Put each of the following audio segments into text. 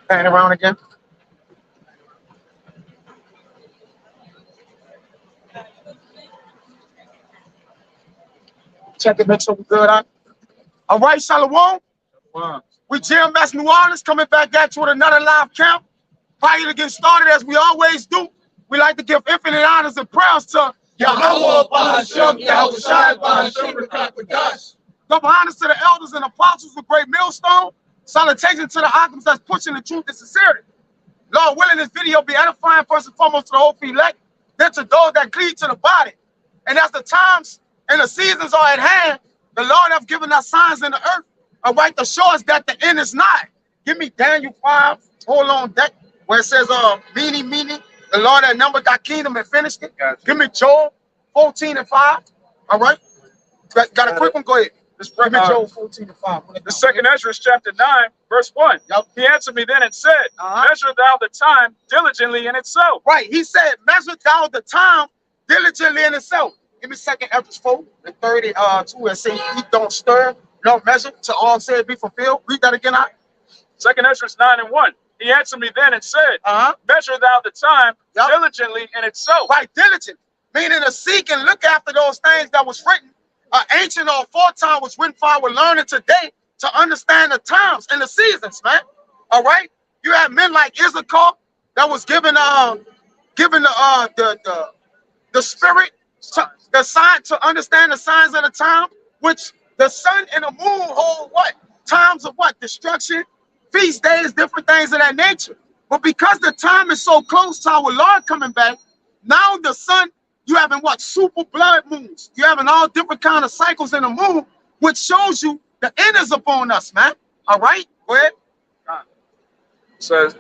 Pan around again. Check it, make sure we're good. Huh? All right, Shalom. Wow. We GMS New Orleans coming back at you with another live count. Prior to get started, as we always do, we like to give infinite honors and prayers to Yahweh, Bahasham, Yahweh Shai, Bahasham, Rakakadash. Double honors to the elders and apostles of Great Millstone. Salutation to the alchemists that's pushing the truth and sincerity. Lord willing, this video be edifying first and foremost to the whole elect, then to those that cleave to the body. And as the times and the seasons are at hand, the Lord have given us signs in the earth, all right, to show us that the end is nigh. Give me Daniel 5, hold on deck, where it says, meaning, the Lord that numbered thy kingdom and finished it. Gotcha. Give me Job 14 and 5, all right? Got a quick one, go ahead. Give me Job 14 and 5. The second Ezra chapter 9, verse 1. Yep. He answered me then and said, measure thou the time diligently in itself. Right, he said, measure thou the time diligently in itself. Give me second Ezra 4 and 32 and say, he don't stir, no measure, to all said be fulfilled. Read that again out. Second Ezra 9 and 1. He answered me then and said, measure thou the time diligently in itself. Right, diligent, meaning to seek and look after those things that was written. Ancient or aforetime was written for our learning today to understand the times and the seasons, man. All right, you have men like Issachar that was given the spirit, the sign to understand the signs of the time, which the sun and the moon hold what? Times of what? Destruction, feast days, different things of that nature. But because the time is so close to our Lord coming back, now the sun, you having what? Super blood moons. You having all different kind of cycles in the moon, which shows you the end is upon us, man. All right, go ahead. It says,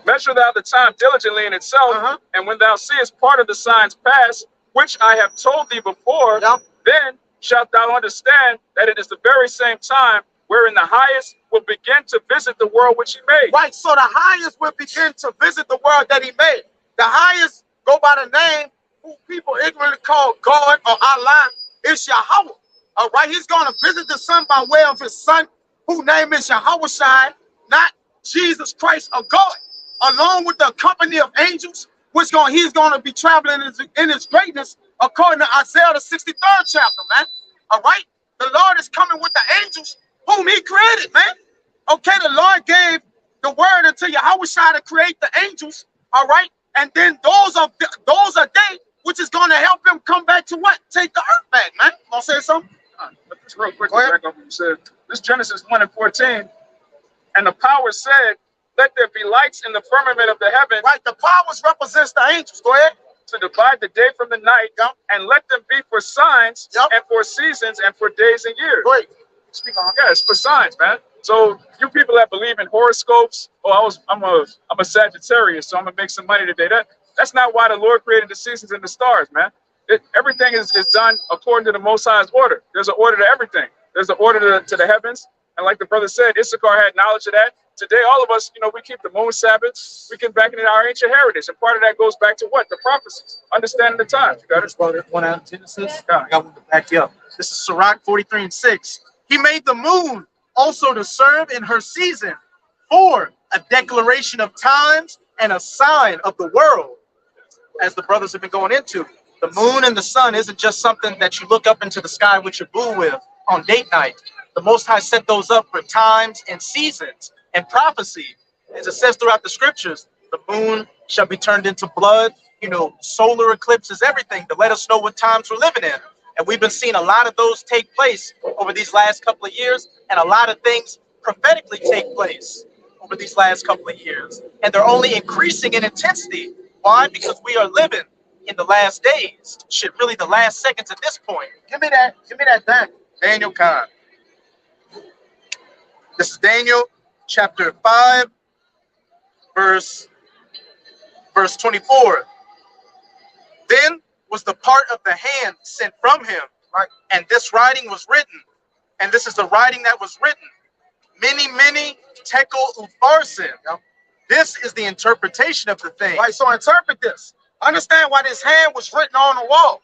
measure thou the time diligently in itself, and when thou seest part of the signs pass, which I have told thee before, then shalt thou understand that it is the very same time wherein the highest will begin to visit the world which he made. Right, so the highest will begin to visit the world that he made. The highest go by the name who people ignorantly call God or Allah is Yahweh. All right, he's going to visit the sun by way of his son, whose name is Yahweh Shai, not Jesus Christ or God, along with the company of angels, which he's going to be traveling in his greatness, according to Isaiah the 63rd chapter, man. All right, the Lord is coming with the angels whom he created, man. Okay, the Lord gave the word unto Yahweh Shai to create the angels, all right, and then those are they, which is going to help him come back to what? Take the earth back, man. You want to say something? But this real quick, back up what you said. This Genesis 1 and 14, and the power said, let there be lights in the firmament of the heaven. Right, the powers represents the angels. Go ahead. To divide the day from the night, and let them be for signs, and for seasons, and for days and years. Great. Speak on. Yeah, it's for signs, man. So you people that believe in horoscopes, I'm a Sagittarius, so I'm gonna make some money today. That's not why the Lord created the seasons and the stars, man. Everything is done according to the Most High's order. There's an order to everything. There's an order to the heavens, and like the brother said, Issachar had knowledge of that. Today, all of us, we keep the moon Sabbath. We get back into our ancient heritage, and part of that goes back to what? The prophecies, understanding the times. You got it? Brother, one out of Genesis. I got one to back you up. This is Sirach 43 and 6. He made the moon also to serve in her season for a declaration of times and a sign of the world, as the brothers have been going into. The moon and the sun isn't just something that you look up into the sky with your boo with on date night. The Most High set those up for times and seasons and prophecy. As it says throughout the scriptures, the moon shall be turned into blood. Solar eclipses, everything to let us know what times we're living in. And we've been seeing a lot of those take place over these last couple of years, and a lot of things prophetically take place over these last couple of years. And they're only increasing in intensity. Why? Because we are living in the last days. Shit, really the last seconds at this point. Give me that Daniel Khan. This is Daniel chapter 5, verse 24. Then was the part of the hand sent from him, right? And this writing was written, and this is the writing that was written. Many tekel upharsin. This is the interpretation of the thing. Right, so interpret this. Understand why this hand was written on the wall.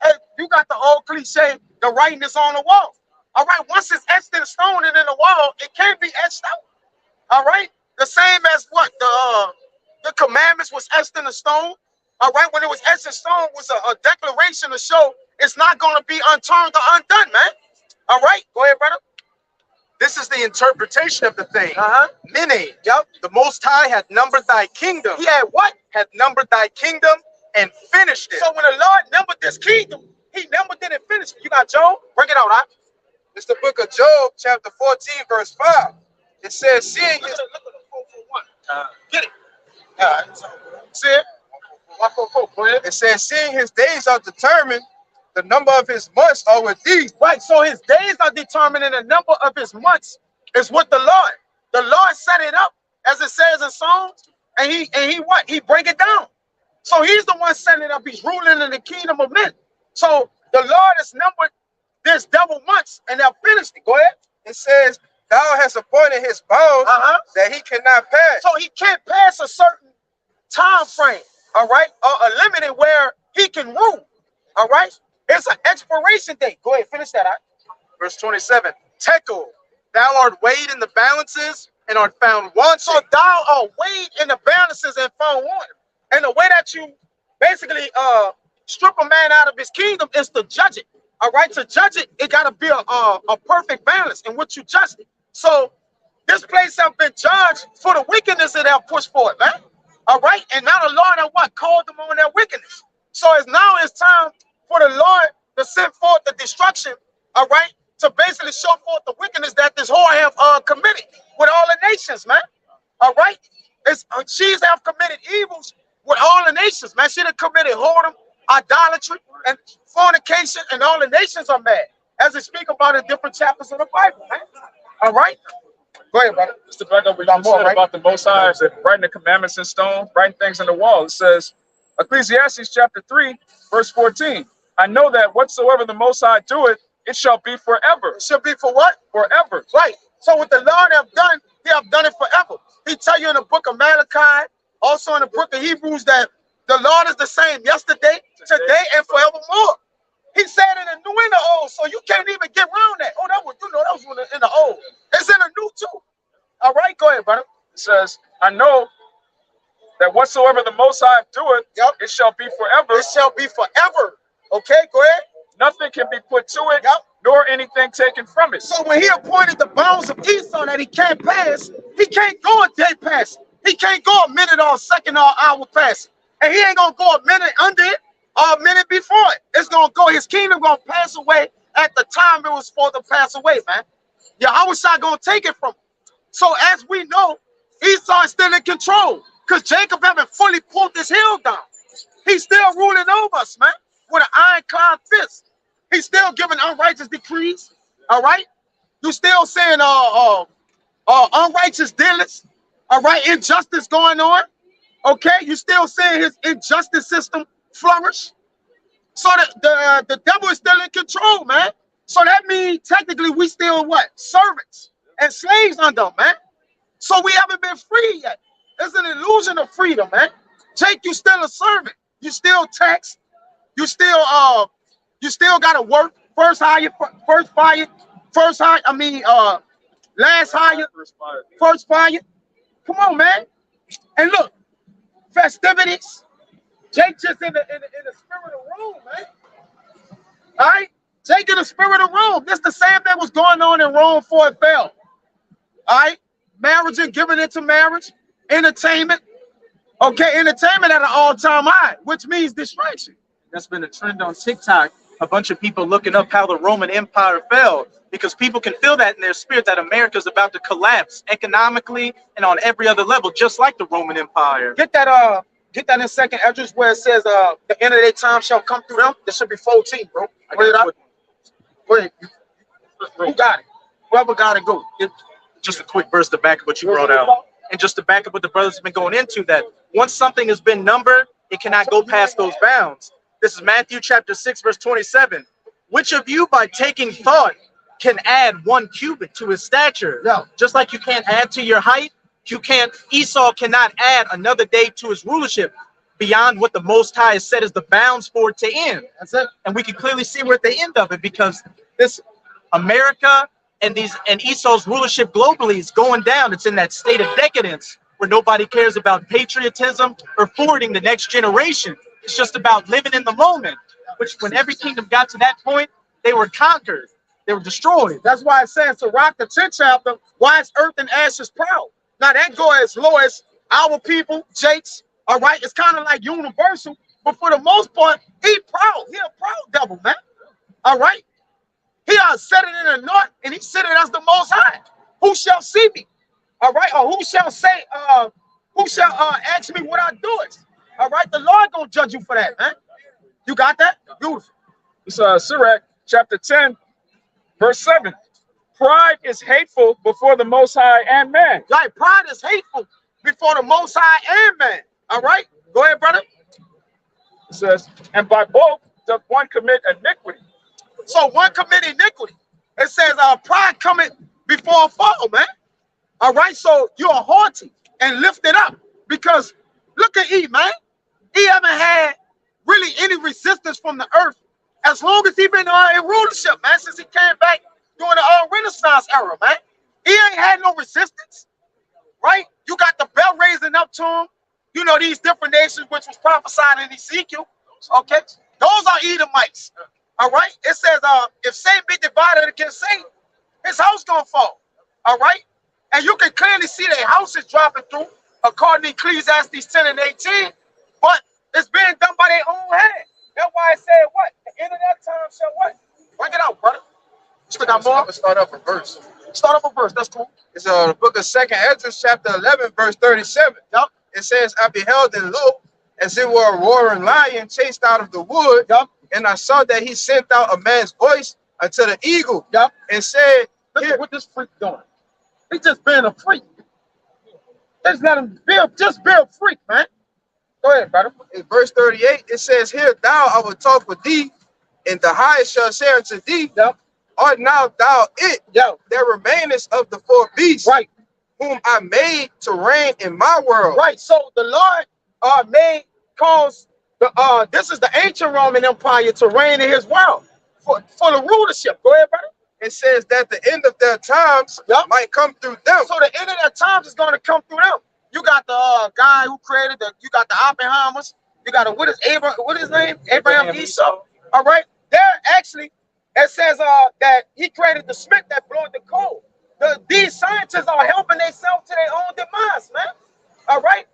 Hey, you got the old cliche, the writing is on the wall. All right, once it's etched in stone and in the wall, it can't be etched out. All right, the same as what the commandments was etched in the stone. All right, when it was etched in stone, was a declaration to show it's not going to be unturned or undone, man. All right, go ahead, brother. This is the interpretation of the thing. Mene, Yep. the Most High had numbered thy kingdom. He had what? Had numbered thy kingdom and finished it. So when the Lord numbered this kingdom, he numbered it and finished it. You got Job? Bring it out, huh? It's the book of Job, chapter 14, verse 5. It says, seeing Look his, at the 441. Get it. See it? 144. Go ahead. it says, seeing his days are determined, the number of his months are with thee. Right, so his days are determined and the number of his months is with the Lord set it up, as it says in Psalms, and he what? He break it down. So he's the one setting it up. He's ruling in the kingdom of men. So the Lord has numbered this double months and they'll finish it. Go ahead. It says, thou hast appointed his bounds that he cannot pass. So he can't pass a certain time frame, all right, or a limit where he can rule, all right? It's an expiration date. Go ahead, finish that out. Verse 27. Tekel, thou art weighed in the balances and art found wanting. So thou art weighed in the balances and found wanting. And the way that you basically strip a man out of his kingdom is to judge it. All right, to judge it, it got to be a perfect balance in which you judge it. So this place have been judged for the wickedness that they have pushed forward, man. All right, and now the Lord have what? Called them on their wickedness. So it's time for the Lord to send forth the destruction, all right, to basically show forth the wickedness that this whore have committed with all the nations, man. All right, she's have committed evils with all the nations, man. She have committed whoredom, idolatry, and fornication, and all the nations are mad, as it speak about in different chapters of the Bible, man. All right, go ahead, brother. Just to back up what you said about the Most High, writing the commandments in stone, writing things on the wall. It says, Ecclesiastes chapter 3, verse 14. I know that whatsoever the Most High doeth, it shall be forever. It should be for what? Forever. Right. So what the Lord have done, he have done it forever. He tell you in the book of Malachi, also in the book of Hebrews, that the Lord is the same yesterday, today, and forevermore. He said in the new and the old, so you can't even get around that. Oh, that was in the old. It's in the new too. All right, go ahead, brother. It says, I know that whatsoever the Most High doeth, it shall be forever. It shall be forever. Okay, go ahead. Nothing can be put to it, nor anything taken from it. So when he appointed the bounds of Esau that he can't pass, he can't go a day past it. He can't go a minute or a second or an hour past it. And he ain't gonna go a minute under it or a minute before it. It's gonna go, his kingdom gonna pass away at the time it was supposed to pass away, man. Yahushua gonna take it from him. So as we know, Esau is still in control because Jacob haven't fully pulled this hill down. He's still ruling over us, man, with an ironclad fist. He's still giving unrighteous decrees, all right? You still saying unrighteous dealings, all right? Injustice going on, okay? You still saying his injustice system flourish. So the devil is still in control, man. So that means technically we still what? Servants and slaves under him, man. So we haven't been free yet. It's an illusion of freedom, man. Jake, you still a servant. You still tax. You still gotta work. Last hire, first fire. Come on, man. And look, festivities. Jake just in the spirit of Rome, man. All right? Jake in the spirit of Rome. This the same thing was going on in Rome before it fell. All right? Marriage and giving into marriage. Entertainment. Okay, entertainment at an all-time high, which means distraction. That's been a trend on TikTok. A bunch of people looking up how the Roman Empire fell because people can feel that in their spirit that America is about to collapse economically and on every other level, just like the Roman Empire. Get that in 2nd Esdras where it says the end of their time shall come through them. There should be 14, bro. Wait, who got it? Whoever got it, go. Just a quick verse to back up what you brought out. And just to back up what the brothers have been going into, that once something has been numbered, it cannot go past those bounds. This is Matthew chapter 6, verse 27. Which of you, by taking thought, can add 1 cubit to his stature? Yeah. Just like you can't add to your height, Esau cannot add another day to his rulership beyond what the Most High has said is the bounds for it to end. That's it. And we can clearly see we're at the end of it because this America and Esau's rulership globally is going down. It's in that state of decadence where nobody cares about patriotism or forwarding the next generation. It's just about living in the moment, which when every kingdom got to that point, they were conquered. They were destroyed. That's why it says to rock the 10th chapter, why is earth and ashes proud? Now that go as low as our people, Jakes, all right? It's kind of like universal, but for the most part, he proud. He a proud devil, man. All right? He set it in the north, and he said it as the most high. Who shall see me? All right? Or who shall say, who shall ask me what I do it? All right? The Lord gonna judge you for that, man. You got that? Beautiful. It's Sirach chapter 10, verse 7. Pride is hateful before the Most High and man. Like pride is hateful before the Most High and man. All right? Go ahead, brother. It says, and by both does one commit iniquity. So one commit iniquity. It says pride coming before a fall, man. All right, so you're haughty and lifted up because look at E, man. He haven't had really any resistance from the earth as long as he been in rulership, man, since he came back during the Renaissance era, man. He ain't had no resistance, right? You got the bell raising up to him. You know, these different nations which was prophesied in Ezekiel, okay? Those are Edomites. All right, it says, if Satan be divided against Satan, his house gonna fall. All right, and you can clearly see their house is dropping through, according to Ecclesiastes 10 and 18. But it's being done by their own hand. That's why it said, what? The end of that time shall what? Bring it out, brother. Still got more? I'm gonna start up a verse. Start up a verse. That's cool. It's the book of 2nd Ezra, chapter 11, verse 37. Yup. It says, I beheld and lo, as it were a roaring lion chased out of the wood. Yup. And I saw that he sent out a man's voice unto the eagle, Yup. and said, Look at what this freak doing. He just being a freak. Just let him just be a freak, man. Go ahead, brother. in verse 38, it says, Here thou I will talk with thee, and the highest shall say unto thee, Yup. Art now thou it Yo, that remainest of the four beasts, right, whom I made to reign in my world? right. So the Lord cause the this is the ancient Roman Empire to reign in his world for the rulership. Go ahead, brother. It says that the end of their times Yup. might come through them. So the end of their times is going to come through them. You got the guy who created you got the Oppenheimers. You got what is his name? Abraham Esau. All right. They're actually, it says that he created the smith that blew the coal. These scientists are helping themselves to their own demise, man. All right.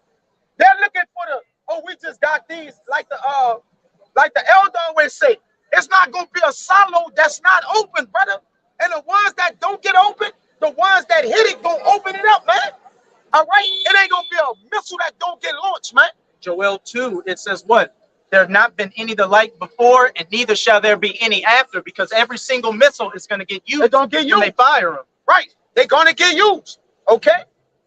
They're looking for we just got these, like the elder always say, it's not gonna be a silo that's not open, brother. And the ones that don't get open, the ones that hit it gonna open it up, man. All right, it ain't gonna be a missile that don't get launched, man. Joel 2, it says what? There have not been any the like before, and neither shall there be any after, because every single missile is going to get used They gonna get when used, they fire them. right? They're gonna get used. Okay,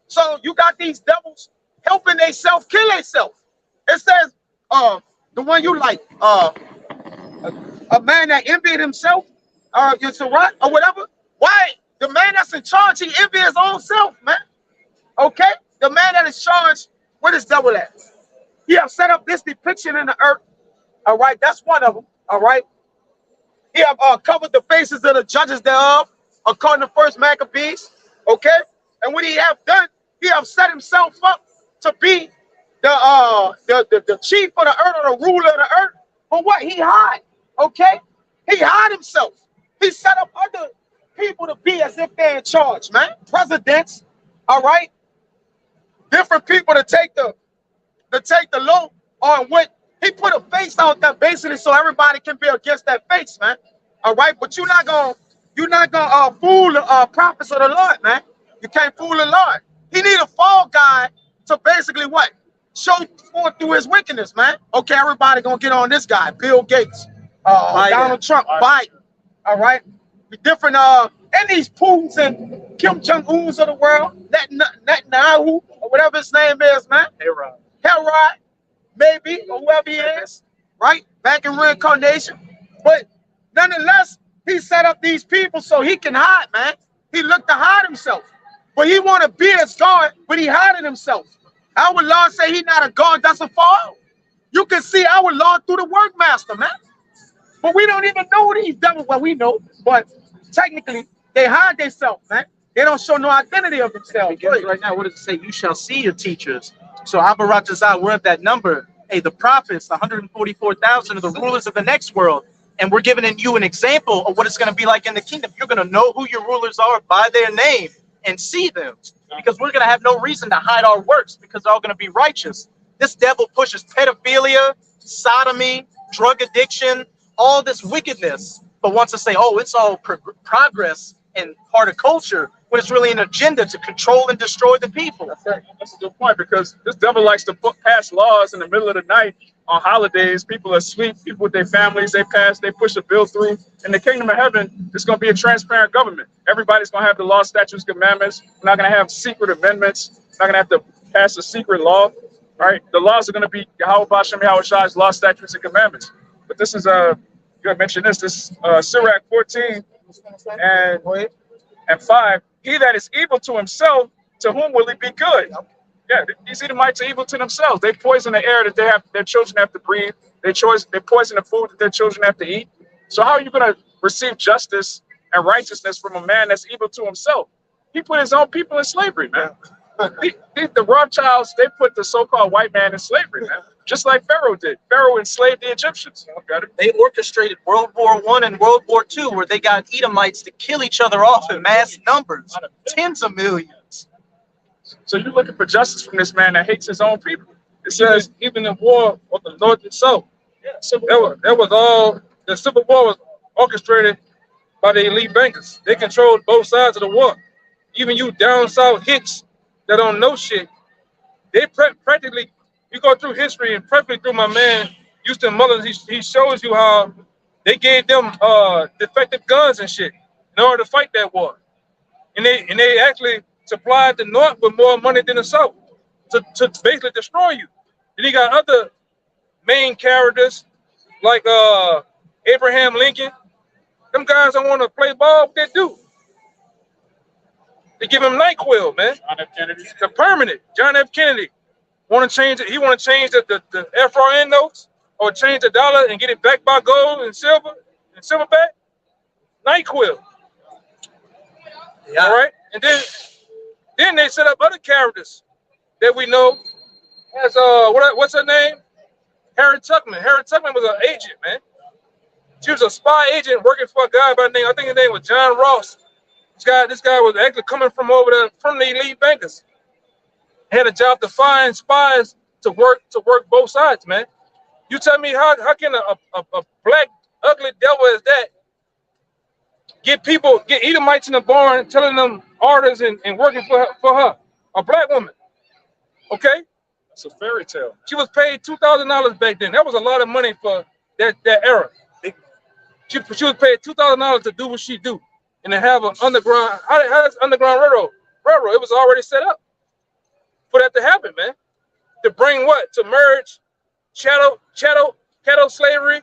so you got these devils helping themselves kill themselves. It says, the one you like, a man that envied himself, it's a right or whatever. Why the man that's in charge, he envy his own self, man. Okay, the man that is charged, where is devil at? He have set up this depiction in the earth. All right, that's one of them. All right, he have covered the faces of the judges thereof, according to First Maccabees. Okay, and what he have done, he have set himself up to be the chief of the earth or the ruler of the earth. But what he hide? Okay, he hide himself. He set up other people to be as if they're in charge, man. Presidents, all right. Different people to take the load on what he put a face out there basically so everybody can be against that face, man. All right, but you're not gonna fool the prophets of the Lord, man. You can't fool the Lord. He need a fall guy to basically what? Show forth through his wickedness, man. Okay, everybody gonna get on this guy, Bill Gates, Donald Trump, Biden. All right, the different and these Putins and Kim Jong-uns of the world, that Netanyahu or whatever his name is, man. Herod, maybe, or whoever he is, right? Back in reincarnation. But nonetheless, he set up these people so he can hide, man. He looked to hide himself. But he want to be as God, but he hiding himself. Our Lord say he not a God that's a fall. You can see our Lord through the workmaster, man. But we don't even know these devils. Well, we know, but technically they hide themselves, man. They don't show no identity of themselves. Because right now, what does it say? You shall see your teachers. So Abaratazah, we're at that number. Hey, the prophets, the 144,000 are the rulers of the next world. And we're giving you an example of what it's going to be like in the kingdom. You're going to know who your rulers are by their name and see them. Because we're going to have no reason to hide our works because they're all going to be righteous. This devil pushes pedophilia, sodomy, drug addiction, all this wickedness, but wants to say, oh, it's all progress and part of culture, when it's really an agenda to control and destroy the people. That's a good point, because this devil likes to pass laws in the middle of the night on holidays. People are asleep, people with their families, they push a bill through. In the kingdom of heaven, it's going to be a transparent government. Everybody's going to have the law, statutes, commandments. We're not going to have secret amendments. We're not going to have to pass a secret law. Right? The laws are going to be Yahweh Bashem Yahweh Shai's law, statutes, and commandments. But this is you had mentioned this Sirach 14 and 5. He that is evil to himself, to whom will he be good? Yeah, these Edomites are evil to themselves. They poison the air that their children have to breathe. They poison the food that their children have to eat. So how are you going to receive justice and righteousness from a man that's evil to himself? He put his own people in slavery, man. The Rothschilds, they put the so-called white man in slavery, man. Just like Pharaoh did. Pharaoh enslaved the Egyptians. They orchestrated World War I and World War II, where they got Edomites to kill each other off in mass numbers, tens of millions. So you're looking for justice from this man that hates his own people. It says even the war of the North and South. Yeah, that was all. The Civil War was orchestrated by the elite bankers. They controlled both sides of the war. Even you down south hicks that don't know shit, they practically. You go through history and practically through my man Houston Mullins, he shows you how they gave them defective guns and shit in order to fight that war, and they actually supplied the North with more money than the South to basically destroy you. Then you got other main characters like Abraham Lincoln. Them guys don't want to play ball, what they do. They give him NyQuil, man. John F. Kennedy. The permanent. John F. Kennedy. Want to change it? He want to change the FRN notes or change the dollar and get it back by gold and silverback? NyQuil. Yeah. All right. And then they set up other characters that we know as what's her name? Harriet Tubman. Harriet Tubman was an agent, man. She was a spy agent working for a guy by the name, I think his name was John Ross. This guy was actually coming from over there from the elite bankers. Had a job to find spies to work both sides, man. You tell me how can a black ugly devil as that get Edomites in the barn telling them orders and working for her, a black woman? Okay, It's a fairy tale. she was paid $2,000 back then. That was a lot of money for that era. She was paid $2,000 to do what she do and to have an underground. How's underground railroad? It was already set up for that to happen, man. To bring what? To merge chattel slavery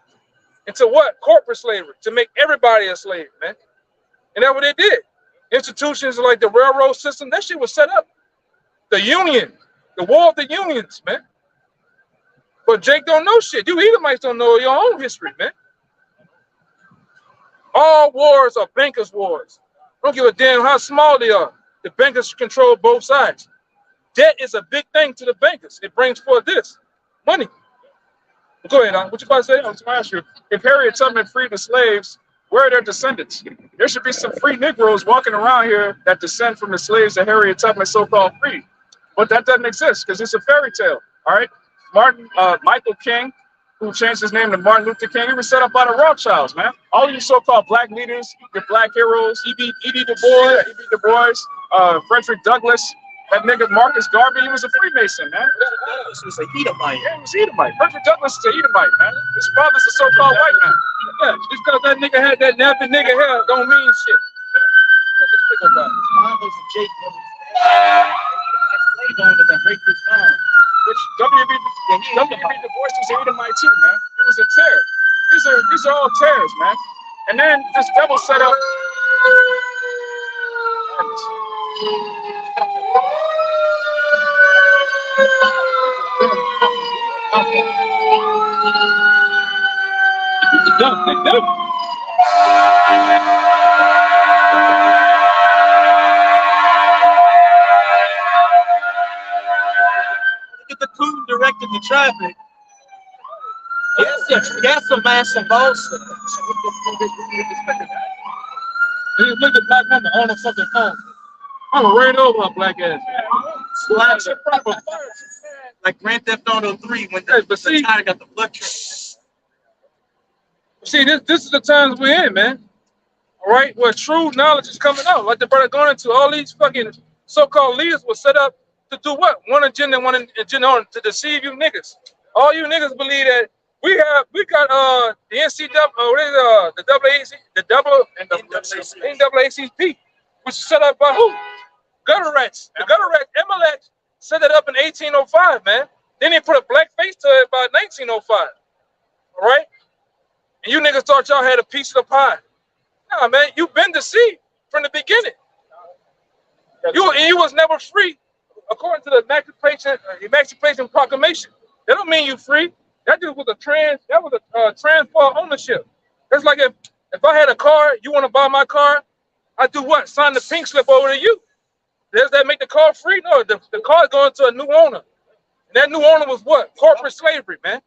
into what? Corporate slavery. To make everybody a slave, man. And that's what they did. Institutions like the railroad system, that shit was set up. The union, the war of the unions, man. But Jake don't know shit. You Edomites don't know your own history, man. All wars are bankers' wars. Don't give a damn how small they are. The bankers control both sides. Debt is a big thing to the bankers. It brings forth this money. Go ahead, what you about to say? I was going to ask you. If Harriet Tubman freed the slaves, where are their descendants? There should be some free Negroes walking around here that descend from the slaves that Harriet Tubman so-called freed. But that doesn't exist because it's a fairy tale. All right. Michael King, who changed his name to Martin Luther King, he was set up by the Rothschilds, man. All of you so-called black leaders, your black heroes, E.B. Du Bois, Frederick Douglass, that nigga Marcus Garvey, he was a Freemason, man. This was a Edomite. Yeah, he was Edomite. Frederick Douglass is an Edomite, man. His father's a so-called white man. Yeah, just because that nigga had that nappy nigga hair don't mean shit. Yeah. What this nigga about? His mom was a Jake. Slave owner that raped his mom. Which W.B. Du Bois was an Edomite too, man. It was a tear. These are all tears, man. And then this devil set up. The devil. look at the traffic. That's a massive Boston. Look at black woman on the fucking phone. I'm gonna rain over her black ass. Slash your proper like Grand Theft Auto 3 when Hey, but see- China got the blood trail. See, this is the times we're in, man. All right, where true knowledge is coming out. Like the brother going into all these fucking so-called leaders were set up to do what? One agenda on to deceive you niggas. All you niggas believe that we got the NCAA, the NAACP, which is set up by who? Gutter rats. The gutter rats, Emelec, set it up in 1805, man. Then they put a black face to it by 1905. All right? And you niggas thought y'all had a piece of the pie. Nah, man, you've been deceived from the beginning. You was never free, according to the Emancipation Proclamation. That don't mean you free. That just was a transfer of ownership. It's like if I had a car, you want to buy my car, I do what? Sign the pink slip over to you. Does that make the car free? No, the car is going to a new owner. And that new owner was what? Corporate slavery, man.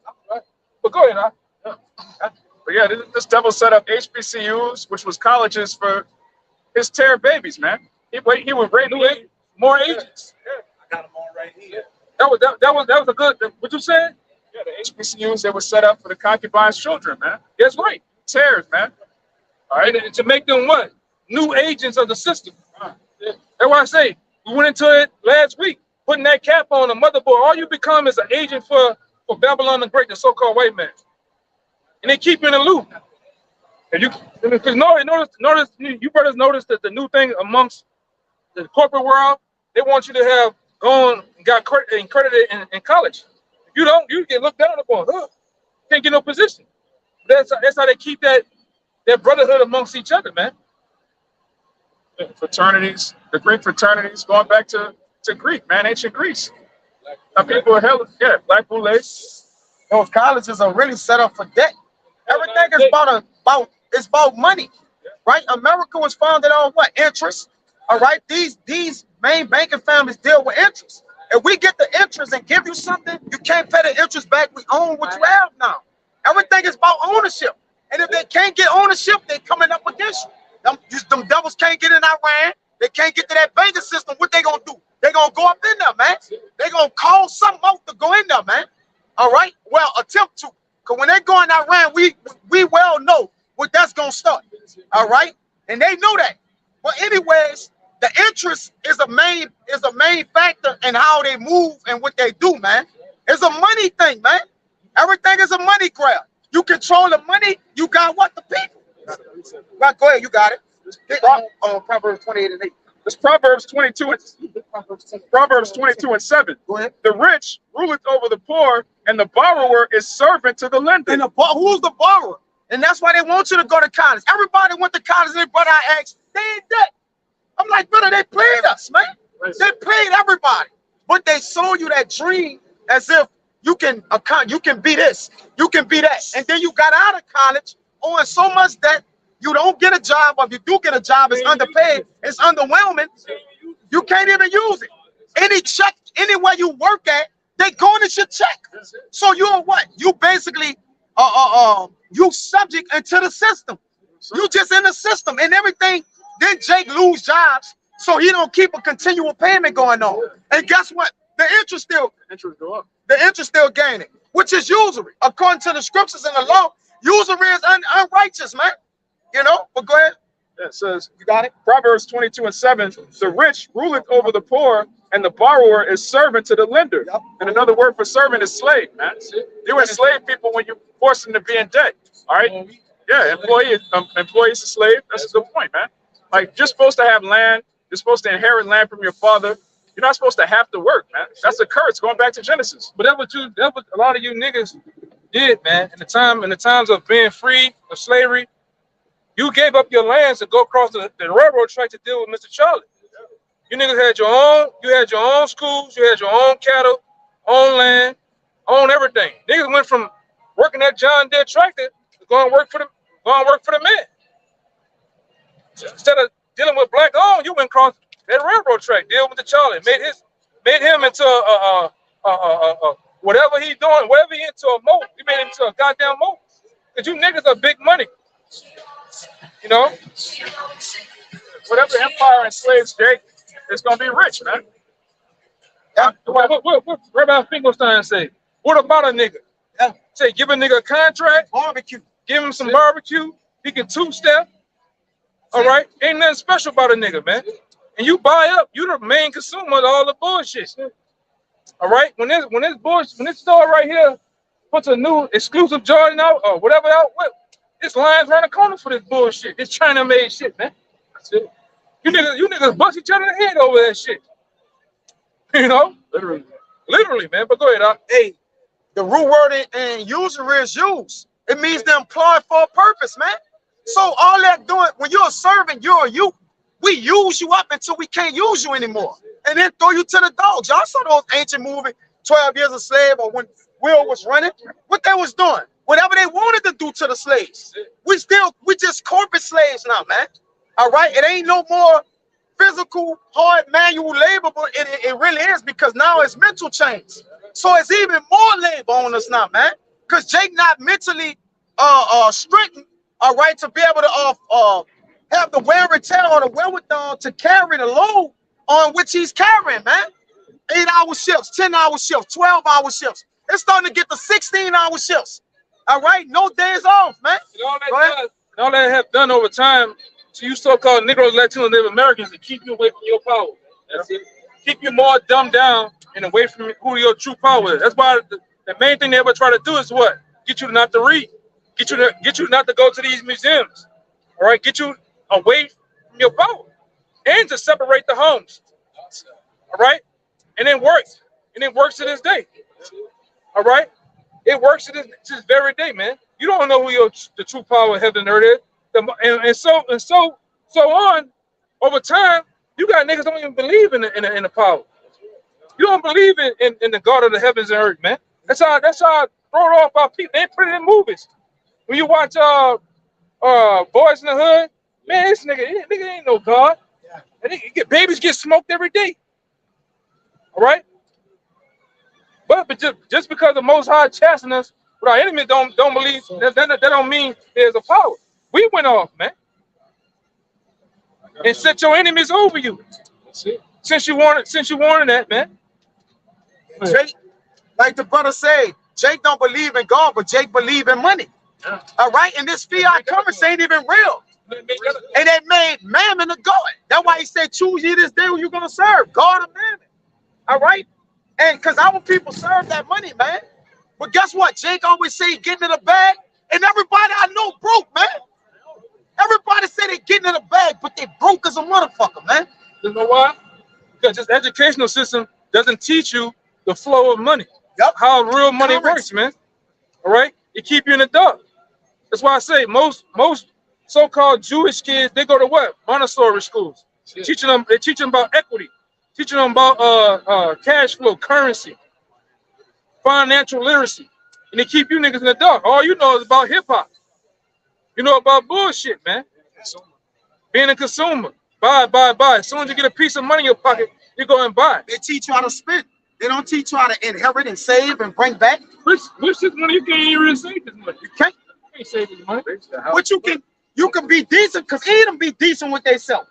But go ahead, But yeah, this devil set up HBCUs, which was colleges for his terror babies, man. He would rape more agents. I got them all right here. That was a good. What you saying? Yeah, the HBCUs that were set up for the concubines' children, man. That's right. Terrors, man. All right, and to make them what? New agents of the system. That's why I say we went into it last week, putting that cap on the motherboard. All you become is an agent for Babylon the Great, the so-called white man, and they keep you in the loop. And notice you brothers notice that the new thing amongst the corporate world, they want you to have gone and got credited in college. If you don't, you get looked down upon. Can't get no position. That's how they keep that brotherhood amongst each other, man. Fraternities, the Greek fraternities, going back to Greek, man, ancient Greece. Now people are hella, black boulets. Those colleges are really set up for debt. Everything is about money, right? America was founded on what? Interest. All right. These main banking families deal with interest. If we get the interest and give you something, you can't pay the interest back. We own what you have now. Everything is about ownership. And if they can't get ownership, they're coming up against you. Them devils can't get in Iran. They can't get to that banking system. What they gonna do? They gonna go up in there, man. They gonna call something out to go in there, man. All right. Well, attempt to. Cause when they go in Iran, we well know what that's gonna start. All right. And they know that. But anyways, the interest is a main factor in how they move and what they do, man. It's a money thing, man. Everything is a money grab. You control the money, you got what? The people. Right, go ahead, you got it. Proverbs 28 and 8. It's Proverbs 22 and 7. Go ahead. The rich ruleth over the poor, and the borrower is servant to the lender. And who's the borrower? And that's why they want you to go to college. Everybody went to college, and their brother I asked, they in debt. I'm like, brother, they played us, man. They played everybody. But they sold you that dream as if you can be this, you can be that. And then you got out of college owing so much debt, you don't get a job, or if you do get a job, it's underpaid, it's underwhelming. You can't even use it. Any check, anywhere you work at, they garnish your check. So you're what? You basically you subject into the system. You just in the system and everything. Then Jake lose jobs, so he don't keep a continual payment going on. And guess what? The interest go up. The interest still gaining, which is usury. According to the scriptures and the law, usury is unrighteous, man. You know, but go ahead. It says, You got it? Proverbs 22 and 7, the rich ruleth over the poor, and the borrower is servant to the lender. Yep. And another word for servant is slave, man. You enslave people when you force them to be in debt. All right? Yeah, employee is a slave. That's a good point, man. Like, you're supposed to have land. You're supposed to inherit land from your father. You're not supposed to have to work, man. That's a curse going back to Genesis. But that what a lot of you niggas did, man. In the times of being free of slavery, you gave up your lands to go across the railroad track to deal with Mr. Charlie. You niggas had your own schools, you had your own cattle, own land, own everything. Niggas went from working that John Deere tractor to go and work for the man. Instead of dealing with black owned, you went across that railroad track, deal with the Charlie, made him into whatever he doing, whatever he into a mold, he made it into a goddamn mold. Cause you niggas are big money. You know? Whatever empire enslaves Jake, it's gonna be rich, man. What Rabbi Finkelstein say? What about a nigga? Yeah. Say, give a nigga a contract, Barbecue. give him some barbecue, he can two-step. All right? Ain't nothing special about a nigga, man. And you buy up, you the main consumer of all the bullshit. All right? When this store right here puts a new exclusive Jordan out or whatever out, this line's around the corner for this bullshit. This China made shit, man. That's it. You niggas bust each other in the head over that shit. You know? Literally, man. But go ahead, Doc. Hey, the root word in usury is use. It means to employ for a purpose, man. So all that doing, when you're a servant, you're a you. We use you up until we can't use you anymore. And then throw you to the dogs. Y'all saw those ancient movies, 12 Years a Slave, or when Will was running. What they was doing. Whatever they wanted to do to the slaves. We just corporate slaves now, man. All right? It ain't no more physical, hard manual labor, but it really is, because now it's mental change. So it's even more labor on us now, man. Because Jake not mentally strengthened, all right, to be able to have the wear and tear or the wherewithal to carry the load on which he's carrying, man. 8-hour shifts, 10-hour shifts, 12-hour shifts. It's starting to get to 16-hour shifts. All right, no days off, man. And all that have done over time to you so-called Negroes, Latinos, Native Americans to keep you away from your power. That's it. Keep you more dumbed down and away from who your true power is. That's why the main thing they ever try to do is what? Get you not to read. Get you not to go to these museums. All right, get you away from your power. And to separate the homes. All right? And it works. And it works to this day. All right? It works to this very day, man. You don't know who the true power of heaven and earth is. And so on. Over time, you got niggas don't even believe in the power. You don't believe in the God of the heavens and earth, man. That's how throw it off our people. They put it in movies. When you watch Boys in the Hood, man, this nigga ain't no God. And babies get smoked every day. All right? But just because the Most High chasten us, but our enemies don't believe, that don't mean there's a power. We went off, man. And set your enemies over you. Since you wanted that, man. Jake, like the brother said, Jake don't believe in God, but Jake believe in money. All right? And this fiat currency ain't even real. And they made mammon a god. That's why he said, choose ye this day who you're going to serve, God or mammon. All right? And because our people serve that money, man. But guess what? Jake always say he getting in the bag, and everybody I know broke, man. Everybody say they getting in the bag, but they broke as a motherfucker, man. You know why? Because this educational system doesn't teach you the flow of money. Yep. How real money works, man. All right? It keep you in the dark. That's why I say most so-called Jewish kids, they go to what? Montessori schools. They teach them about equity, teaching them about cash flow, currency, financial literacy. And they keep you niggas in the dark. All you know is about hip-hop. You know about bullshit, man. Being a consumer. Buy. As soon as you get a piece of money in your pocket, you go and buy. They teach you how to spend. They don't teach you how to inherit and save and bring back. Which this money, you can't even save this money. You can't. You can't save this money. But you can be decent, because them be decent with themselves.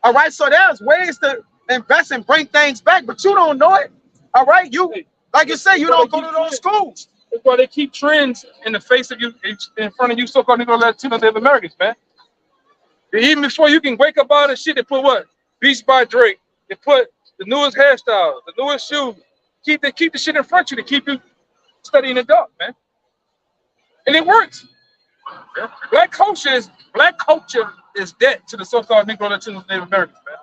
All right, so there's ways to invest and bring things back, but you don't know it. All right, you, like you say, you don't go to those schools. That's why they keep trends in the face of you, in front of you, so-called Negro, Latino, Native Americans, man. Even before you can wake up out of shit, they put what? Beats by Drake. They put the newest hairstyles, the newest shoes. They keep the shit in front of you to keep you studying the dark, man. And it works. Black culture is dead to the so-called Negro, Latino, Native Americans, man.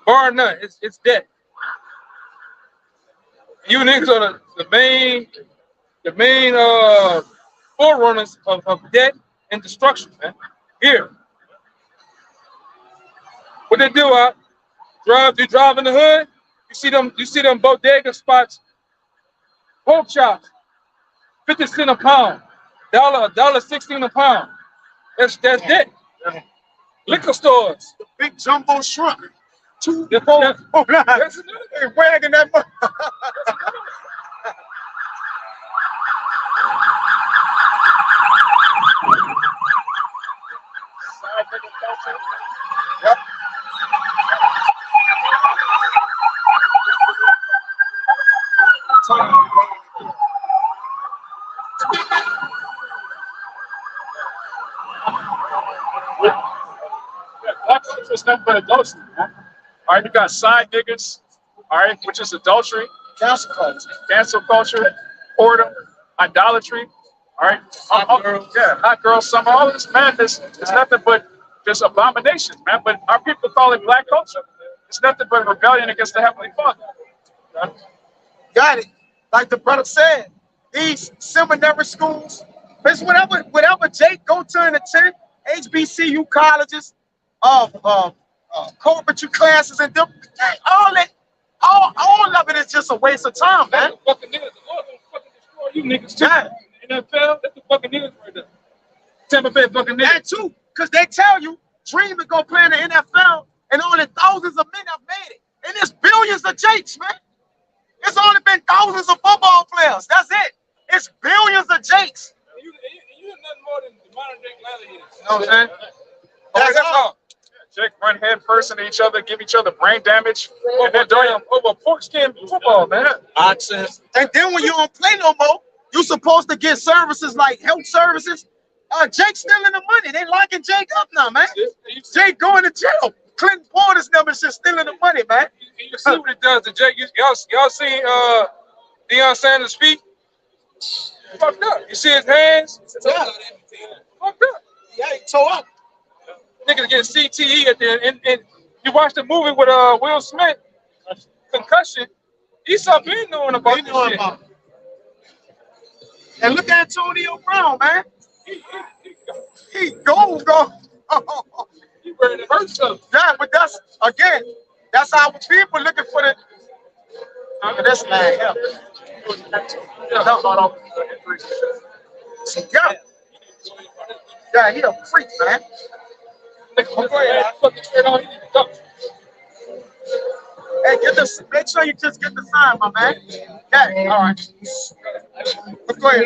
Bar none, it's dead. You niggas are the main forerunners of death and destruction, man. Here. What they do, you drive in the hood, you see them bodega spots, pork chops, 50 cents a pound, $1.16 a pound. That's dead. Liquor stores. The big jumbo shrimp. That's another They're wagging that. Yep. Black culture is nothing but adultery, man. All right, you got side niggas, all right, which is adultery, Cancel culture. cancel culture, whoredom, idolatry, all right. Yeah, hot girl summer, all this madness is nothing but just abominations, man. But our people call it black culture. It's nothing but rebellion against the Heavenly Father. Got it. Like the brother said, these seminary schools, it's whatever Jake go to in attend, HBCU colleges, corporate classes, and them, all of it is just a waste of time, man. That's the fucking niggas. The Lord gonna fucking destroy you niggas too. Yeah. NFL, that's the fucking niggas right there. Tampa Bay fucking niggas. That too, because they tell you dream to go play in the NFL, and only thousands of men have made it. And there's billions of Jakes, man. It's only been thousands of football players. That's it. It's billions of Jakes. You're nothing more than the modern day gladiators. You know what I'm saying? That's all. Jake run head first into each other, give each other brain damage, and then Over pork skin football, man. Boxing. And then when you don't play no more, you're supposed to get services like health services. Jake's stealing the money. They locking Jake up now, man. Jake going to jail. Clinton Porter's number is just stealing the money, man. You see what it does to Jake. Y'all seen Deion Sanders' feet? Fucked up. You see his hands? Yeah. Fucked up. Yeah, he tore up. Niggas get CTE at the end. And you watch the movie with Will Smith, Concussion. Esau been knowing about this shit. And look at Antonio Brown, man. He go. He ready to hurt something. Yeah, but that's our people looking for the. Look at this man. Yeah, he a freak, man. Hey, make sure you just get the sign, my man. Okay, all right. Go ahead,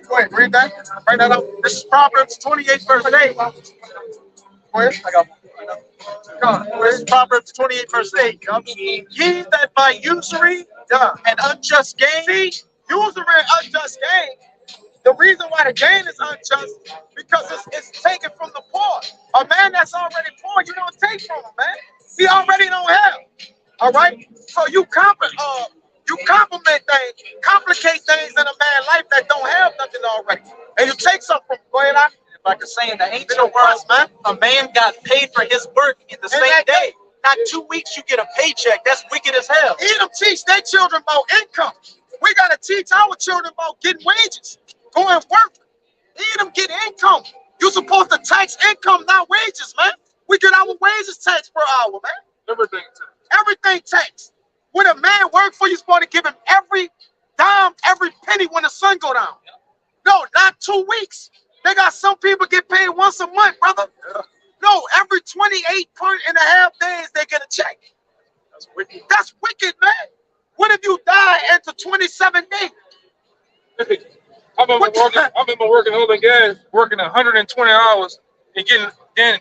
go ahead, read that. Write that up. This is Proverbs 28, verse 8. Go ahead. This is Proverbs 28, verse 8. Ye that by usury and unjust gain, see, usury and unjust gain. The reason why the gain is unjust because it's taken from the poor. A man that's already poor, you don't take from him, man. He already don't have. All right. So you complicate things, complicate things in a man's life that don't have nothing already, and you take something from him. Go ahead, If I could say in the ancient world, man. a man got paid for his work in the same that day. Not 2 weeks, you get a paycheck. That's wicked as hell. Them teach their children about income. We gotta teach our children about getting wages, going work. Them get income. You're supposed to tax income, not wages, man. We get our wages taxed per hour, man. Everything taxed. When a man work for you, you're supposed to give him every dime, every penny when the sun go down. No, not 2 weeks. They got some people get paid once a month, brother. No, every 28.5 days they get a check. that's wicked. That's wicked, man. What if you die after 27 days? I remember working oil and gas, working 120 hours and getting 12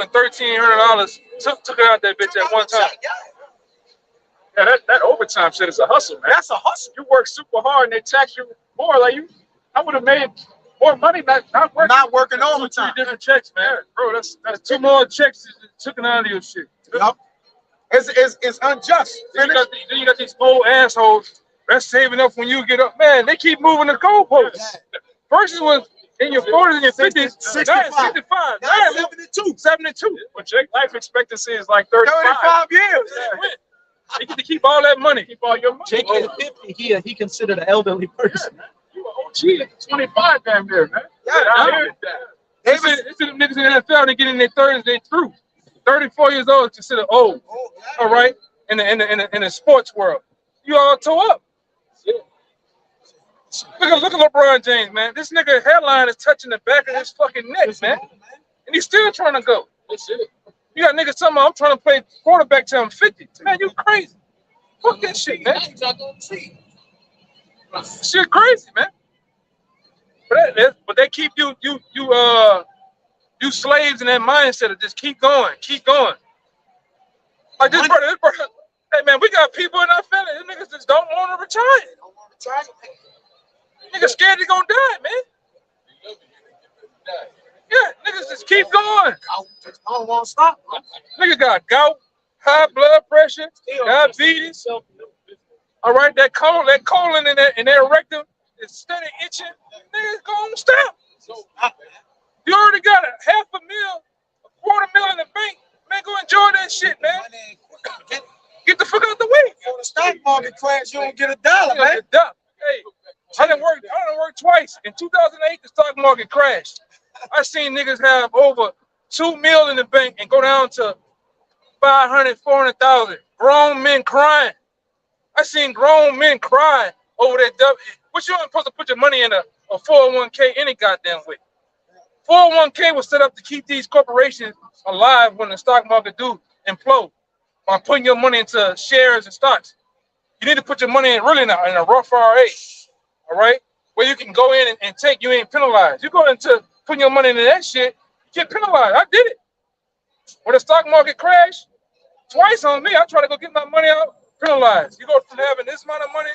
and $1,300. Took it out that bitch at one time. Yeah, that overtime shit is a hustle, man. That's a hustle. You work super hard and they tax you more. Like I would have made more money not working. Not working 2 overtime. different checks, man. Bro, that's 2 more checks taken out of your shit. Yup. It's unjust. Then you got these old assholes that's saving up when you get up. Man, they keep moving the goalposts. First it was in your 40s and your 50s. 65. Now it's 65. Now Now it's 72. 72. But Jake life expectancy is like 35. 35 years. Yeah. They get to keep all that money. Keep all your money. Jake is 50. He considered an elderly person. You an OG at 25 damn near, man. Yeah, I man. heard that. They see them niggas in the NFL, they get in their 30s, they through. 34 years old is considered old. All right, in the sports world, you all tore up. Look at LeBron James, man. This nigga hairline is touching the back of his fucking neck, man, and he's still trying to go. You got niggas talking about I'm trying to play quarterback till I'm 50. Man, you crazy? Fuck that shit, man. Shit crazy, man. But they keep you slaves in that mindset of just keep going. Like this brother, hey man, we got people in our family. These niggas just don't want to retire. Niggas scared they gonna die, man. Yeah, niggas just keep going. I don't want to stop. Nigga got gout, high blood pressure, diabetes. All right, that colon in their rectum is steady itching. Niggas gonna stop. You already got a $500,000, $250,000 in the bank. Man, go enjoy that shit, man. Get the fuck out the way. For the stock market crash, you don't get a dollar, man. Hey, I done worked twice. In 2008, the stock market crashed. I seen niggas have over $2 million in the bank and go down to 500, 400,000. Grown men crying. I seen grown men cry over that W. What you ain't supposed to put your money in a 401k any goddamn way. 401k was set up to keep these corporations alive when the stock market do implode by putting your money into shares and stocks. You need to put your money in really in a Roth IRA, all right? Where you can go in and take, you ain't penalized. You go into putting your money into that shit, you get penalized. I did it. When the stock market crashed, twice on me, I tried to go get my money out, penalized. You go from having this amount of money,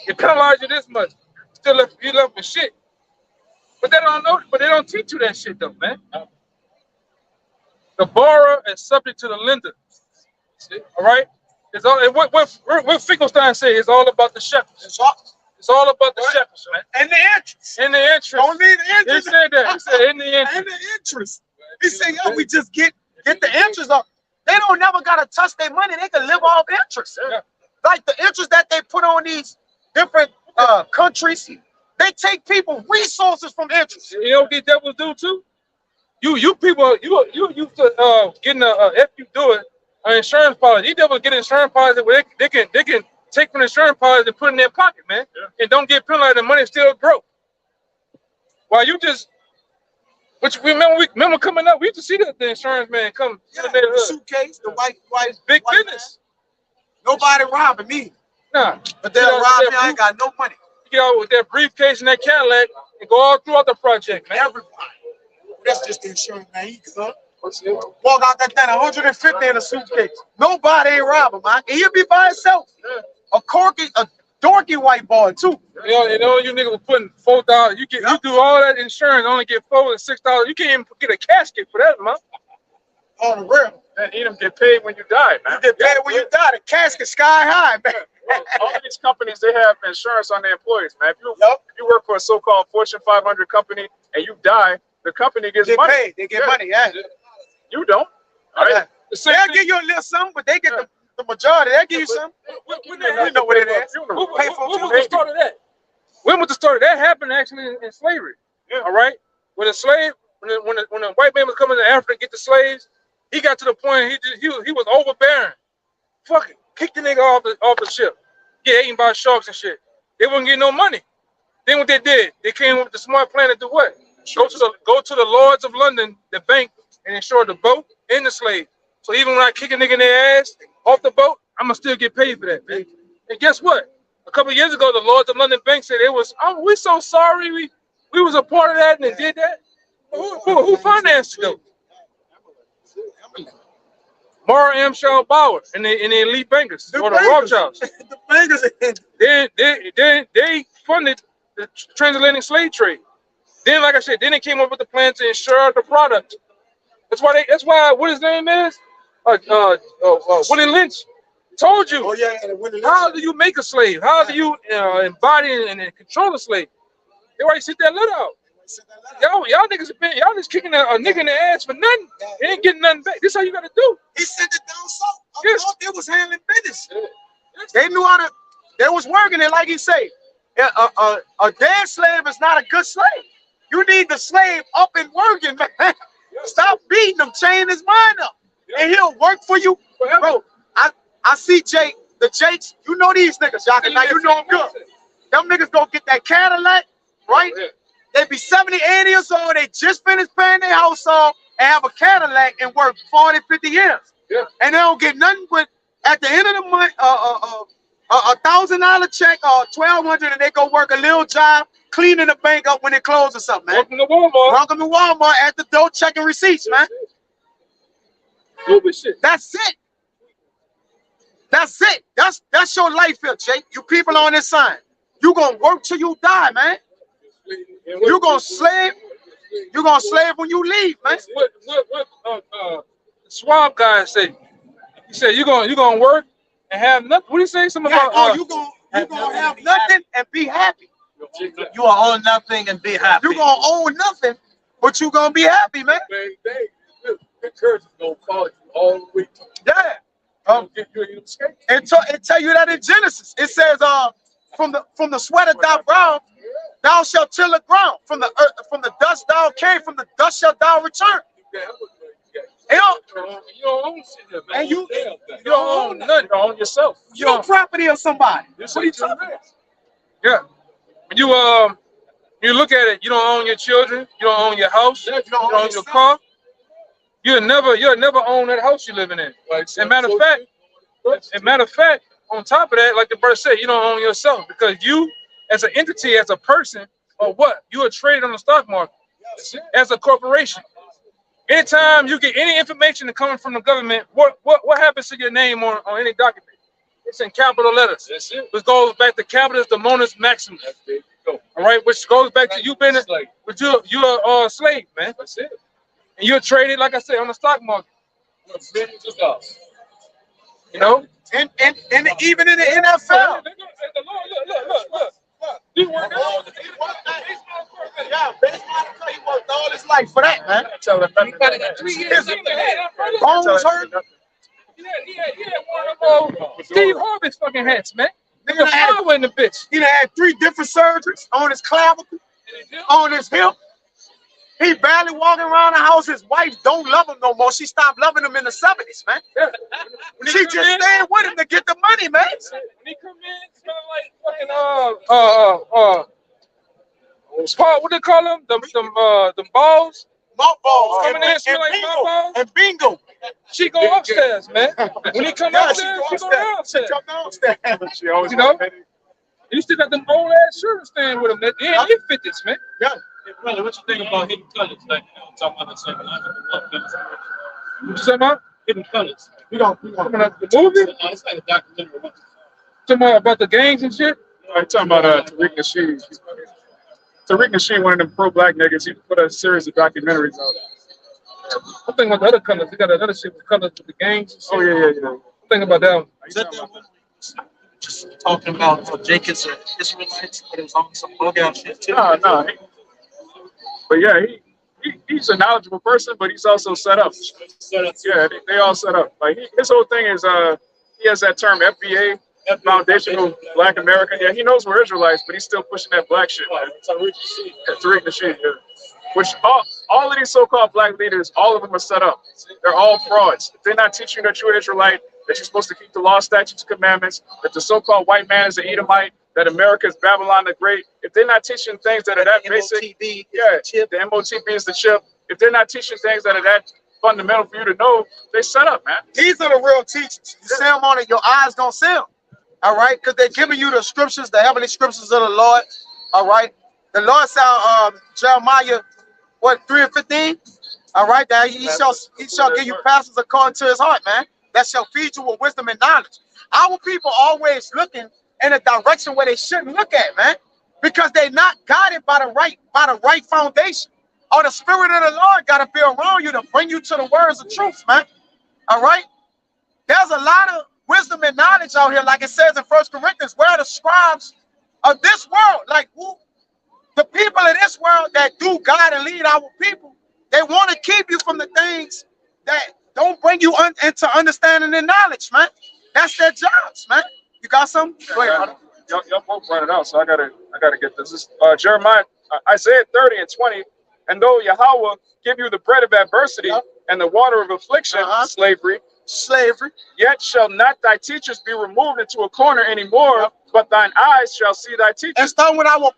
it penalized you this much. You left with shit. But they don't know, but they don't teach you that shit though, man. The borrower is subject to the lender. All right? It's all and what Finkelstein say is all about the shekels. It's all about the shekels, man. And the interest. In the interest. Don't need the He interest. said that. He said in the interest. And the interest. He said, yo, we just get the interest off. They don't never gotta touch their money. They can live off interest. Yeah. Like the interest that they put on these different countries, they take people resources from interest. You know what these devils do too? You people, you getting if you do it, an insurance policy. These devils get insurance policy where they can take from the insurance policy and put it in their pocket, man, and don't get penalized. The money still broke. While you just, which remember coming up, we used to see the insurance man come to the The neighborhood. suitcase, the white Big white business. man. Nobody robbing me, Nah, but they'll rob me. I ain't got no money. you get out with that briefcase and that Cadillac and go all throughout the project, man. Everybody. That's just the insurance man. He good. Walk out that thing, 150 in a suitcase. Nobody ain't robbing, man. And he'll be by himself. A dorky white boy too. You know, you niggas were putting $4. You do all that insurance, only get $4 and $6. You can't even get a casket for that, man. On the real. And Edom get paid when you die, man. You get paid when you die. The casket sky high, man. All of these companies, they have insurance on their employees, man. If you work for a so-called Fortune 500 company and you die, the company gets Get money. paid. They get money, yeah. You don't. All right. The same They'll thing. give you a little something, but they get the majority. They'll give you some. When You know what it is. When was the start of that? When was the start of that? Happened actually in slavery. Yeah. All right. When a slave, when the white man was coming to Africa to get the slaves, he got to the point he was overbearing. Fucking kick the nigga off the ship. Get eaten by sharks and shit. They wouldn't get no money. Then what they did, they came up with the smart plan to do what? Go to the Lords of London, the bank, and insure the boat and the slave. So even when I kick a nigga in their ass off the boat, I'ma still get paid for that, man. And guess what? A couple of years ago, the Lords of London Bank said we so sorry we was a part of that and did that. Who financed it though? Mara M. Shaw Bauer and the elite bankers or the Rothschilds. The bankers. They funded the transatlantic slave trade. Then, like I said, then they came up with the plan to insure the product. That's why what his name is, Willie Lynch told you. Oh yeah, How do you make a slave? How do you embody and control a slave? They already sit that letter out. Y'all niggas y'all just kicking a nigga in the ass for nothing. They ain't getting nothing back. This how you gotta do. He sent it down south. Yes. They was handling business. They knew how to. They was working it like he said. A dead slave is not a good slave. You need the slave up and working, man. Stop beating him, chain his mind up, and he'll work for you, bro. I see the Jakes. You know these niggas, y'all. Now you know them good. Them niggas gonna get that Cadillac, right? They be 70, 80 years old. They just finished paying their house off and have a Cadillac and work 40, 50 years. Yeah. And they don't get nothing but at the end of the month, $1,000 check or 1,200, and they go work a little job cleaning the bank up when it closes or something, man. Welcome to Walmart. Welcome to Walmart at the door checking receipts, man. Stupid shit. That's it. That's it. That's your life here, Jake. You people on this sign. You gonna work till you die, man. You gonna slave. You gonna slave when you leave, man. What Swab guy said? He said you gonna work and have nothing. What do you say? Something Yeah, about you gonna have nothing and be happy. You are on nothing and be happy. You gonna own nothing, but you gonna be happy, man. The church is gonna follow you all the way to Yeah. It tell you that in Genesis. It says, from the sweat of thy brow, thou shalt till the ground. From the dust thou came, from the dust shalt thou return. you don't own shit, man. And you don't own nothing. You don't own yourself. You're property of somebody. What are you talking about? Yeah. When you look at it, you don't own your children, you don't own your house, you don't own your car. You'll never own that house you're living in. As a matter of fact, on top of that, like the verse said, you don't own yourself because you, as an entity, as a person, or what, you are traded on the stock market as a corporation. Anytime you get any information coming from the government, what happens to your name on any document? It's in capital letters. That's it. Which goes back to Capitis Demonis Maximus. All right, which goes back to you being you're a slave, man. That's it. And you're traded, like I said, on the stock market. You know? And even in the NFL. Look. He worked He worked all his life for that, man. Bones hurt. He had one of those Steve Harvey's fucking hats, man. Nigga, the flower in the bitch. He had 3 different surgeries on his clavicle, on his hip. He barely walking around the house. His wife don't love him no more. She stopped loving him in the 70s, man. Yeah. She just stayed with him to get the money, man. When he come in, smelling like fucking what they call them? Them balls. Mothballs. Coming in, smell like mothballs. And bingo. She go upstairs, man. When he come upstairs, she go downstairs. She always, you know. You still got them old ass shirts staying with him. That they ain't fit this, man. Yeah. Hey, brother, what you think about hidden colors? Like, talking about the second line. What you talking about? Hidden colors. Talking about the movie? It's like a documentary. Talking about the gangs and shit? I'm talking about Tariq Nasheed. Tariq Nasheed, one of them pro-black niggas, he put a series of documentaries out. I'm thinking about the other colors. They got another shit with colors with the gangs and shit. Oh, yeah. I'm thinking about that one. Is that the one just talking about how Jake is an Israelite, but it was on some bug out shit too? No. But yeah, he's a knowledgeable person, but he's also set up. Yeah, they all set up. Like his whole thing is he has that term FBA, Foundational Black American. Yeah, he knows we're Israelites, but he's still pushing that black shit. Tariq Nasheed, yeah. Which all of these so-called black leaders, all of them are set up. They're all frauds. If they're not teaching that you're Israelite, that you're supposed to keep the law, statutes, commandments, that the so-called white man is an Edomite, that America is Babylon the Great. If they're not teaching things that are that basic, the MOTB is the chip. If they're not teaching things that are that fundamental for you to know, they set up, man. These are the real teachers. You see them on it, your eyes gonna see them. All right, because they're giving you the scriptures, the heavenly scriptures of the Lord. All right, the Lord said, Jeremiah, 3:15. All right, that he shall give you pastors according to his heart, man. That shall feed you with wisdom and knowledge. Our people always looking in a direction where they shouldn't look at, man, because they're not guided by the right foundation. Or the spirit of the Lord got to be around you to bring you to the words of truth, man. All right, there's a lot of wisdom and knowledge out here, like it says in 1 Corinthians, where are the scribes of this world? Like the people of this world that do guide and lead our people, they want to keep you from the things that don't bring you into understanding and knowledge, man. That's their jobs, man. You got something? Go ahead, brother. Y'all both run it out, so I gotta get this. This is Jeremiah, Isaiah 30 and 20. And though Yahweh give you the bread of adversity and the water of affliction, slavery, yet shall not thy teachers be removed into a corner anymore, but thine eyes shall see thy teachers. And starting with our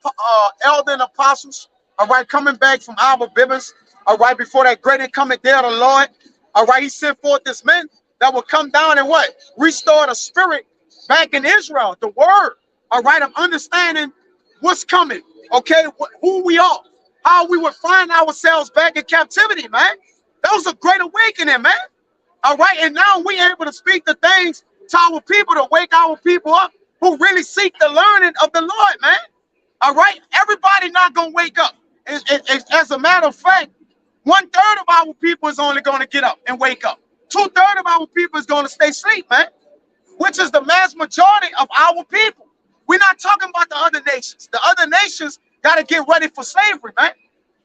elder and apostles, all right, coming back from our Bibbers, all right, before that great and coming day of the Lord, all right, he sent forth this men that will come down and what? Restore the spirit back in Israel, the word, all right, of understanding what's coming, okay, who we are, how we would find ourselves back in captivity, man. That was a great awakening, man. All right, and now we able to speak the things to our people to wake our people up who really seek the learning of the Lord, man. All right, everybody not gonna wake up. As a matter of fact, 1/3 of our people is only gonna get up and wake up. 2/3 of our people is gonna stay asleep, man, which is the mass majority of our people. We're not talking about the other nations. The other nations gotta get ready for slavery, man.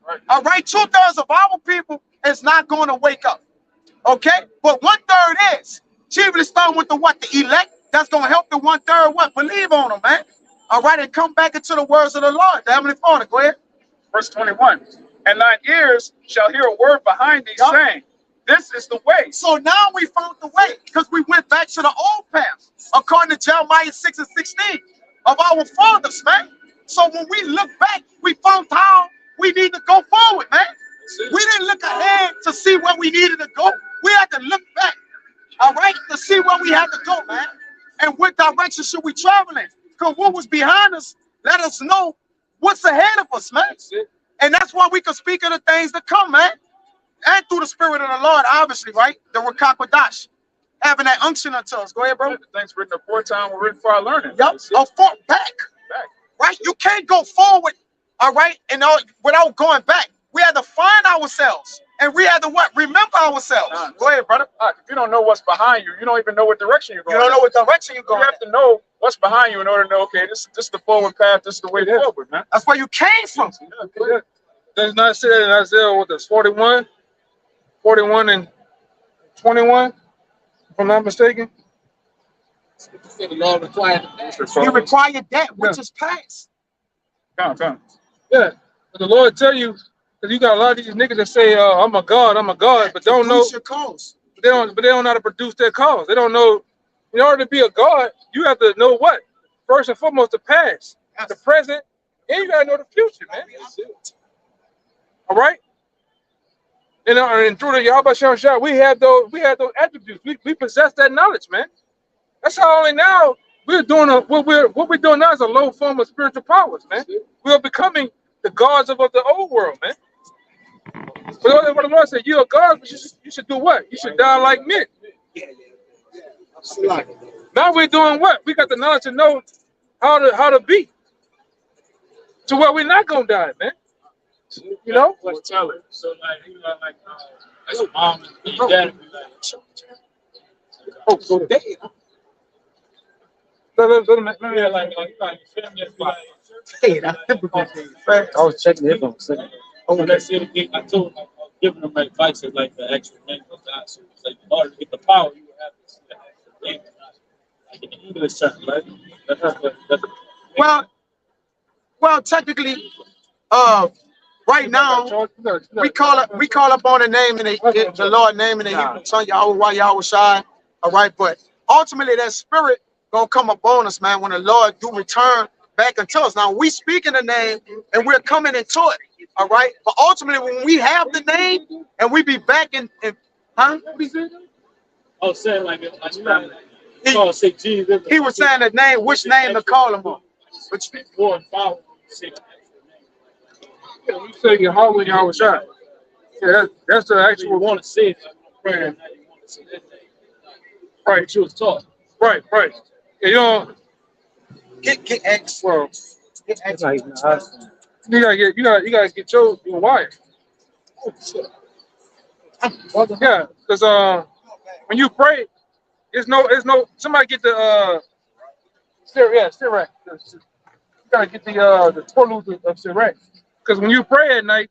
Right. All right, 2/3 of our people is not gonna wake up. Okay, but 1/3 is. Chiefly starting with the what? The elect. That's gonna help the 1/3 what? Believe on them, man. All right, and come back into the words of the Lord. The Heavenly Father, go ahead. Verse 21. And thine ears shall hear a word behind thee, Yup. saying, this is the way. So now we found the way because we went back to the old path, according to Jeremiah 6:16 of our fathers, man. So when we look back, we found how we need to go forward, man. We didn't look ahead to see where we needed to go. We had to look back, all right, to see where we had to go, man. And what direction should we travel in? Because what was behind us let us know what's ahead of us, man. And that's why we can speak of the things that come, man. And through the Spirit of the Lord, obviously, right? The Rakakwadash, having that unction unto us. Go ahead, bro. The things written aforetime were written for our learning. Yup, a fork back, right? You can't go forward, all right, and without going back. We had to find ourselves, and we had to what? Remember ourselves. Go ahead, brother. If you don't know what's behind you, you don't even know what direction you're You going. don't know what direction you're You going. have to know what's behind you in order to know, okay, this is the forward path, this is the way forward, man. That's where you came from. Does not say that in Isaiah, what is 41 and 21, if I'm not mistaken. The Lord required You required that which is past. Come. Yeah, but the Lord tell you, because you got a lot of these niggas that say, I'm a God, but don't know, Produce your cause. they don't know how to produce their cause. They don't know, in order to be a God, you have to know what? First and foremost, the past, the present, and you gotta know the future, man. All right? And through the Yahweh Shah, we have those attributes. We possess that knowledge, man. That's how only now we're doing what we're doing now is a low form of spiritual powers, man. We are becoming the gods of the old world, man. But what the Lord said, you're a god, but you should do what? You should die like men. Now we're doing what? We got the knowledge to know how to be to where we're not gonna die, man. You know? Let's tell it. So like you know, like as a mom and dad would be like, Oh, so damn. yeah, like you family would be like, Hey, that's typical. I was checking it on. let's say I told him I was giving them advice as like the actual name of God. So it's like in order to get the power, you would have to see the actual name of God. Like in the English term, right? That's Well, technically, right now we call upon the name in the Lord name in the Hebrew tongue, Yahweh Shai. All right, but ultimately that spirit gonna come upon us, man, when the Lord do return back unto us. Now we speak in the name and we're coming into it. All right, but ultimately when we have the name and we be back in huh? I was saying like say Jesus. He was saying the name, which name to call him on. Which More and power. Say the actual name. You say Yahweh Shah. Yeah, that's the You actual want to say it like prayer, now you want to say that name. right, What you was taught. right. Yeah, you know, get X. well, Get X. you gotta get your wife. Yeah, because when you pray, it's no somebody get the Sirach. You gotta get the Torah of Sirach. Because when you pray at night,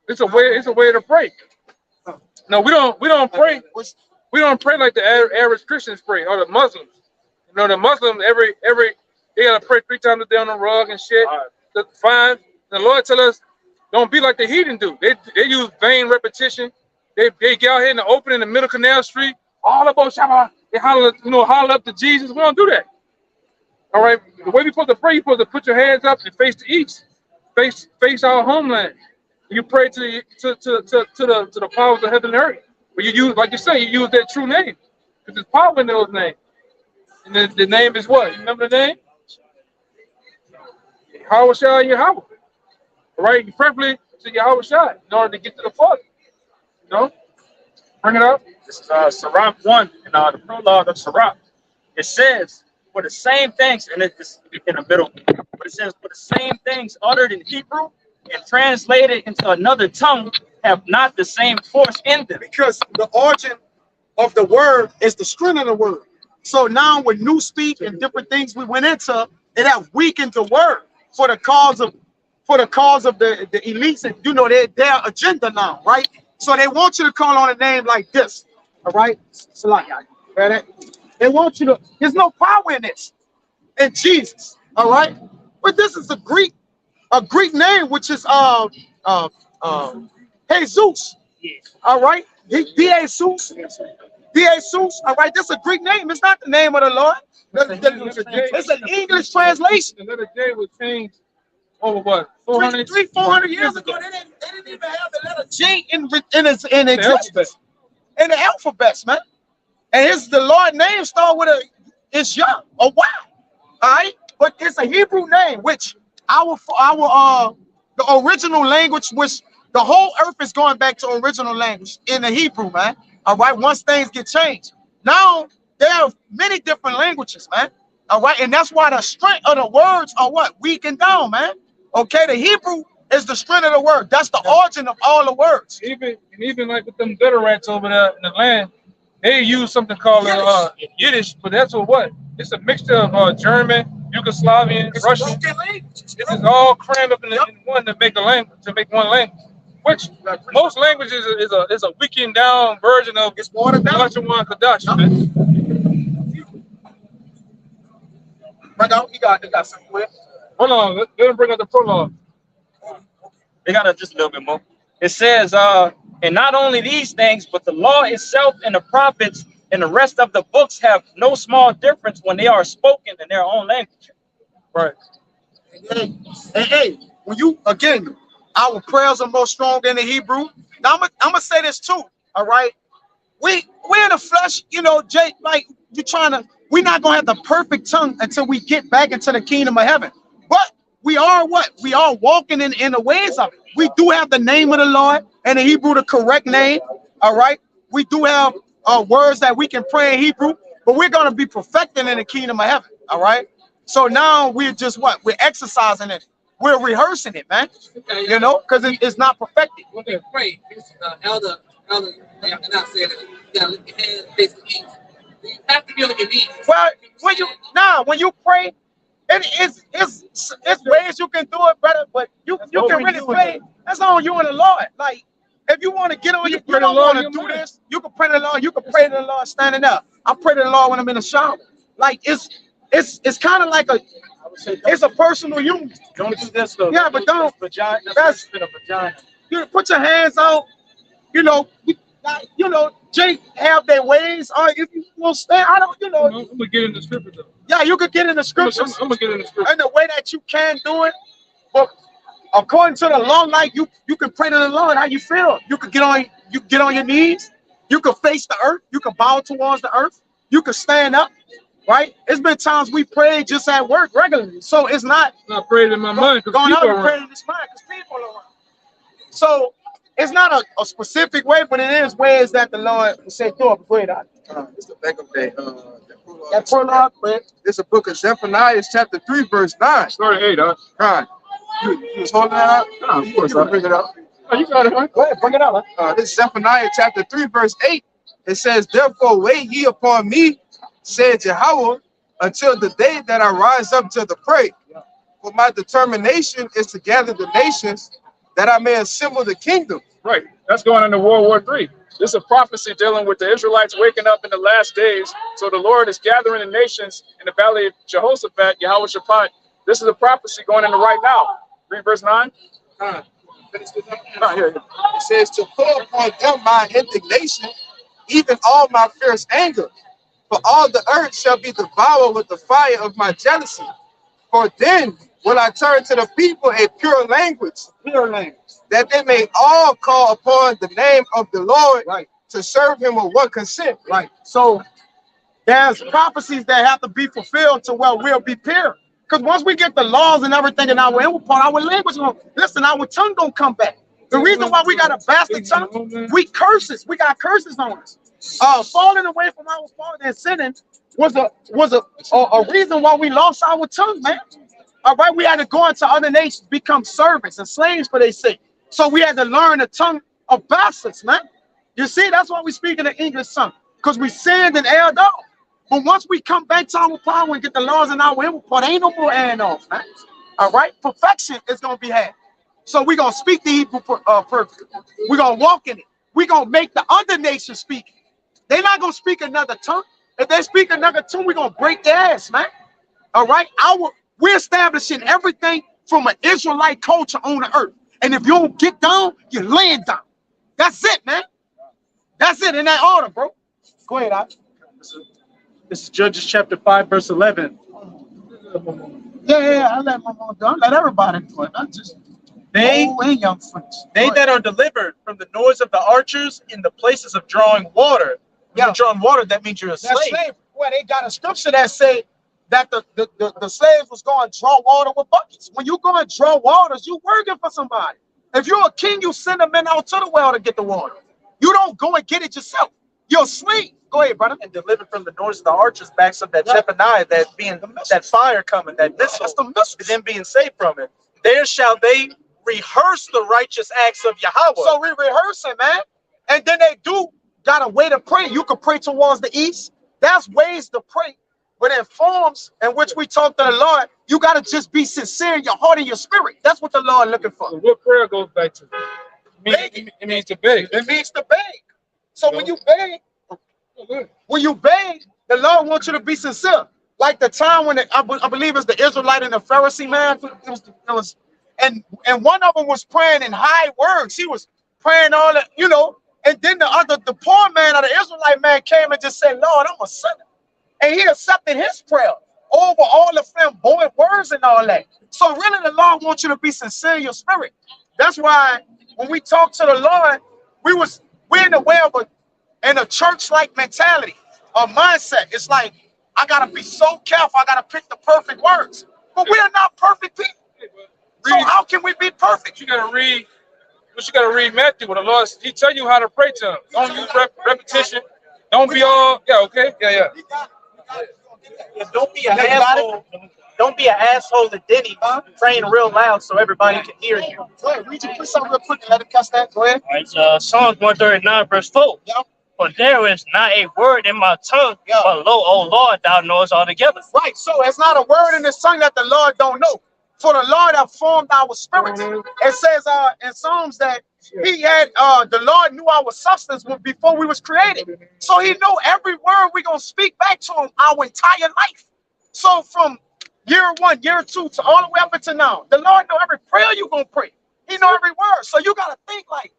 it's a way to pray. No, we don't pray. We don't pray like the average Christians pray or the Muslims. You know, the Muslims every they gotta pray 3 times a day on the rug and shit. That's fine. The Lord tell us don't be like the heathen do. They use vain repetition. They get out here in the open in the middle of Canal Street, all about Shabbat. They holler up to Jesus. We don't do that. All right. The way we supposed to pray, you're supposed to put your hands up and face the east, face our homeland. You pray to the powers of heaven and earth. But you use, like you say, you use that true name. Because there's power in those names. And the name is what? You remember the name? Yahweh Shai Yahweh. Right? You preferably to Yahweh Shai in order to get to the Father. You know? Bring it up. This is Sirach 1 in the prologue of Sirach. It says, for the same things, and it's in the middle, but it says, for the same things uttered in Hebrew and translated into another tongue have not the same force in them. Because the origin of the word is the strength of the word. So now with new speak and different things we went into, it have weakened the word for the cause of the elites and their agenda now, right? So they want you to call on a name like this. All right. They want you to, there's no power in this. In Jesus. All right. But this is a Greek name, which is Jesus. All right. Jesus. Jesus. All right. This is a Greek name. It's not the name of the Lord. It's an English translation. The letter J was changed over what? 400 400 years ago. They didn't even have the letter J in existence. In the alphabets, man. And the Lord name start with it's Yah or Y. All right. But it's a Hebrew name, which the original language, which the whole earth is going back to original language in the Hebrew, man. All right. Once things get changed. Now there are many different languages, man. All right. And that's why the strength of the words are what? Weakened down, man. Okay. The Hebrew is the strength of the word. That's the origin of all the words. Even like with them gutter rats over there in the land, they use something called Yiddish, but that's what? It's a mixture of German, Yugoslavian, Russian. This is all crammed up in one to make one language. Which most languages is a weakened down version of It's watered down. Lashon Kadash, man. Bring out, you got something with. Hold on, let them bring up the prologue. They got just a little bit more. It says, and not only these things, but the law itself and the prophets and the rest of the books have no small difference when they are spoken in their own language. Right. Hey, when you, again, our prayers are more strong in the Hebrew. Now, I'm gonna say this too, all right? We're in the flesh, Jake, like we're not gonna have the perfect tongue until we get back into the kingdom of heaven. But we are what? We are walking in the ways of it. We do have the name of the Lord and the Hebrew, the correct name, all right? We do have words that we can pray in Hebrew, but we're gonna be perfecting in the kingdom of heaven, all right? So now we're just what? We're exercising it. We're rehearsing it, man. Because it's not perfected. Okay, pray. Elder, I'm not saying that you gotta lift your hands, basically. You have to be on your knees. Well, when you pray, it's ways you can do it better, but you can really pray. That's on you and the Lord. Like, if you want to get on, you don't want to do this, you can pray to the Lord. You can pray to the Lord standing up. I pray to the Lord when I'm in the shower. Like, it's kind of like it's a personal union. Don't do this though. Yeah, but don't. Vagina. That's a vagina. You put your hands out. Jake have their ways. Or if you won't stand, I'm gonna get in the scripture though. Yeah, you could get in the scriptures. I'm gonna get in the scripture. And the way that you can do it, but according to the law, like you can pray to the Lord how you feel. You could get on your knees. You could face the earth. You could bow towards the earth. You could stand up. Right? It's been times we prayed just at work regularly. So it's not praying in my mind going out and praying in this mind because people are around. So it's not a specific way, but it is ways that the Lord will say, do it. Go ahead. It's the back of that prologue, but it's a book of Zephaniah, chapter 3, verse 9. Story 8, huh? Right. You was holding that up? No, of course, I'll bring it up. Oh, you got it, huh? Go ahead, bring it up. This is Zephaniah chapter 3, verse 8. It says, therefore wait ye upon me, said Jehovah, until the day that I rise up to the prey. For my determination is to gather the nations, that I may assemble the kingdom. Right. That's going into World War III. This is a prophecy dealing with the Israelites waking up in the last days. So the Lord is gathering the nations in the valley of Jehoshaphat, Yahweh Shaphat. This is a prophecy going into right now. Read verse 9. It says, to pour upon them my indignation, even all my fierce anger. For all the earth shall be devoured with the fire of my jealousy. For then will I turn to the people a pure language, that they may all call upon the name of the Lord, right, to serve him with one consent. Right. So There's prophecies that have to be fulfilled to where we'll be pure. Because once we get the laws and everything in our inward part, our language won't listen, our tongue don't come back. The reason why we got a bastard tongue, we curses. We got curses on us. Falling away from our Father and sinning was a reason why we lost our tongue, man. All right, we had to go into other nations, become servants and slaves for their sake. So we had to learn the tongue of bastards, man. You see, that's why we speak in the English tongue, because we sinned and erred off. But once we come back to our power and get the laws in our inward part, ain't no more erring off, man. All right, perfection is gonna be had. So we're gonna speak the Hebrew perfect. We're gonna walk in it. We're gonna make the other nations speak. They're not gonna speak another tongue. If they speak another tongue, we're gonna break their ass, man. All right, we're establishing everything from an Israelite culture on the earth. And if you don't get down, you land down. That's it, man. That's it in that order, bro. Go ahead, Al. This is Judges chapter 5, verse 11. Yeah, I let my mom do it. Let everybody do it, not just They old and young friends. They that are delivered from the noise of the archers in the places of drawing water. When you're drawing water, that means you're a slave. That's slavery. Well, they got a scripture that say that the slaves was going to draw water with buckets. When you go and draw waters, you working for somebody. If you're a king, you send a man out to the well to get the water. You don't go and get it yourself. You're a slave. Go ahead, brother. And delivered from the noise of the archers, backs up that Zephaniah, that fire coming, that missile, That's the missile. them being saved from it. There shall they rehearse the righteous acts of Yahweh. So we rehearsing, man. And then they do got a way to pray. You can pray towards the east. That's ways to pray. But in forms in which we talk to the Lord, you got to just be sincere in your heart and your spirit. That's what the Lord looking for. So what prayer goes back to? It means to beg. It means to beg. So when you beg, the Lord wants you to be sincere. Like the time when I believe it's the Israelite and the Pharisee man. And one of them was praying in high words. He was praying all that, and then the poor man or the Israelite man came and just said, Lord, I'm a sinner. And he accepted his prayer over all the flamboyant words and all that. So really the Lord wants you to be sincere in your spirit. That's why when we talk to the Lord, we're in the way of a church-like mentality or mindset. It's like, I gotta be so careful, I gotta pick the perfect words. But we are not perfect people. So how can we be perfect? You gotta read Matthew with the Lord. He tell you how to pray to him. Don't use repetition. Don't be all okay. Yeah. Don't be an asshole. Don't be an asshole to Diddy praying real loud so everybody can hear you. Go ahead, read something real quick and let it cuss that. Go ahead. All right, Psalms 139, verse 4. Yep. For there is not a word in my tongue, but lo, O Lord, thou knowest altogether. Right, so it's not a word in this tongue that the Lord don't know. For the Lord have formed our spirits. It says in Psalms that he had the Lord knew our substance before we was created. So he know every word we're gonna speak back to him our entire life. So from year 1, year 2 to all the way up until now, the Lord know every prayer you're gonna pray. He know every word. So you gotta think like,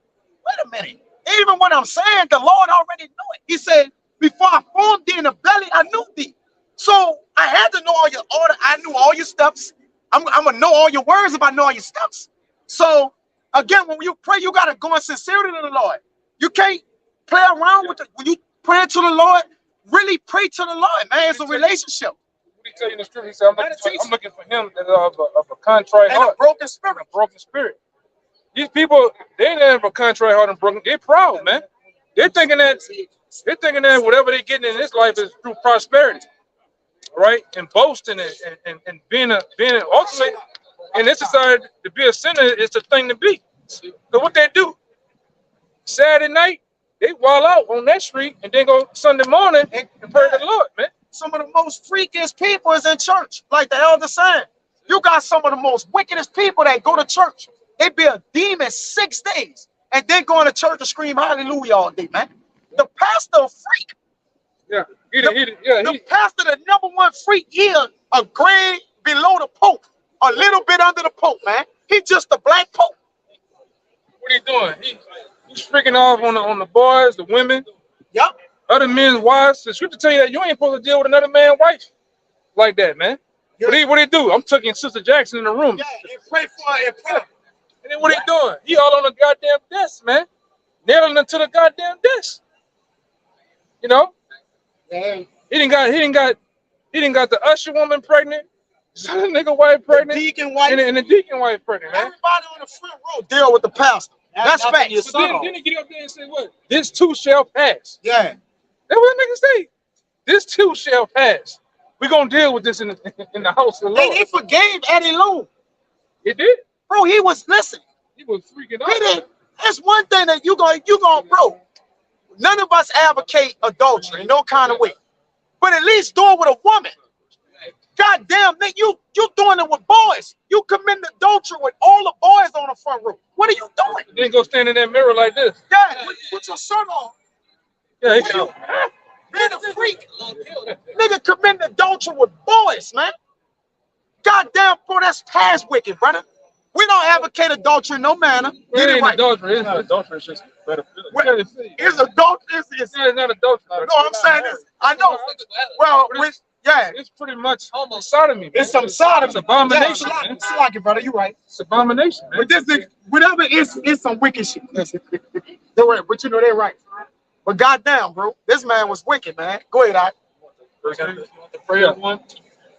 wait a minute. Even when I'm saying the Lord already knew it. He said, before I formed thee in the belly, I knew thee. So I had to know all your order. I knew all your steps. I'm gonna know all your words if I know all your steps. So again, when you pray, you gotta go in sincerity to the Lord. You can't play around with it. When you pray to the Lord, really pray to the Lord, man. It's a relationship. What he tell you in the scripture? He said, I'm looking for him that of a contrite And heart, a broken spirit. a broken spirit. These people, they ain't have a contrite heart and broken. They're proud, man. They're thinking that whatever they're getting in this life is through prosperity, right? And boasting and being ultimately in this society to be a sinner is the thing to be. So what they do? Saturday night, they wall out on that street and then go Sunday morning and pray to the Lord, man. Some of the most freakiest people is in church, like the elder saying. You got some of the most wickedest people that go to church. They be a demon 6 days and then go into church and scream hallelujah all day, man. The pastor a freak. Yeah, The pastor, the #1 freak, he a grade below the Pope, a little bit under the Pope, man. He just a black Pope. What he doing? He's freaking off on the boys, the women, Yep. other men's wives. The scripture tell you that you ain't supposed to deal with another man's wife like that, man. Yeah. What he do? I'm taking Sister Jackson in the room. Yeah, and pray for her and pray. And then what he doing? He all on the goddamn desk, man. Nailing her to the goddamn desk. You know? Yeah. He didn't got the usher woman pregnant, the nigga wife pregnant, Deacon wife. and the deacon wife pregnant, man. Everybody on the front row deal with the pastor. That's facts. But then he get up there and say what? This too shall pass. Yeah. That's what niggas say. This too shall pass. We gonna deal with this in the house of the And Lord. he forgave Eddie Loon. He did. Bro, he was listening. He was freaking He out. didn't. That's one thing that you gonna, bro. None of us advocate adultery in no kind of way. But at least do it with a woman. God damn, nigga, you doing it with boys. You committing adultery with all the boys on the front row. What are you doing? Then go stand in that mirror like this. Yeah, put your shirt on. Yeah, What you, being a freak. Nigga committing adultery with boys, man. God damn, bro, that's past wicked, brother. We don't advocate adultery in no manner. Get it right. Adultery. It's not adultery, it's just better feeling. Well, it's adultery. It's not adultery. no, I'm saying this. I know. Well, yeah. It's pretty much almost sodomy. Man. It's some sodomy. It's abomination. Yeah, Man. it's like it, brother. You right. It's abomination, man. But this is whatever it's some wicked shit. They're right, but you know they're right. But goddamn, bro, this man was wicked, man. Go ahead, I. The prayer one.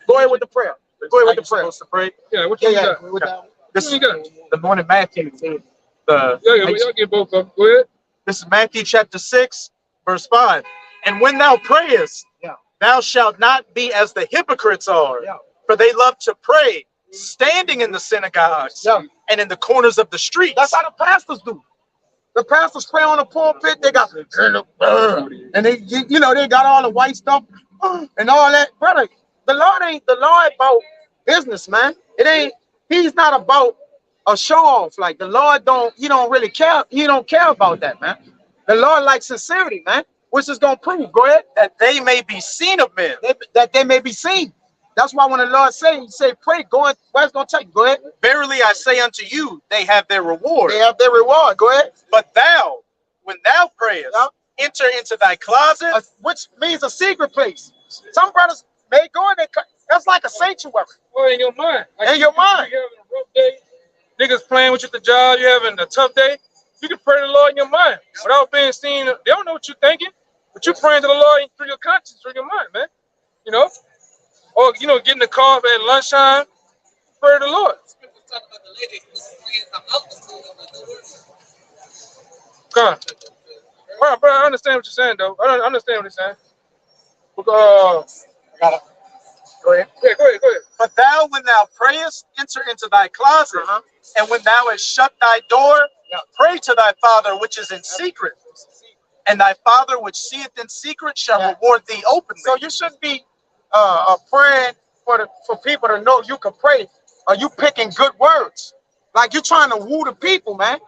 Go ahead with the prayer. Go ahead with the prayer. Supposed to pray. Yeah, what you got? With that. This What is you got? the one in Matthew. Yeah, y'all get both of them. Go ahead. This is Matthew chapter 6, verse 5. And when thou prayest, thou shalt not be as the hypocrites are, for they love to pray, standing in the synagogues and in the corners of the streets. That's how the pastors do. The pastors pray on the pulpit. They got and they, you know, they got all the white stuff and all that, brother. The Lord ain't about business, man. It ain't. He's not about a show off. Like the Lord don't. He don't really care. He don't care about that, man. The Lord likes sincerity, man. Which is gonna prove. Go ahead. That they may be seen of men. That they may be seen. That's why when the Lord say, He say, pray. Go ahead. Where's gonna take? Go ahead. Verily I say unto you, they have their reward. They have their reward. Go ahead. But thou, when thou prayest, enter into thy closet. Which means a secret place. Some brothers may go in there. That's like a sanctuary. Or in your mind. Like In your mind. You having a rough day. Niggas playing with you at the job. You having a tough day. You can pray to the Lord in your mind without being seen. They don't know what you're thinking, but you're praying to the Lord through your conscience, through your mind, man. You know? Or, you know, getting the car at lunchtime, pray to the Lord. God. Bro, I understand what you're saying, though. I understand what you're saying. Go ahead. Yeah, go ahead. But thou, when thou prayest, enter into thy closet, and when thou hast shut thy door, pray to thy Father which is in secret, and thy Father which seeth in secret shall reward thee openly. So you shouldn't be praying for people to know you can pray. Or you picking good words, like you trying to woo the people, man.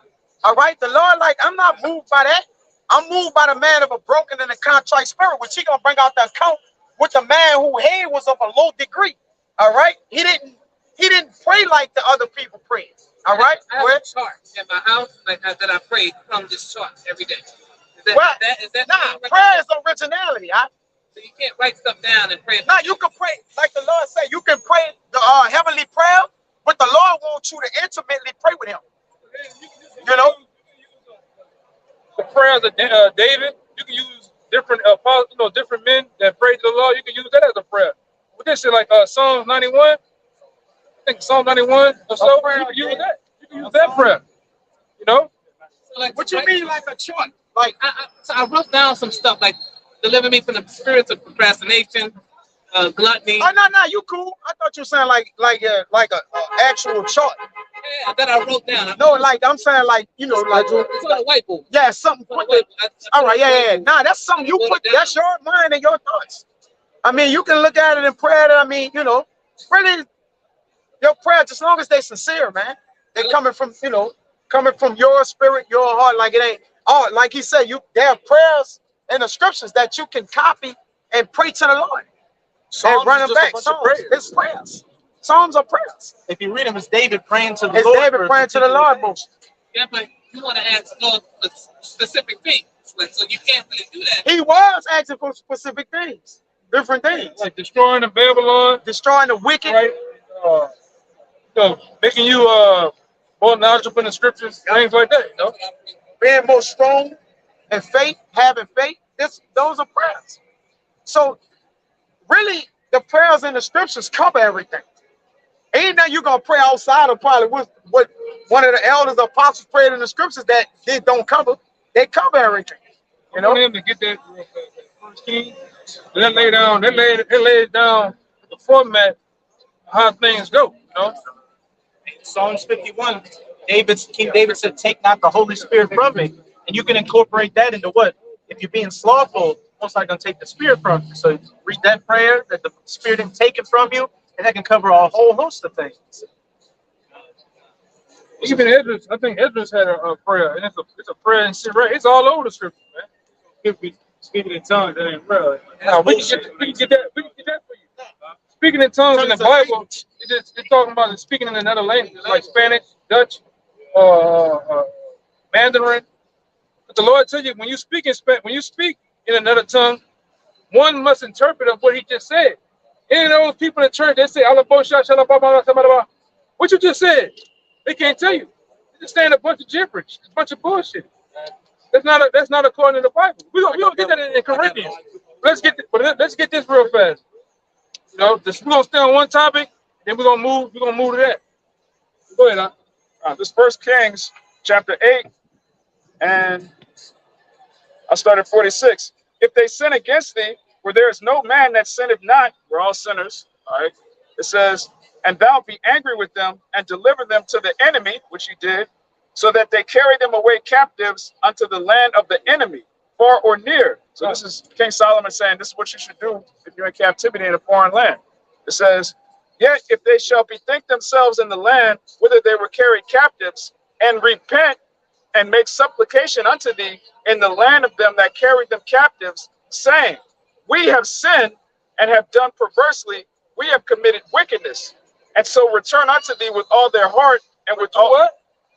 All right, the Lord, like I'm not moved by that. I'm moved by the man of a broken and a contrite spirit, which He gonna bring out the account with the man who head was of a low degree. All right, he didn't pray like the other people prayed. All right, I have a chart in my house that I pray from this chart every day. Is that nah, prayer is originality. So you can't write stuff down and pray. Nah, you can pray like the Lord said. You can pray the heavenly prayer, but the Lord wants you to intimately pray with Him. You know, The prayers of David, you can use different different men that pray to the Lord. You can use that as a prayer. But this is like Psalms 91. I think Psalm 91 or so. You can use that. You can use that prayer. You know? So like, what you mean like a chart? Like so I wrote down some stuff like deliver me from the spirits of procrastination, gluttony. Oh no, you cool. I thought you were saying like a actual chart. Yeah, that I wrote down. No, like I'm saying like you know like it's on a whiteboard. yeah something. All right, yeah. Nah, that's something you put. That's your mind and your thoughts. I mean, you can look at it in prayer. I mean, you know, really, your prayer, as long as they sincere, man, they coming from your spirit, your heart. Like it ain't. Oh, like he said, there are prayers and the scriptures that you can copy and pray to the Lord. Psalms and run is them just a back. bunch of Psalms, prayers. it's prayers. Psalms are prayers. If you read them, it's David praying to the It's Lord. David praying to the Lord, bro. Yeah, but you want to ask Lord for specific things. Like, so you can't really do that. He was asking for specific things, different things, Like destroying the Babylon, destroying the wicked. right? Making you more knowledgeable in the scriptures, things like that, you know? Being more strong in faith, having faith. Those are prayers. So really the prayers in the scriptures cover everything. Ain't nothing you gonna pray outside of probably what one of the elders or apostles prayed in the scriptures that they don't cover. They cover everything. You know, him to get that First King. They lay down. They laid down the format of how things go. You know. Psalms 51, King David said, take not the Holy Spirit from me. And you can incorporate that into what? If you're being slothful, most likely going to take the Spirit from you. So read that prayer, that the Spirit is taken from you, and that can cover a whole host of things. Even Esdras, I think Esdras had a prayer, and it's a prayer in Sirach. It's all over the scripture, man. Speaking in tongues, that ain't real. Now, we can get that for you. Speaking in tongues in the Bible, it's talking about speaking in another language, like Spanish, Dutch, Mandarin. But the Lord tells you when you speak in another tongue, one must interpret of what He just said. And those people in the church, they say, what you just said? They can't tell you. They're just saying a bunch of gibberish, a bunch of bullshit. That's not according to the Bible. We don't get that in Corinthians. Let's get this real fast. You know, we're gonna stay on one topic, then we're gonna move to that. Go ahead, This First Kings chapter 8, and I started 46. If they sin against thee, where there is no man that sinneth not, we're all sinners. All right. It says, and thou be angry with them and deliver them to the enemy, which he did, so that they carry them away captives unto the land of the enemy, far or near. So this is King Solomon saying this is what you should do if you're in captivity in a foreign land. It says, yet if they shall bethink themselves in the land whither they were carried captives, and repent and make supplication unto thee in the land of them that carried them captives, saying, we have sinned and have done perversely, we have committed wickedness, and so return unto thee with all their heart and with all what?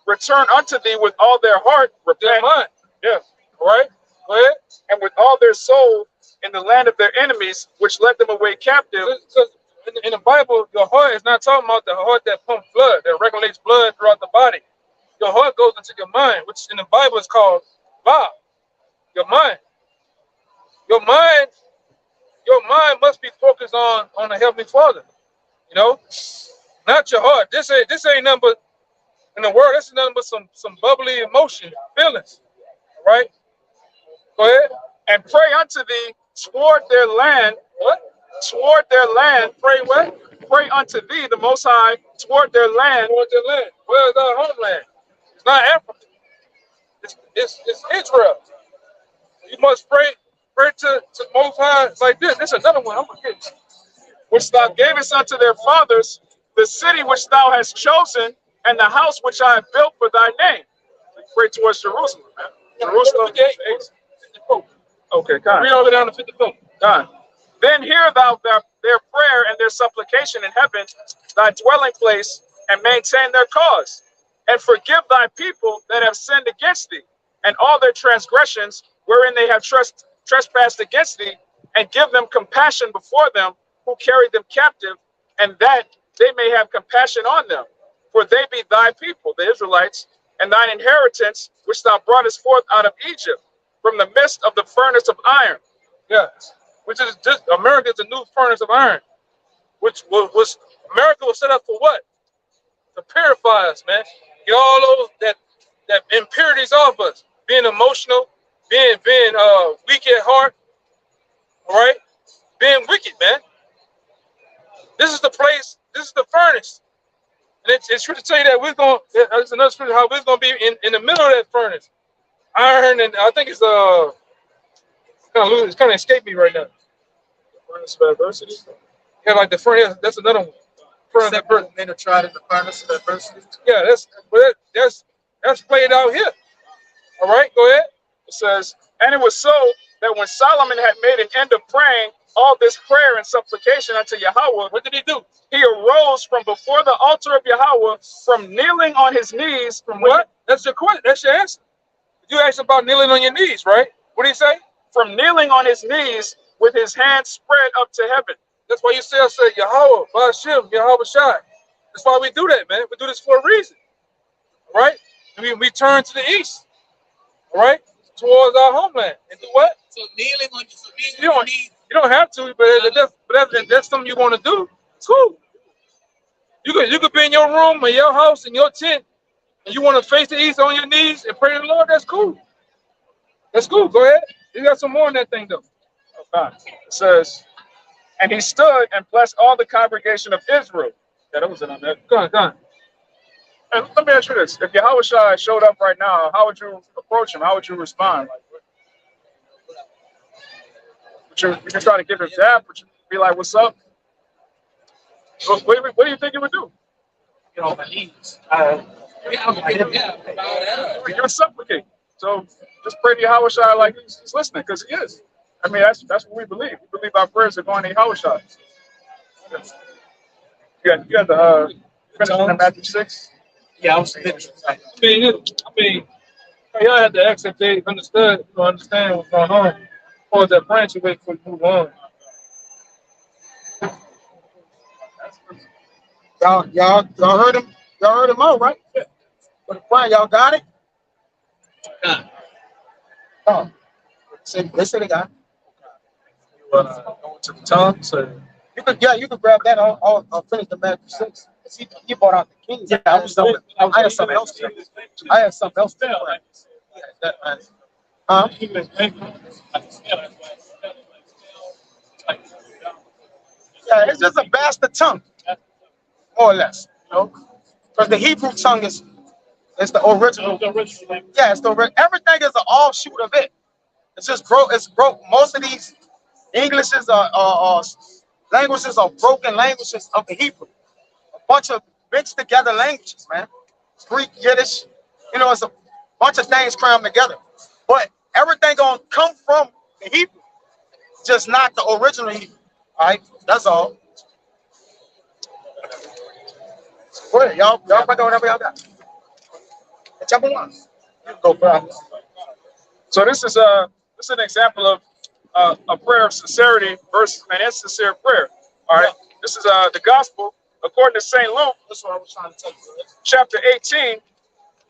Return unto thee with all their heart, repent, mind. yeah, All right? Go ahead. and with all their soul in the land of their enemies, which led them away captive. Because in the Bible, your heart is not talking about the heart that pumps blood, that regulates blood throughout the body. Your heart goes into your mind, which in the Bible is called Ba. Your mind. Your mind must be focused on the Heavenly Father. You know? Not your heart. This ain't nothing but in the world, this is nothing but some bubbly emotion, feelings. Right? Go ahead. And pray unto thee toward their land. What? Toward their land. Pray what? Pray unto thee, the Most High, toward their land. Toward their land. Where is our homeland? It's not Africa. It's Israel. You must pray to Most High like this. This is another one. I'm gonna get it. Which thou gavest unto their fathers, the city which thou hast chosen, and the house which I have built for thy name. Pray towards Jerusalem, man. Jerusalem. 58. Okay, God. Read all the way down to 54. God. Then hear thou their prayer and their supplication in heaven, thy dwelling place, and maintain their cause. And forgive thy people that have sinned against thee, and all their transgressions wherein they have trespassed against thee, and give them compassion before them who carried them captive, and that they may have compassion on them. For they be thy people, the Israelites, and thine inheritance, which thou broughtest forth out of Egypt, from the midst of the furnace of iron. Yes. Which is just America is the new furnace of iron. Which was America was set up for what? To purify us, man. Get all those that impurities off us. Being emotional, being weak at heart. All right? Being wicked, man. This is the place, this is the furnace. And it's true to tell you that we're going, it's another scripture how we're going to be in the middle of that furnace. Iron, and I think it's kind of escaped me right now. Furnace of adversity. Yeah, like the furnace, that's another one. Furnace of adversity. Men are tried in the furnace of adversity. Yeah, that's played out here. All right, go ahead. It says, and it was so that when Solomon had made an end of praying all this prayer and supplication unto Yahweh, What did he do? he arose from before the altar of Yahweh, from kneeling on his knees. From what? That's your question. That's your answer. You asked about kneeling on your knees, right? What did he say? From kneeling on his knees with his hands spread up to heaven. That's why you say Yahweh, Ba'ashem, Yahweh Shai. That's why we do that, man. We do this for a reason. All right? We turn to the east. All right? Towards our homeland. And do what? So kneeling on You don't, You don't have to, but that's something you want to do. It's cool. You could be in your room, in your house, in your tent, and you want to face the east on your knees and pray to the Lord. That's cool. That's cool. Go ahead. You got some more in that thing though. Okay. It says, and he stood and blessed all the congregation of Israel. Yeah, that was it on that. Go on. And let me ask you this: if Yahushua showed up right now, how would you approach him? How would you respond? Like, would you try to give him dap? Would you be like, "What's up?" What do you think he would do? You know, my knees. You would supplicate. So just pray to Yahushua like he's listening, because he is. I mean, that's what we believe. We believe our prayers are going to Yahushua. You got the finishing in Matthew 6. Yeah, I was finished. I mean, y'all had to ask if they understand what's going on, or that branch away for move on. Y'all heard him. Y'all heard him out, right? Yeah. But the plan, y'all got it. Nah. Oh, they say they got it. Going to the tongue, so You could grab that. I'll finish the Matthew 6. He brought out the kings. Yeah, I had something else. I had something else. Huh? Yeah, it's just a bastard tongue, more or less. You know, because the Hebrew tongue is the original. Yeah, it's everything is an offshoot of it. It's just broke. It's broke. Most of these Englishes are languages are broken languages of the Hebrew. A bunch of mixed together languages, man. Greek, Yiddish, it's a bunch of things crammed together. But everything gonna come from the Hebrew, just not the original Hebrew. All right, that's all. Go ahead, y'all bring whatever y'all got. Chapter 1. You can go, bro. So this is an example of a prayer of sincerity versus an insincere prayer. All right. Yeah. This is the gospel according to St. Luke. That's what I was trying to tell you. Chapter 18,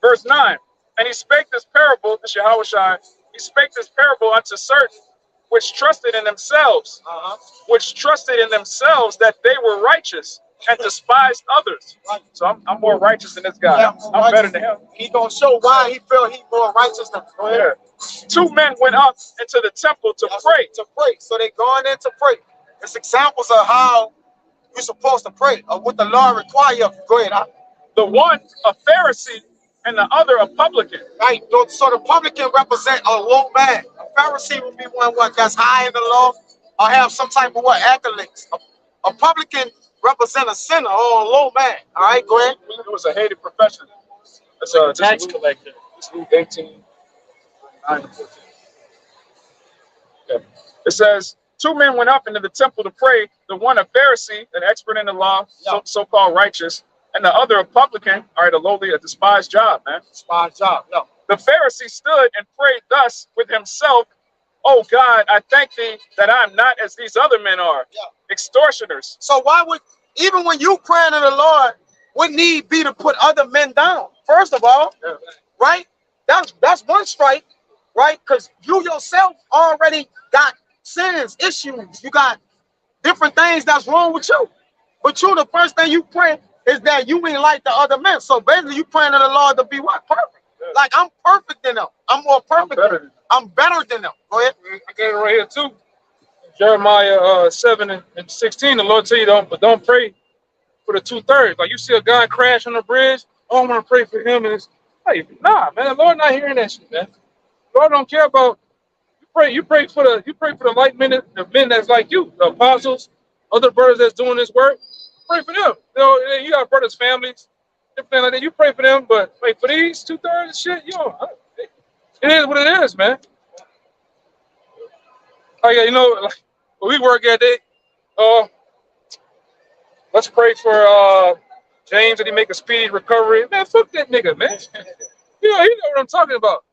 verse 9. And he spake this parable, this Yahushua, he spake this parable unto certain which trusted in themselves, that they were righteous and despised others. So I'm more righteous than this guy. Yeah, I'm better than him. He gonna show why he felt he more righteous than him. Go ahead. Yeah. 2 men went up into the temple to pray. So they going in to pray. It's examples of how you're supposed to pray, or what the law requires of you. Go ahead. The one a Pharisee and the other a publican. Right. So the publican represent a low man. A Pharisee would be one that's high in the law or have some type of accolades. A publican represent a sinner or a low man. All right, go ahead. It was a hated profession. It's a tax collector. It's Luke 18. 9-14. Okay. It says 2 men went up into the temple to pray. The one a Pharisee, an expert in the law, so-called righteous, and the other a publican, all right, a despised job, man. Despised job, no. The Pharisee stood and prayed thus with himself, "Oh God, I thank thee that I'm not as these other men are, extortioners." So why would, even when you praying to the Lord, what need be to put other men down? First of all, right? That's one strike, right? Because you yourself already got sins, issues. You got different things that's wrong with you. But you, the first thing you pray is that you ain't like the other men. So basically, you praying to the Lord to be what? Perfect. Like, I'm perfect than them. I'm more perfect. I'm better than them. Go ahead. I got it right here too. Jeremiah 7:16. The Lord tell you don't pray for the 2/3. Like, you see a guy crash on the bridge. Oh, I'm gonna pray for him, and it's like, nah, man. The Lord not hearing that shit, man. The Lord don't care about. You pray for the like men, the men that's like you, the apostles, other brothers that's doing this work. Pray for them. You got brothers, families, everything like that. You pray for them, but like for these 2/3 of shit, it is what it is, man. Like, like when we work at it, let's pray for James that he make a speedy recovery. Man, fuck that nigga, man. He know what I'm talking about.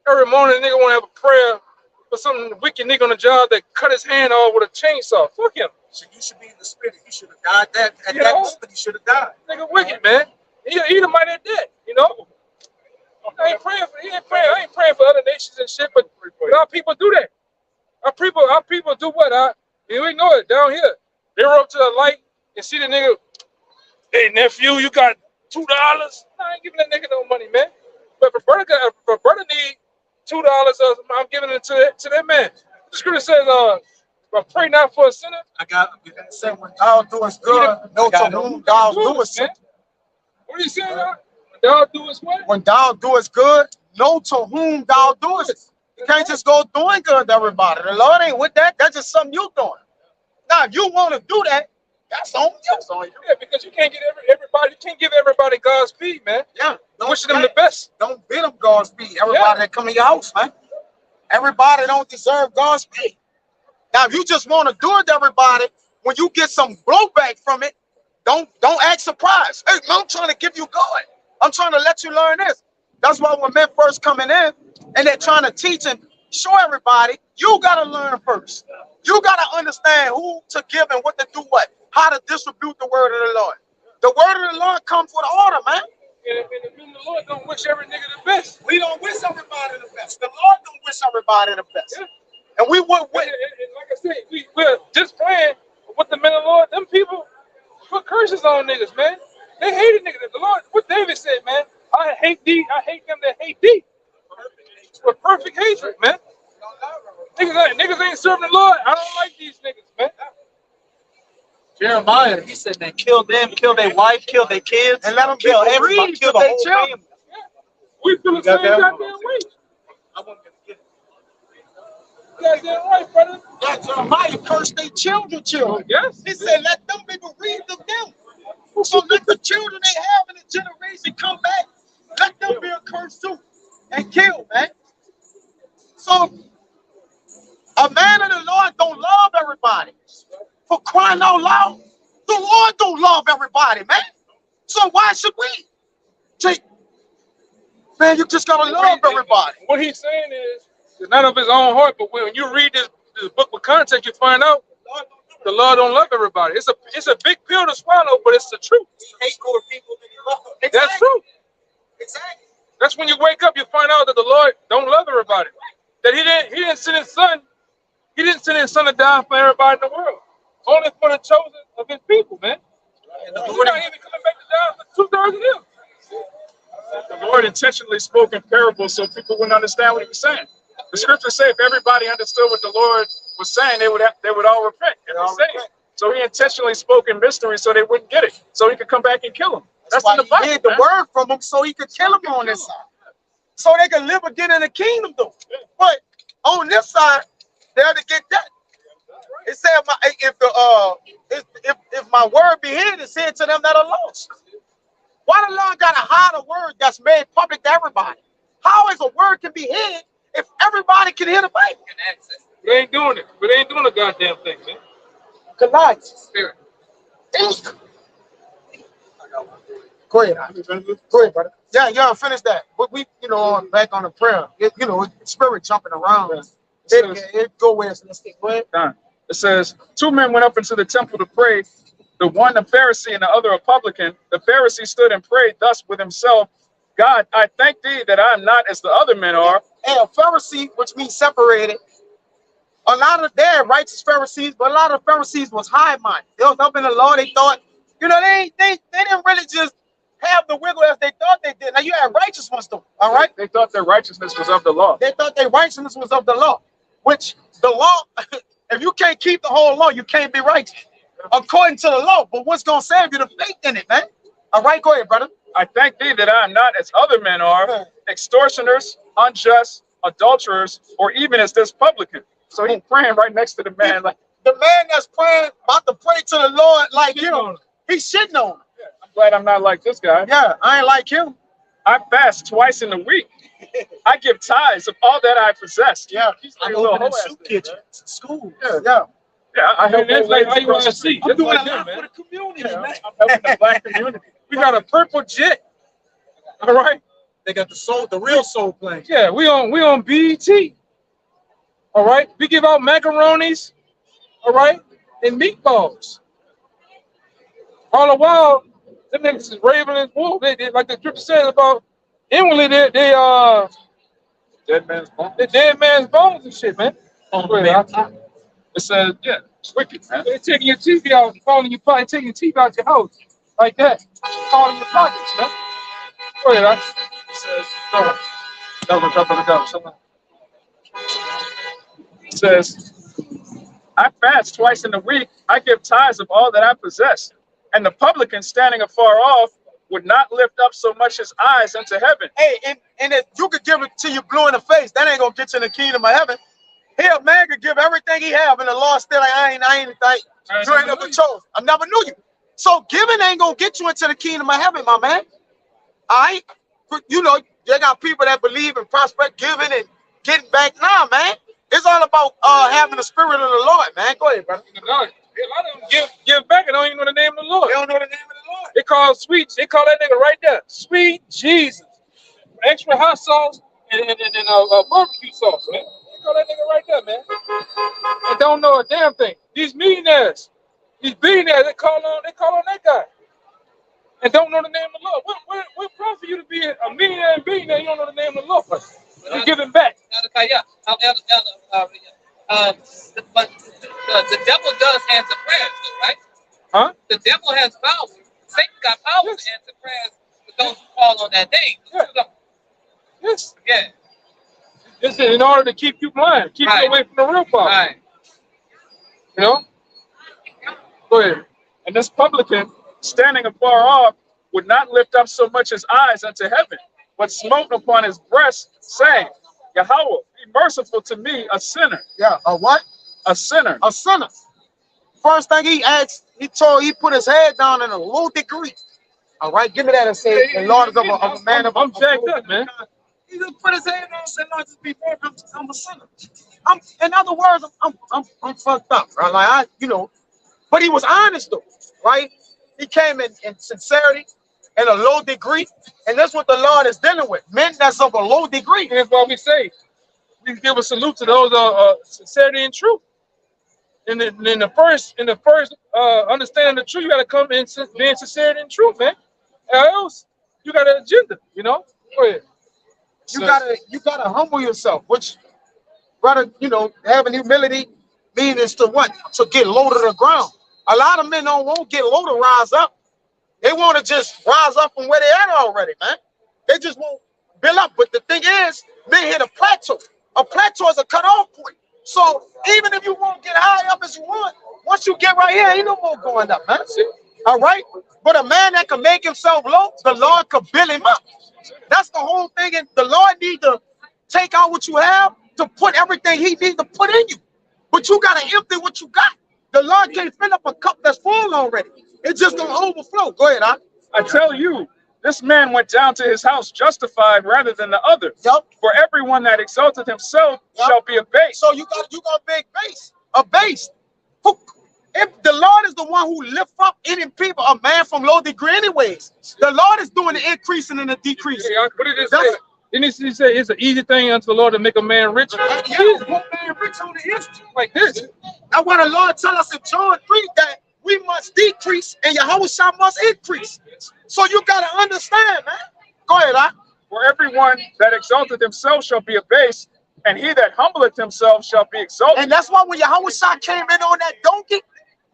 Every morning, a nigga want to have a prayer for some wicked nigga on the job that cut his hand off with a chainsaw. Fuck him. So you should be in the spirit. You should have died that at that moment. You should have died. Nigga wicked, man. He the might have dead, I ain't praying for other nations and shit, but our people do that. Our people do what? You ignore it down here. They roll up to the light and see the nigga. Hey nephew, you got $2? Nah, I ain't giving that nigga no money, man. But if a brother need $2, I'm giving it to that man. The scripture says, pray not for a sinner. I got said when thou doest good, know to whom thou doest man. good. What are you saying? Thou doest what? When thou doest good, know to whom thou doest. You can't just go doing good to everybody. The Lord ain't with that. That's just something you doing. Now, if you want to do that, that's on you. That's on you. Yeah, because you can't get everybody. You can't give everybody God's speed, man. Yeah. Wishing them the best. Don't bid them God's speed. Everybody that come in your house, man. Everybody don't deserve God's speed. Now, if you just want to do it to everybody, when you get some blowback from it, don't act surprised. Hey, I'm trying to give you God. I'm trying to let you learn this. That's why when men first coming in and they're trying to teach and show everybody, you got to learn first. You got to understand who to give and what to do what, how to distribute the word of the Lord. The word of the Lord comes with order, man. And the Lord don't wish every nigga the best. We don't wish everybody the best. The Lord don't wish everybody the best. Yeah. And we would win. And like I said, we're just playing with the men of the Lord. Them people put curses on niggas, man. They hated niggas. The Lord, what David said, man, I hate thee, I hate them that hate thee. With perfect hatred, man. Niggas ain't serving the Lord. I don't like these niggas, man. Jeremiah, he said, man, kill them, kill their wife, kill their kids, And let them kill be everybody, bereaved kill of the their whole children. family. We feel the You got same that? goddamn way. Goddamn right, brother. That Jeremiah cursed their children. Yes. He said, let them be bereaved of them. So let the children they have in the generation come back. Let them be a curse too and kill, man. So a man of the Lord don't love everybody. For crying out loud, the Lord don't love everybody, man. So why should we? Jake, man, you just gotta love everybody. What he's saying is, it's not of his own heart, but when you read this book with context, you find out the Lord don't love everybody. It's a big pill to swallow, but it's the truth. Hate more people than you love. That's true. Exactly. That's when you wake up, you find out that the Lord don't love everybody. That he didn't send his son. He didn't send his son to die for everybody in the world. Only for the chosen of his people, man. He's not even coming back to die for 2/3 of them. The Lord intentionally spoke in parables so people wouldn't understand what he was saying. The scriptures say if everybody understood what the Lord was saying, they would all repent and be saved. So he intentionally spoke in mystery so they wouldn't get it, so he could come back and kill them. That's why in the he Bible. hid the man. word from them so he could kill them on this side. So they can live again in the kingdom, though. But on this side, they have to get that. It said, if my word be hid, it said to them that are lost. Why the Lord gotta hide a word that's made public to everybody? How is a word can be hid if everybody can hear the Bible? They ain't doing it. But they ain't doing a goddamn thing, man. Colossians. Spirit. Go ahead. Go ahead, brother. Yeah, finish that. But we, back on the prayer. Spirit jumping around. It go where it's let's go ahead. Done. It says, 2 men went up into the temple to pray, the one a Pharisee and the other a publican. The Pharisee stood and prayed thus with himself, God, I thank thee that I am not as the other men are. And a Pharisee, which means separated. A lot of their righteous Pharisees, but a lot of Pharisees was high-minded. They was up in the law. They thought, they didn't really just have the wiggle as they thought they did. Now you have righteous ones though, all right? They thought their righteousness was of the law. They thought their righteousness was of the law, which the law, if you can't keep the whole law, you can't be righteous according to the law. But what's going to save you? The faith in it, man. All right, go ahead, brother. I thank thee that I am not as other men are, extortioners, unjust, adulterers, or even as this publican. So he's praying right next to the man. Like, the man that's praying, about to pray to the Lord like him, he's shitting on him. I'm glad I'm not like this guy. Yeah, I ain't like him. I fast twice in a week. I give tithes of all that I possess. Yeah, He's I'm like a little opening hoe-ass soup nigga, kitchen, man. school. Yeah. I help That's old like ladies across the street. IUIC. I'm doing a That's lot like for that, the community, Yeah, man. I'm helping the black community. We got a purple jet. All right. They got the real soul plane. Yeah, we on BET. All right. We give out macaronis. All right, and meatballs. All the while, them niggas is raving and wolf. They like the scripture says about inwardly they Dead man's bone. the dead man's bones and shit, man. Man, It says, yeah, it's wicked, man. They're taking your TV out and calling your pocket, taking your TV out your house. Like that. Calling your pockets, man. Go ahead, Alex. It says, no. It says, I fast twice in a week. I give tithes of all that I possess. And the publican standing afar off would not lift up so much his eyes unto heaven. Hey, and if you could give it to you blue in the face, that ain't gonna get you in the kingdom of heaven. Here, a man could give everything he have, and the Lord still like, I ain't you ain't never chose. I never knew you. So giving ain't gonna get you into the kingdom of heaven, my man. All right, you know, they got people that believe in prospect giving and getting back. Nah, man, it's all about having the spirit of the Lord, man. Go ahead, brother. A lot of them give back and don't even know the name of the Lord. They don't know the name of the Lord. They call they call that nigga right there, Sweet Jesus. Extra hot sauce and barbecue sauce, man. They call that nigga right there, man. And don't know a damn thing. These millionaires, these billionaires, they call on that guy. And don't know the name of the Lord. What profit you to be a millionaire and billionaire, you don't know the name of the Lord. You're giving back. But the devil does answer prayers, though, right? Huh? The devil has power. Satan got power to answer prayers for those who fall on that name. Yes. Yeah. This is in order to keep you blind, keep you away from the real problem. Right. You know? Go ahead. And this publican standing afar off would not lift up so much his eyes unto heaven, but smote upon his breast, saying, Yahweh, be merciful to me, a sinner. Yeah, a what? A sinner. A sinner. First thing he asked, he put his head down in a low degree. All right, give me that and say, the Lord is of a man of I'm jacked up, man. He just put his head down and said, Lord, just be fair, I'm a sinner. In other words, I'm fucked up, right? Like but he was honest though, right? He came in sincerity and a low degree, and that's what the Lord is dealing with. Men that's of a low degree. And that's why we say we give a salute to those sincerity and truth. In the first understanding the truth, you gotta come in being sincerity and truth, man. Or else you got an agenda, you know. Go ahead. You gotta humble yourself, which, brother, having humility means to what? To get low to the ground. A lot of men won't get low to rise up. They want to just rise up from where they at already, man. They just won't build up. But the thing is, men hit a plateau. A plateau is a cutoff point. So even if you won't get high up as you want, once you get right here, ain't no more going up, man. All right? But a man that can make himself low, the Lord could build him up. That's the whole thing. And the Lord need to take out what you have to put everything he needs to put in you. But you got to empty what you got. The Lord can't fill up a cup that's full already. It's just going to overflow. Go ahead, I tell you, this man went down to his house justified rather than the other. Yep. For everyone that exalted himself shall be abased. So you got a big base. A base. If the Lord is the one who lifts up any people, a man from low degree anyways. The Lord is doing the increasing and the decreasing. Yeah, what did it say? Didn't he say it's an easy thing unto the Lord to make a man rich? Yeah, put man rich on the history Like this. That's why the Lord tell us in John 3 that we must decrease and Yahushua must increase. So you got to understand, man. Go ahead, For everyone that exalted himself shall be abased, and he that humbleth himself shall be exalted. And that's why when Yahushua came in on that donkey,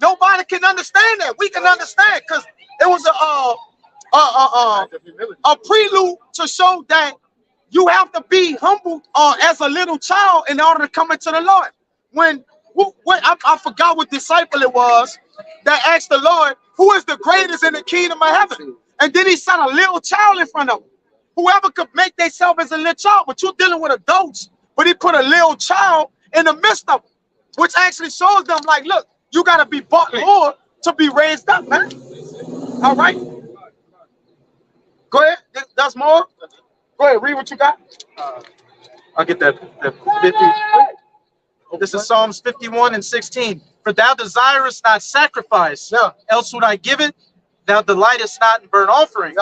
nobody can understand that. We can understand because it was a prelude to show that you have to be humble as a little child in order to come into the Lord. I forgot what disciple it was that asked the Lord, who is the greatest in the kingdom of heaven? And then he set a little child in front of him. Whoever could make themselves as a little child, but you're dealing with adults, but he put a little child in the midst of them, which actually shows them like, look, you got to be bought more to be raised up, man. All right. Go ahead. That's more. Go ahead. Read what you got. I'll get that 50. This is Psalms 51 and 16. For thou desirest not sacrifice, else would I give it. Thou delightest not in burnt offering.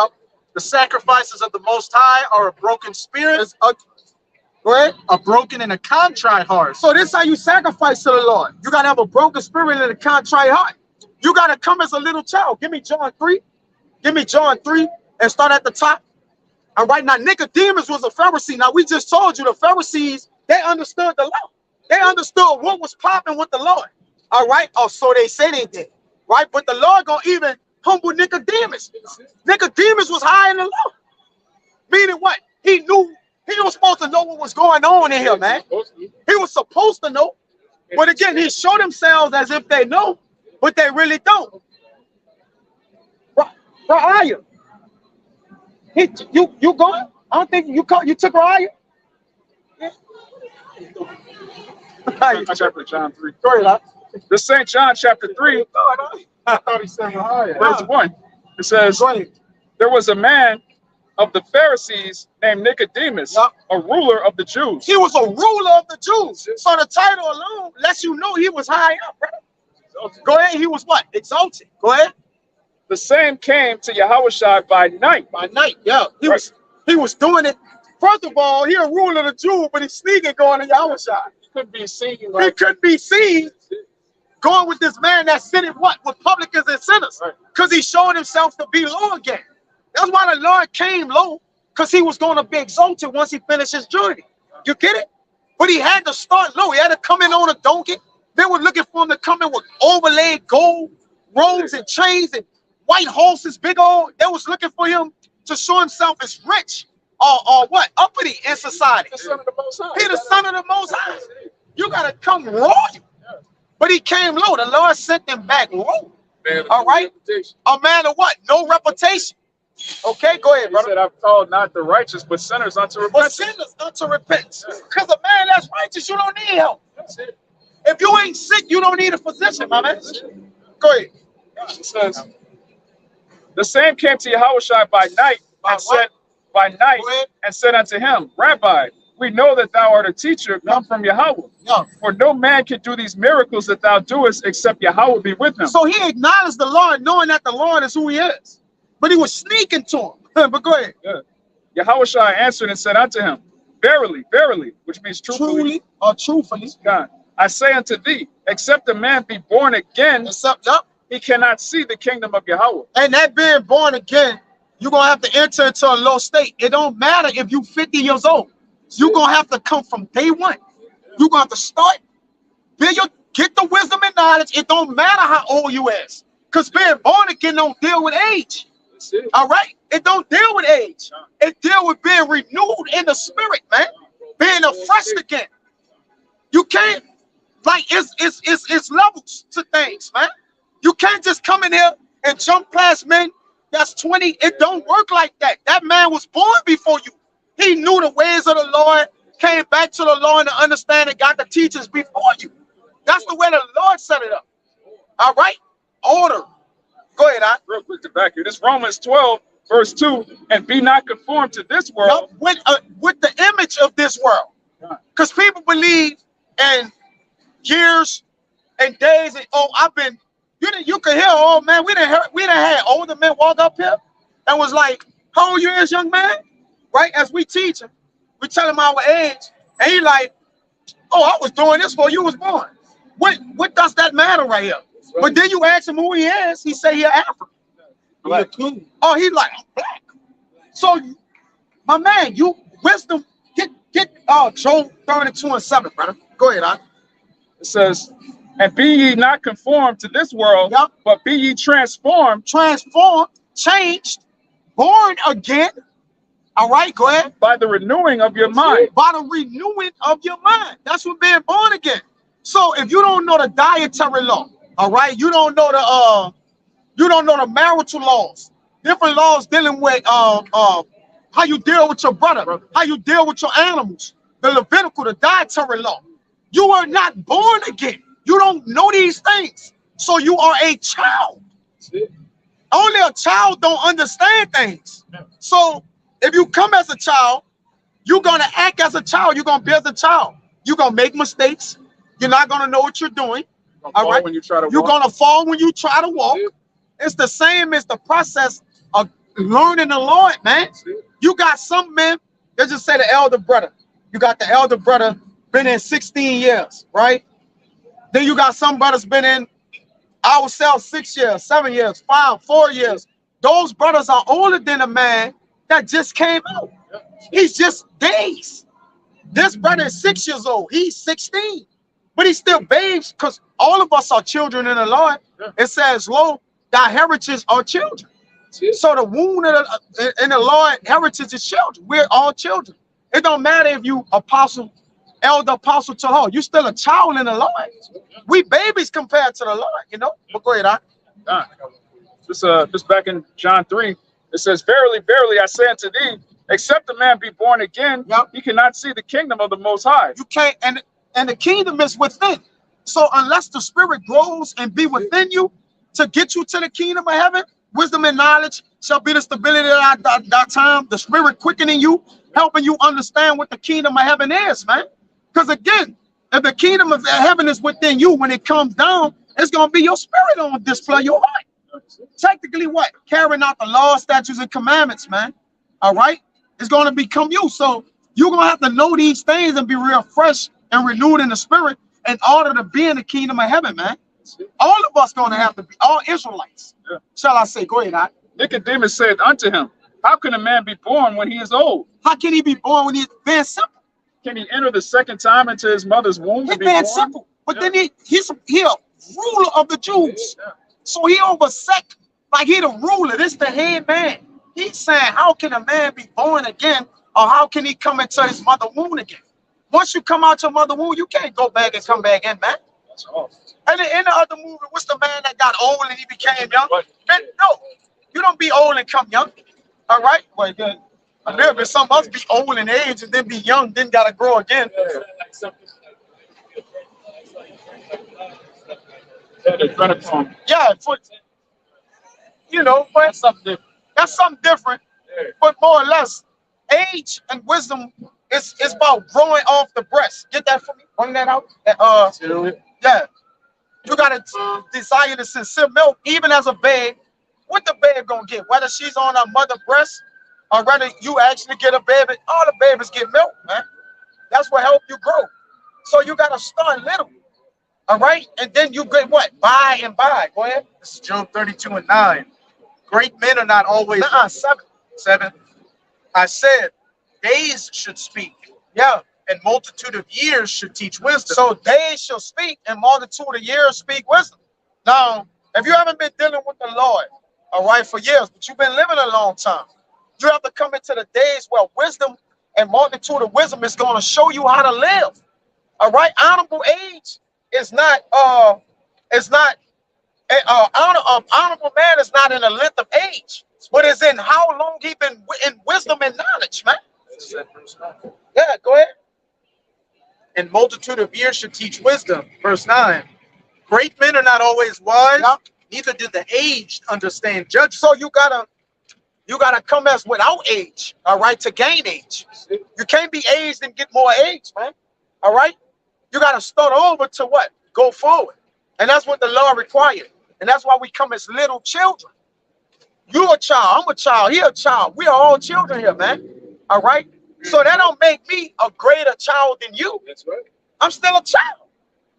The sacrifices of the Most High are a broken spirit, a broken and a contrite heart. So this is how you sacrifice to the Lord. You got to have a broken spirit and a contrite heart. You got to come as a little child. Give me John 3. Give me John 3 and start at the top. All right, now Nicodemus was a Pharisee. Now we just told you the Pharisees, they understood the law. They understood what was popping with the Lord. All right. Oh, so they say they did. Right. But the Lord gonna even humble Nicodemus. Nicodemus was high in the law. Meaning what? He knew, he was supposed to know what was going on in here, man. He was supposed to know. But again, he showed themselves as if they know, but they really don't. Where are you? You going? I don't think you took Raya. Chapter John 3. Sorry, lad. This St. John chapter 3, I thought he said Raya. verse 1. It says, Go ahead. there was a man of the Pharisees named Nicodemus, Yup. a ruler of the Jews. He was a ruler of the Jews. So the title alone lets you know he was high up, bro. Go ahead. He was what? Exalted. Go ahead. The same came to Yahushua by night. By night, yeah. He Right. was doing it. First of all, he a ruler of the Jews, but he's sneaking going to Yahushua. He could be seen He like couldn't be seen going with this man that sitting what? With publicans and sinners. Right. Because he showed himself to be low again. That's why the Lord came low, because he was going to be exalted once he finished his journey. You get it? But he had to start low. He had to come in on a donkey. They were looking for him to come in with overlaid gold robes and chains and white horses, big old. They was looking for him to show himself as rich or what? Uppity in society. the Son of the Most High. He the Son of the Most High. You got to come royal. But he came low. The Lord sent him back low. All right? A man of what? No reputation. Okay, go ahead, He brother. said, I've called not the righteous, but sinners unto But repentance. sinners unto repentance. Because a man that's righteous, you don't need help. That's it. If you ain't sick, you don't need a physician, my man. Go ahead. It says, the same came to Yahushua by night and said, by night Go ahead. and said unto him, Rabbi, we know that thou art a teacher come from Yahweh. Yeah. For no man can do these miracles that thou doest except Yahweh be with him. So he acknowledged the Lord, knowing that the Lord is who he is. But he was sneaking to him. But go ahead. Yahushua answered and said unto him, Verily, verily, which means truthfully, Truly or truthfully. God, I say unto thee, except a man be born again, Except, yep. he cannot see the kingdom of Yahweh. And that being born again, you're going to have to enter into a low state. It don't matter if you 50 years old. You're going to have to come from day one. You're going to have to start, get the wisdom and knowledge. It don't matter how old you is. Because being born again don't deal with age. That's it. All right? It don't deal with age. It deal with being renewed in the spirit, man. Being refreshed again. You can't, like, it's levels to things, man. You can't just come in here and jump past men that's 20. It don't work like that. That man was born before you. He knew the ways of the Lord, came back to the Lord and understanding, got the teachers before you. That's the way the Lord set it up. All right? Order. Go ahead, I. Real quick to back you. This Romans 12, verse 2, and be not conformed to this world. With the image of this world. Because people believe in years and days and I've been, you can hear, oh man, we done had older men walk up here and was like, how old you is, young man? Right? As we teach him, we tell him our age, and he like, oh, I was doing this before you was born. What does that matter right here? But then you ask him who he is, he say he African. Black. Oh, he like, I'm black. So, my man, you wisdom, get Job 32:7, brother. Go ahead, I. It says, and be ye not conformed to this world, Yep. but be ye transformed Transformed, changed, born again. All right, go ahead. by the renewing of your mind. By the renewing of your mind. That's what being born again. So if you don't know the dietary law, all right, you don't know the marital laws, different laws dealing with how you deal with your brother, how you deal with your animals, the Levitical, the dietary law. You are not born again. You don't know these things. So you are a child. Only a child don't understand things. So if you come as a child, you're going to act as a child. You're going to be as a child. You're going to make mistakes. You're not going to know what you're doing. All right. When you try to You're walk. going to fall when you try to walk. It's the same as the process of learning the Lord, man. You got some men, they just say the elder brother. You got the elder brother been in 16 years, right? Then you got some brothers been in, I would say 6 years, 7 years, 4 years. Those brothers are older than a man that just came out. He's just days. This brother is 6 years old. He's 16. but he's still babes because all of us are children in the Lord. Yeah. It says, "Lo, thy heritage are children." So the wound in the Lord heritage is children. We're all children. It don't matter if you apostle, elder apostle to her. You still a child in the Lord. We babies compared to the Lord, you know. But go ahead, This back in John 3, it says, "Verily, verily, I say unto thee, except a man be born again, Yep. he cannot see the kingdom of the Most High." You can't, and the kingdom is within. So unless the spirit grows and be within you to get you to the kingdom of heaven, wisdom and knowledge shall be the stability of that time. The spirit quickening you, helping you understand what the kingdom of heaven is, man. Because again, if the kingdom of heaven is within you, when it comes down, it's gonna be your spirit on display, your heart. Technically, what? Carrying out the law, statutes, and commandments, man. All right, it's gonna become you. So you're gonna have to know these things and be real fresh and renewed in the spirit in order to be in the kingdom of heaven, man. All of us gonna have to be, all Israelites. Yeah. Shall I say? Go ahead, Doc. Nicodemus said unto him, "How can a man be born when he is old? How can he be born when he's very simple? Can he enter the second time into his mother's womb He's to be very born?" simple. But Yeah. then he's a ruler of the Jews. Yeah. So he oversect, like he the ruler, this the head man. He's saying, how can a man be born again? Or how can he come into his mother womb again? Once you come out your mother womb, you can't go back and come back in, man. That's all. And in the other movie, what's the man that got old and he became young? What? Man, no, you don't be old and come young. All right? Well, good. A little bit. Some of us be old in age and then be young, then gotta grow again. Yeah, the Adrenochrome. Yeah, but That's something different. that's something different. Yeah. But more or less, age and wisdom is about growing off the breast. Get that for me? Bring that out. Yeah. You gotta desire the sincere milk, even as a babe. What the babe gonna get? Whether she's on her mother breast or whether you actually get a baby, all the babies get milk, man. That's what help you grow. So you gotta start little. All right, and then you get what? By and by. Go ahead. This is Job 32:9. Great men are not always 7. I said, days should speak. Yeah. And multitude of years should teach wisdom. So days shall speak, and multitude of years speak wisdom. Now, if you haven't been dealing with the Lord, all right, for years, but you've been living a long time, you have to come into the days where wisdom and multitude of wisdom is going to show you how to live. All right, honorable age is not honorable man is not in the length of age, but is in how long he been in wisdom and knowledge, man. Yeah, go ahead. And multitude of years should teach wisdom. Verse 9. Great men are not always wise, Yeah. neither do the aged understand judgment. So you gotta come as without age, all right, to gain age. You can't be aged and get more age, man. All right, you gotta start over to what? Go forward, and that's what the law required, and that's why we come as little children. You a child, I'm a child, he a child. We are all children here, man. All right, so that don't make me a greater child than you. That's right. I'm still a child.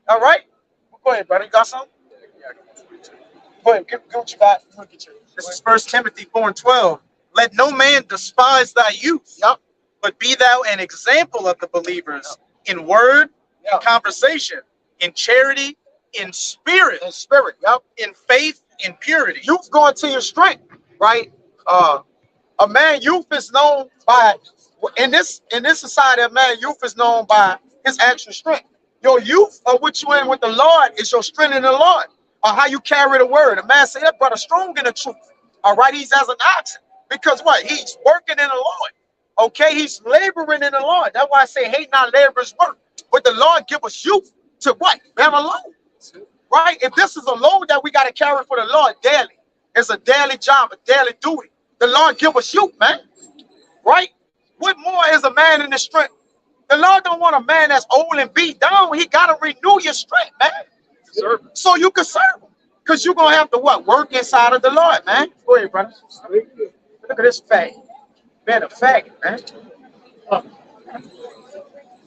All right, go ahead, brother. You got something? Go ahead, get what you got. Look at you. This is 1 Timothy 4:12. Let no man despise thy youth, Yep. but be thou an example of the believers in word, Yeah. in conversation, in charity, in spirit, In spirit, yep. in faith, in purity. Youth going to your strength, right? A man youth is known by in this society. A man youth is known by his actual strength. Your youth, or what you in with the Lord, is your strength in the Lord, or how you carry the word. A man say that brother strong in the truth. All right, he's as an oxen because what? He's working in the Lord. Okay, he's laboring in the Lord. That's why I say hate not laborers work. But the Lord give us youth to what? Bear a load. Right? If this is a load that we got to carry for the Lord daily, it's a daily job, a daily duty. The Lord give us youth, man. Right? What more is a man in the strength? The Lord don't want a man that's old and beat down. He got to renew your strength, man. So you can serve him. Because you're going to have to what? Work inside of the Lord, man. Go ahead, brother. Look at this faggot. Man, a faggot, man.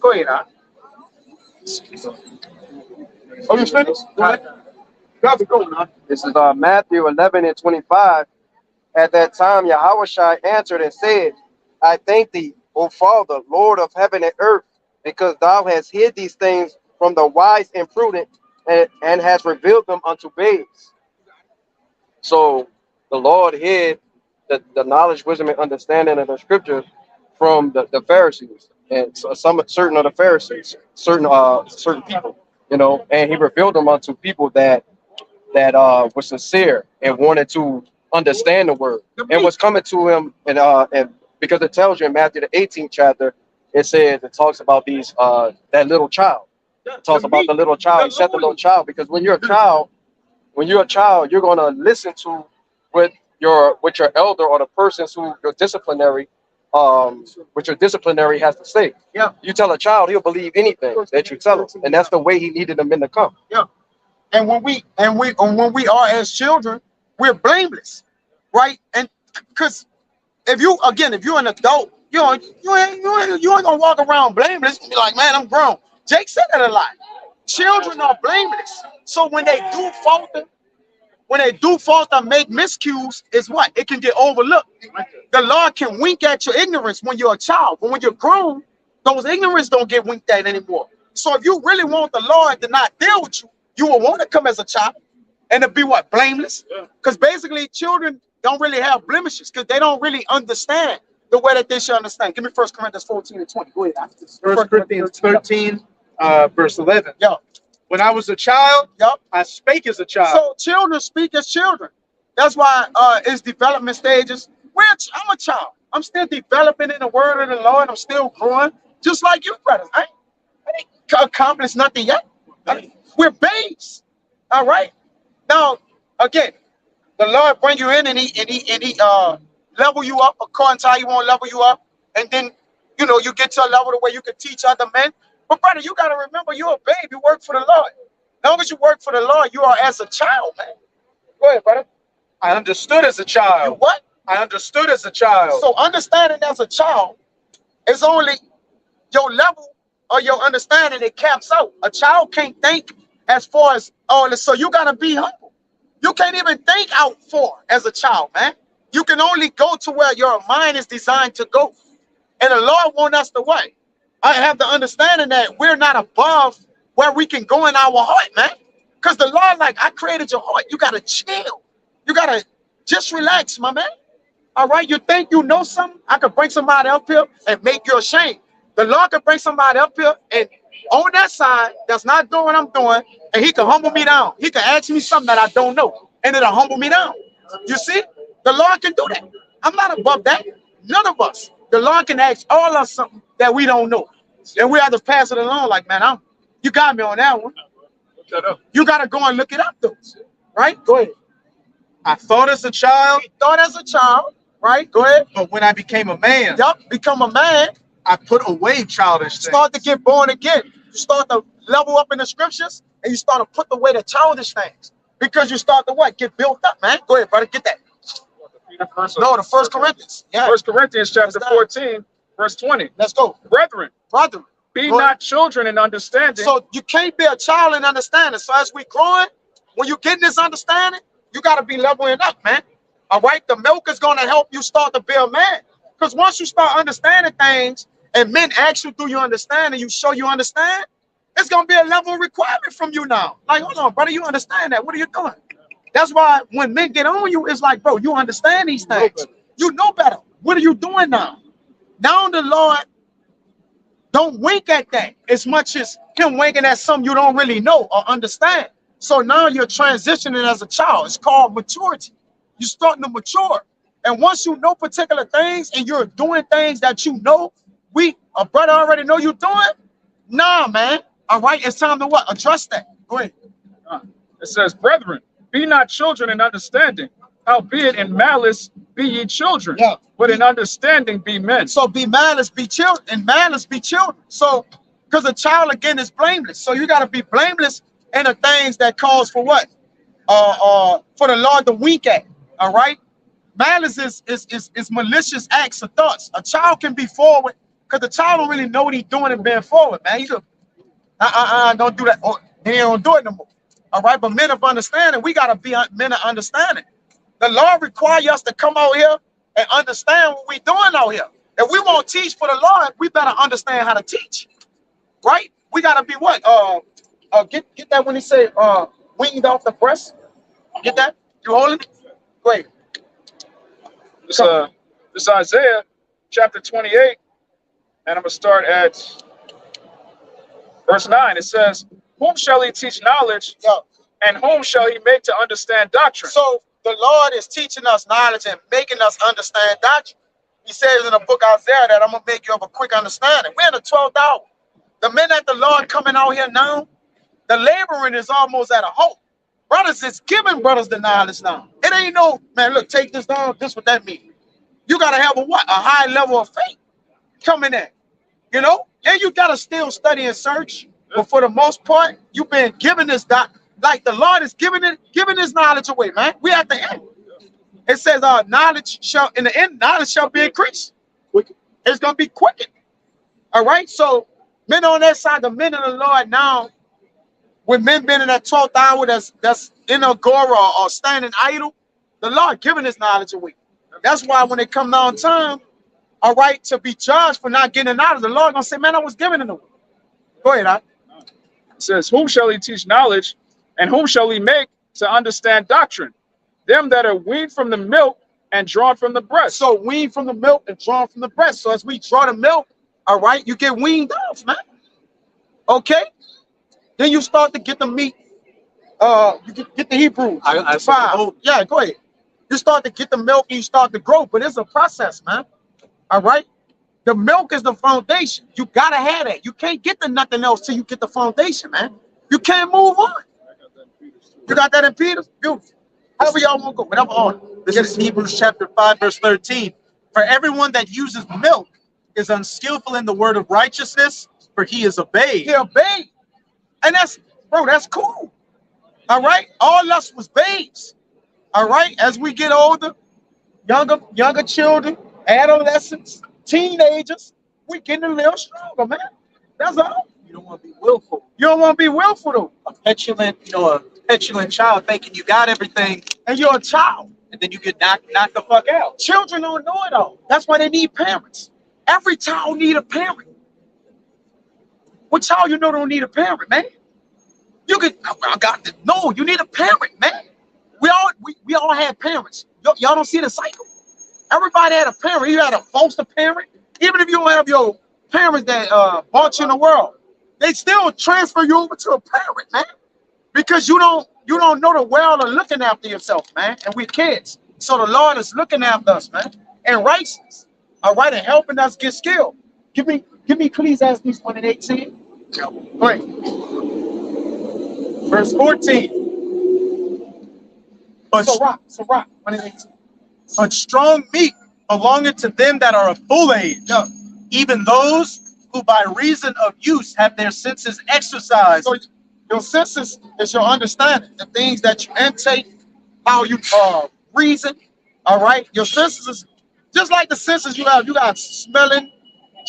Go ahead, huh? Oh, you finished? Go ahead. How's it going, huh? This is Matthew 11:25. At that time, Yahushua answered and said, I thank thee, O Father, Lord of heaven and earth, because thou hast hid these things from the wise and prudent, and has revealed them unto babes. So the Lord hid the knowledge, wisdom, and understanding of the scriptures from the Pharisees and some certain of the Pharisees, certain people, and he revealed them unto people that were sincere and wanted to understand the word and was coming to him, and because it tells you in Matthew the 18th chapter, it talks about these that little child. It talks about the little child. He said the little child because when you're a child, you're gonna listen to what your elder or the persons who your disciplinary has to say. Yeah. You tell a child, he'll believe anything that you tell him, and that's the way he needed the men to come. Yeah. And when we are as children, we're blameless, right? And because if you're an adult, you ain't gonna walk around blameless and be like, man, I'm grown. Jake said that a lot. Children are blameless. So when they do falter, make miscues, is what? It can get overlooked. The Lord can wink at your ignorance when you're a child, but when you're grown, those ignorance don't get winked at anymore. So if you really want the Lord to not deal with you, you will want to come as a child and to be what? Blameless. Because basically children don't really have blemishes because they don't really understand the way that they should understand. Give me 1 Corinthians 14 and 20. Go ahead. 1 Corinthians 13, verse 11. Yeah. When I was a child, Yep. I spake as a child. So children speak as children. That's why it's development stages. I'm a child. I'm still developing in the word of the Lord. I'm still growing, just like you, brothers. I ain't accomplished nothing yet. We're babes. All right. Now, again, the Lord bring you in and he level you up according to how you want to level you up, and then you get to a level where you can teach other men. But brother, you got to remember, you're a babe. You work for the Lord. As long as you work for the Lord, you are as a child, man. Go ahead, brother. I understood as a You child. what? I understood as a child. So understanding as a child is only your level or your understanding. It caps out. A child can't think as far as all this. So you got to be humble. You can't even think out for as a child, man. You can only go to where your mind is designed to go. And the Lord wants us to what? I have the understanding that we're not above where we can go in our heart, man. Because the Lord, like, I created your heart. You got to chill. You got to just relax, my man. All right, you think you know something? I could bring somebody up here and make you ashamed. The Lord could bring somebody up here and on that side that's not doing what I'm doing, and he can humble me down. He can ask me something that I don't know, and it'll humble me down. You see? The Lord can do that. I'm not above that. None of us. The Lord can ask all of us something that we don't know. And we have to pass it along like, man, you got me on that one. Shut up. You got to go and look it up, though. Right? Go ahead. I thought as a child, You thought as a child, right? Go ahead. but when I became a man, Yup, become a man. I put away childish things. Start to get born again. You start to level up in the scriptures, and you start to put away the childish things. Because you start to what? Get built up, man. Go ahead, brother. Get that. No, the 1 Corinthians. Yeah. 1 Corinthians chapter That's 14, verse 20. Let's go. Brethren, Brother. be Go ahead. not children in understanding. So you can't be a child in understanding. So as we growing, when you get this understanding, you got to be leveling up, man. All right? The milk is going to help you start to be a man. Because once you start understanding things and men ask you, do you understand? And you show you understand, it's going to be a level of requirement from you now. Like, hold on, brother, you understand that. What are you doing? That's why when men get on you, it's like, bro, you understand these things. You know better. What are you doing now? Now the Lord don't wink at that as much as him winking at something you don't really know or understand. So now you're transitioning as a child. It's called maturity. You're starting to mature. And once you know particular things and you're doing things that you know, a brother already know you're doing, nah, man. All right, it's time to what? Address that. Go ahead. It says, brethren, be not children in understanding. Howbeit in malice be ye children, Yeah. but in understanding be men. So be malice, be children, and malice be children. So, because a child again is blameless. So you got to be blameless in the things that cause for what? For the Lord to wink at. All right. Malice is malicious acts or thoughts. A child can be forward because the child don't really know what he's doing and being forward, man. He's don't do that. Or he don't do it no more. All right. But men of understanding, we got to be men of understanding. The Lord requires us to come out here and understand what we're doing out here. If we won't teach for the Lord, we better understand how to teach. Right? we gotta be what? Get that when he say weaned off the breast. Get that? You holding it? Go ahead. This this Isaiah chapter 28, and I'm gonna start at verse 9. It says, "Whom shall he teach knowledge, Yo, and whom shall he make to understand doctrine?" so the Lord is teaching us knowledge and making us understand doctrine. He says in the book of Isaiah that I'm gonna make you of a quick understanding. We're in the 12th hour. The minute the Lord coming out here now, the laboring is almost at a halt. Brothers is giving brothers the knowledge now. It ain't no, man, look, take this down, this what that means. You gotta have a what? A high level of faith coming in. You know? And you gotta still study and search. But for the most part, you've been given this like the Lord is giving this knowledge away, man. We at the end. It says knowledge shall in the end, knowledge shall be increased. It's gonna be quickened. All right. So men on that side, the men of the Lord now, with men being in that 12th hour that's in agora or standing idle, the Lord giving his knowledge away. That's why when it come down time, all right, to be judged for not getting the knowledge, the Lord gonna say, man, I was giving it away. Go ahead, It says, "Whom shall he teach knowledge, and whom shall he make to understand doctrine? Them that are weaned from the milk and drawn from the breast." So weaned from the milk and drawn from the breast. So as we draw the milk, all right, you get weaned off, man. Okay? Then you start to get the meat. You get the Hebrew. I Five. Yeah, go ahead. You start to get the milk and you start to grow, but it's a process, man. All right? The milk is the foundation. You gotta have that. You can't get to nothing else till you get the foundation, man. You can't move on. You got that in Peter's? Beautiful. However y'all want to go, whatever order. This is Hebrews chapter 5, verse 13. "For everyone that uses milk is unskillful in the word of righteousness, for he is a babe." He obeyed. And that's cool. All right? All us was babes. All right? As we get older, younger children, adolescents, teenagers, we getting a little stronger, man. That's all. You don't want to be willful. You don't want to be willful though. A petulant child thinking you got everything, And you're a child. and then you get knocked the fuck out. Children don't know it all. That's why they need parents. Every child need a parent. What child you know don't need a parent, man? You could, I got this. No, you need a parent, man. We all had parents. Y'all don't see the cycle. Everybody had a parent. You had a foster parent. Even if you don't have your parents that brought you in the world, they still transfer you over to a parent, man. Because you don't know the world of looking after yourself, man. And we're kids. So the Lord is looking after us, man. And righteousness. All right, and helping us get skilled. Give me Ecclesiastes 1:18. Right. Verse 14. Sirach 1:18. But strong meat belongeth to them that are of full age, Yeah. even those who by reason of use have their senses exercised. So your senses is your understanding, the things that you intake, how you reason. All right, your senses is just like the senses you have. You got smelling,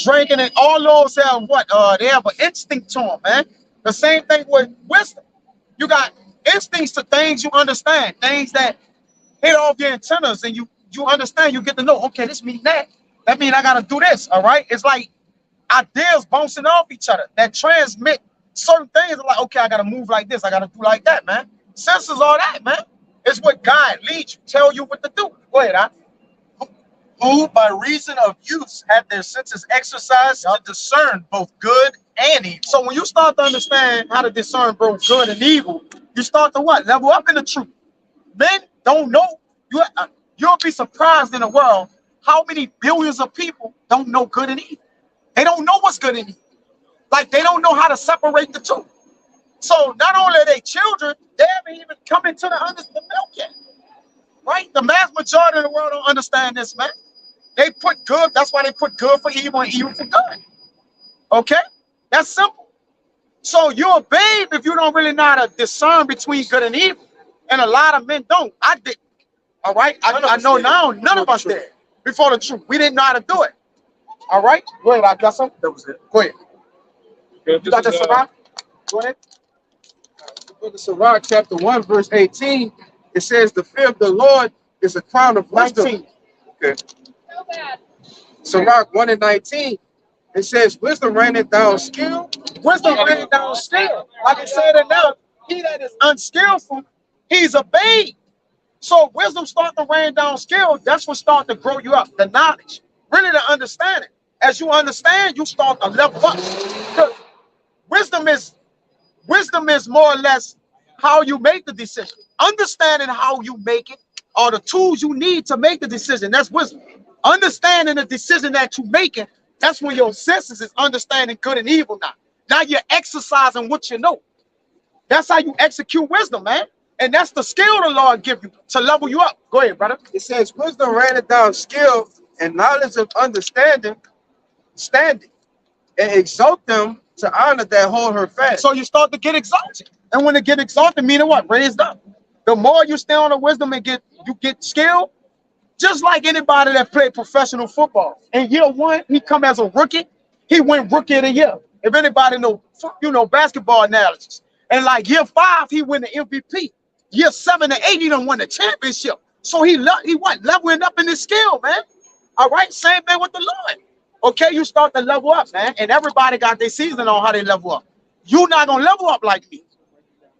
drinking, and all those have what? They have an instinct to them, man. The same thing with wisdom. You got instincts to things you understand, things that hit off your antennas, and you understand. You get to know. Okay, this means that. That means I gotta do this. All right. It's like ideas bouncing off each other that transmit certain things. Like, okay, I gotta move like this. I gotta do like that, man. Senses, all that, man. It's what God leads you, tell you what to do. Go ahead, Who by reason of use have their senses exercised to discern both good and evil. So when you start to understand how to discern both good and evil, you start to what? Level up in the truth. Men don't know. You'll be surprised in the world how many billions of people don't know good and evil. They don't know what's good and evil. Like they don't know how to separate the two. So not only are they children, they haven't even come into the milk yet. Right? The mass majority of the world don't understand this, man. They put good, that's why they put good for evil and evil for good. Okay? That's simple. So you're a babe if you don't really know how to discern between good and evil. And a lot of men don't. I did. All right? I know now none of us did before the truth. We didn't know how to do it. All right? Go ahead, I got some. That was it. Go ahead. Okay, You got that, Sirach? Go ahead. The book of Sirach, chapter 1, verse 18, it says, "The fear of the Lord is a crown of wisdom." 19. Okay. Sirach 1:19, it says, "Wisdom raineth down skill, Wisdom brings down skill. Like I said enough, he that is unskillful, he's a babe. So wisdom start to rain down skill. That's what start to grow you up. The knowledge, really the understanding. As you understand, you start to level up. Because wisdom is more or less how you make the decision. Understanding how you make it are the tools you need to make the decision. That's wisdom. Understanding the decision that you're making, that's when your senses is understanding good and evil now. Now you're exercising what you know. That's how you execute wisdom, man. And that's the skill the Lord give you to level you up. Go ahead, brother. It says, wisdom ran down skill and knowledge of understanding, standing, and exalt them to honor that hold her fast. So you start to get exalted. And when it get exalted, meaning what? Raised up. The more you stay on the wisdom and you get skill, just like anybody that played professional football. In year one, he come as a rookie. He went rookie of the year. If anybody know basketball analogies. And like year 5, he win the MVP. Year 7 and 8, he done won the championship. So he what? Leveling up in his skill, man. All right, same thing with the Lord. Okay, you start to level up, man. And everybody got their season on how they level up. You're not gonna level up like me.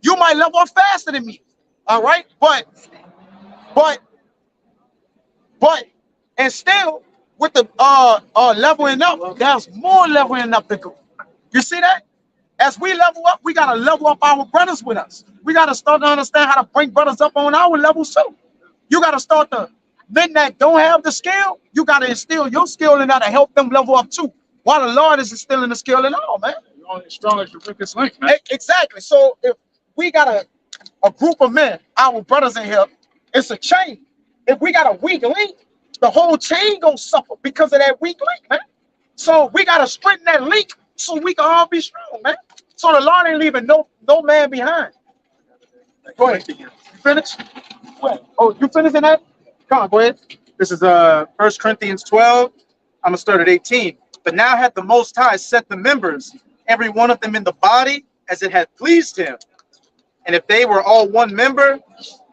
You might level up faster than me. All right, but and still with the leveling up, there's more leveling up to go. You see that? As we level up, we gotta level up our brothers with us. We gotta start to understand how to bring brothers up on our level too. You gotta start to men that don't have the skill, you gotta instill your skill in that to help them level up too. While the Lord is instilling the skill in all, man. You're only as strong as your weakest link, man. Exactly. So if we got a group of men, our brothers in here, it's a chain. If we got a weak link, the whole chain gonna suffer because of that weak link, man. So we gotta strengthen that link so we can all be strong, man. So the Lord ain't leaving no man behind. Go ahead. You finished? Oh, you finished in that? Come on, go ahead. This is 1 Corinthians 12. I'm gonna start at 18. But now hath the Most High set the members, every one of them in the body, as it had pleased him. And if they were all one member,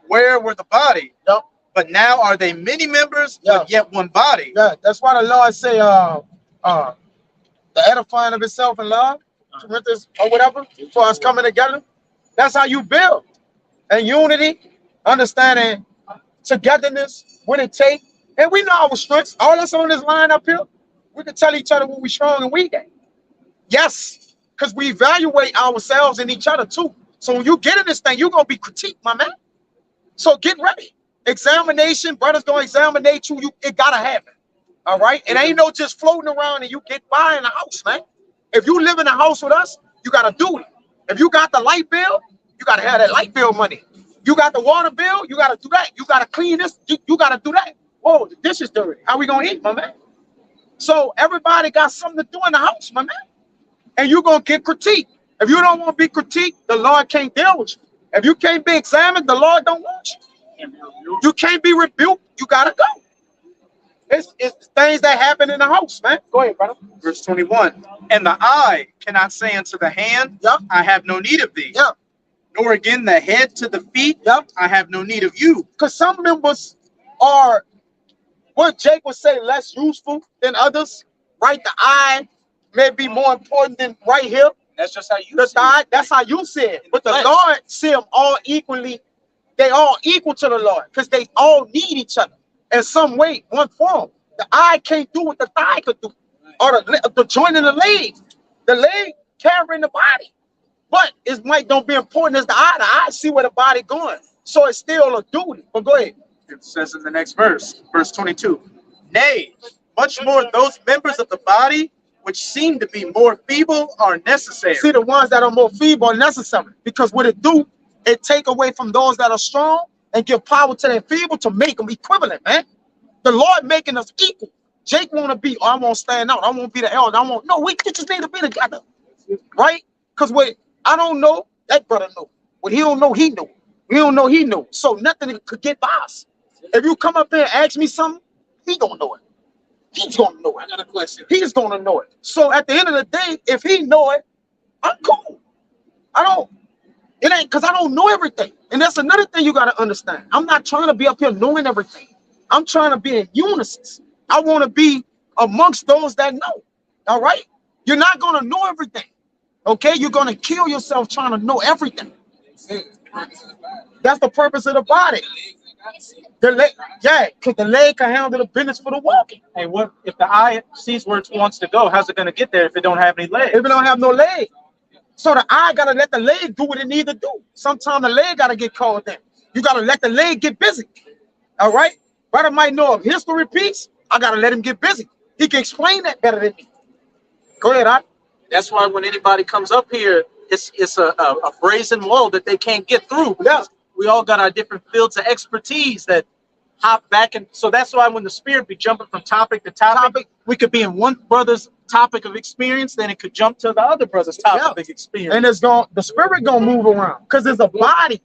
where were the body? Yep. But now are they many members, Yeah. but yet one body? Yeah, that's why the Lord say the edifying of itself in love, Corinthians or whatever, for us coming together. That's how you build. And unity, understanding togetherness, what it takes. And we know our strengths. All us on this line up here, we can tell each other when we're strong and weak at. Yes, because we evaluate ourselves and each other too. So when you get in this thing, you're going to be critiqued, my man. So get ready. Examination, brothers gonna examinate you. It gotta happen. All right. It ain't no just floating around and you get by in the house, man. If you live in a house with us, you gotta do it. If you got the light bill, you gotta have that light bill money. You got the water bill, you gotta do that. You gotta clean this, you gotta do that. Whoa, the dish is dirty. How we gonna eat, my man? So everybody got something to do in the house, my man. And you're gonna get critiqued. If you don't want to be critiqued, the Lord can't deal with you. If you can't be examined, the Lord don't want you. You can't be rebuked. You gotta go. It's things that happen in the house, man. Go ahead, brother. Verse 21. And the eye cannot say unto the hand, Yep. I have no need of thee. Yep. Nor again the head to the feet, Yep. I have no need of you. Because some members are what Jake would say less useful than others. Right? The eye may be more important than right here. That's just how you The see thigh, that's how you see it. But the Flesh. Lord see them all equally. They all equal to the Lord because they all need each other in some way, one form. The eye can't do what the thigh could do, or the joint in the leg. The leg carrying the body, but it might don't be important as the eye. The eye see where the body going, so it's still a duty. But go ahead. It says in the next verse, verse 22. Nay, much more those members of the body which seem to be more feeble are necessary. See, the ones that are more feeble are necessary because what it do, it take away from those that are strong and give power to their feeble to make them equivalent, man. The Lord making us equal. Jake want to be, oh, I won't stand out. I won't be the elder. No, we just need to be together, right? Because what I don't know, that brother know. What he don't know, he know. We don't know, he know. So nothing could get by us. If you come up there and ask me something, he gonna know it. He's gonna know it. I got a question. He's gonna know it. So at the end of the day, if he know it, I'm cool. It ain't because I don't know everything. And that's another thing you gotta understand. I'm not trying to be up here knowing everything. I'm trying to be in unison. I want to be amongst those that know. All right? You're not gonna know everything. Okay, you're gonna kill yourself trying to know everything. That's the purpose of the body. The leg, yeah, because the leg can handle the business for the walking. Hey, what if the eye sees where it wants to go? How's it going to get there if it don't have any legs? If it don't have no leg, so the eye gotta let the leg do what it need to do. Sometimes the leg gotta get called in. You gotta let the leg get busy. All right, brother might know if history repeats. I gotta let him get busy. He can explain that better than me. Go ahead, I. That's why when anybody comes up here, it's a brazen wall that they can't get through. Yeah. We all got our different fields of expertise that hop back, and so that's why when the spirit be jumping from topic to topic, we could be in one brother's topic of experience, then it could jump to the other brother's topic of experience. And it's going, the spirit gonna move around because there's a body,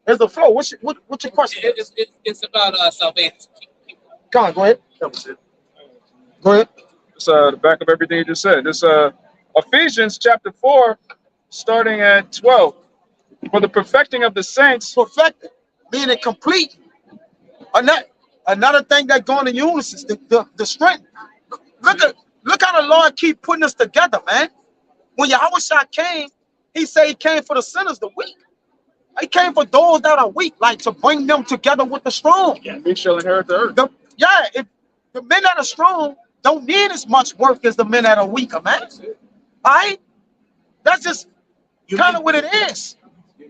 there's a flow. What's your question? It's about salvation. Come on, go ahead. That was it. Go ahead. It's the back of everything you just said. This Ephesians chapter 4, starting at 12. For the perfecting of the saints, Perfected, meaning complete. Another thing that going to unison, the strength. Look how the Lord keep putting us together, man. When Yahushua came, he said he came for the sinners, the weak. He came for those that are weak, like to bring them together with the strong. we shall inherit the earth. If the men that are strong don't need as much work as the men that are weaker, man. All right? That's just kind of what it is.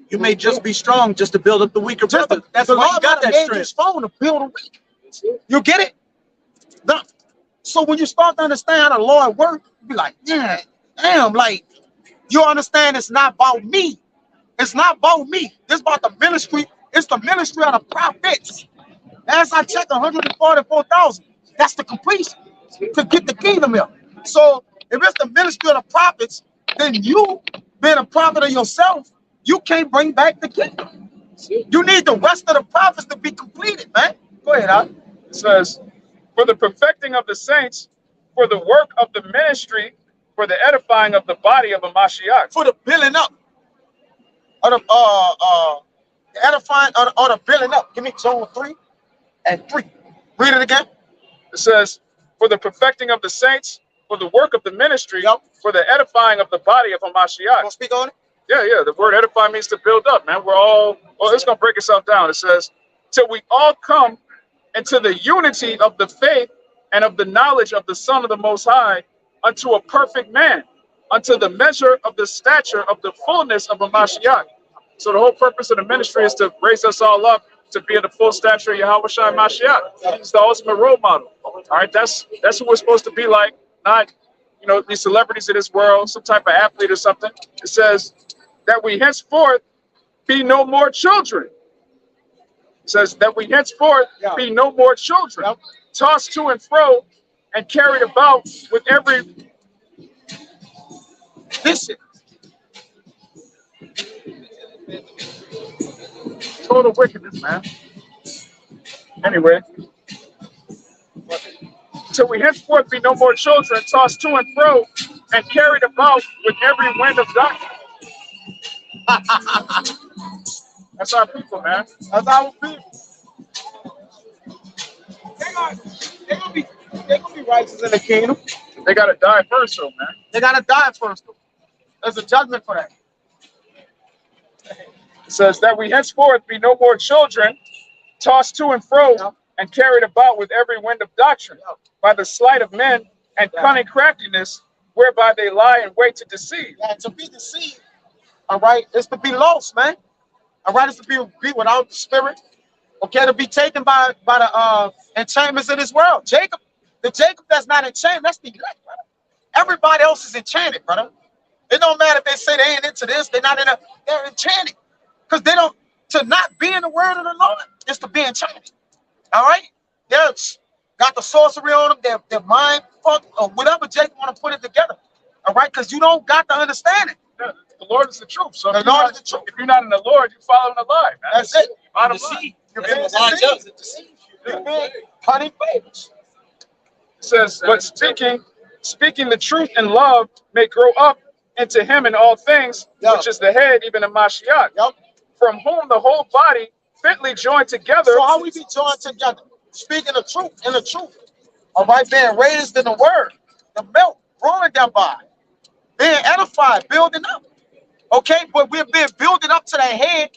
You may just be strong just to build up the weaker Just brother. That's the why you Lord got that made you strength. strong to build a weak. You get it? So when you start to understand how the Lord works, you be like, yeah, damn, like, you understand it's not about me. It's not about me. It's about the ministry. It's the ministry of the prophets. As I check 144,000, that's the completion to get the kingdom here. So if it's the ministry of the prophets, then you, being a prophet of yourself, you can't bring back the kingdom. You need the rest of the prophets to be completed, man. Go ahead, Al. It says, for the perfecting of the saints, for the work of the ministry, for the edifying of the body of a Mashiach. For the building up of the edifying or the building up. Give me John 3 and 3. Read it again. It says, for the perfecting of the saints, for the work of the ministry, for the edifying of the body of a Mashiach. Don't speak on it. Yeah. The word edify means to build up, man. We're all, well, it's going to break itself down. It says, till we all come into the unity of the faith and of the knowledge of the Son of the Most High, unto a perfect man, unto the measure of the stature of the fullness of a Mashiach. So the whole purpose of the ministry is to raise us all up to be in the full stature of Yahweh Shai Mashiach. It's the ultimate role model. All right, that's who we're supposed to be like, not, you know, these celebrities of this world, some type of athlete or something. It says that we henceforth be no more children. It says that we henceforth be no more children, tossed to and fro and carried about with every Listen. total wickedness, man. Anyway, till we henceforth be no more children, tossed to and fro and carried about with every wind of doctrine. That's our people, man. That's our people. They're gonna be righteous in the kingdom. They gotta die first, though, man. They gotta die first. Though. There's a judgment for that. It says that we henceforth be no more children, tossed to and fro and carried about with every wind of doctrine, by the sleight of men and cunning craftiness, whereby they lie in wait to deceive. Yeah, to be deceived, all right, is to be lost, man. All right, it's to be without the spirit. Okay, to be taken by the enchantments of this world. The Jacob that's not enchanted, that's the elect, brother. Everybody else is enchanted, brother. It don't matter if they say they ain't into this, they're not in a, they're enchanted. Because they don't, to not be in the word of the Lord is to be enchanted. All right? They're got the sorcery on them, their mind fuck, or whatever Jacob want to put it together. All right, because you don't got to understand it. The Lord is the truth. So The Lord is the truth. if you're not in the Lord, you're following the lie, man. That's it. Bottom line. You're being deceived. You're being honey favors. It says, but speaking the truth in love may grow up into him in all things, which is the head, even in Mashiach, from whom the whole body fitly joined together. So how we be joined together? Speaking the truth in the truth. All right, being raised in the word, the milk growing thereby. being edified, building up. Okay, but we're being building up to the head.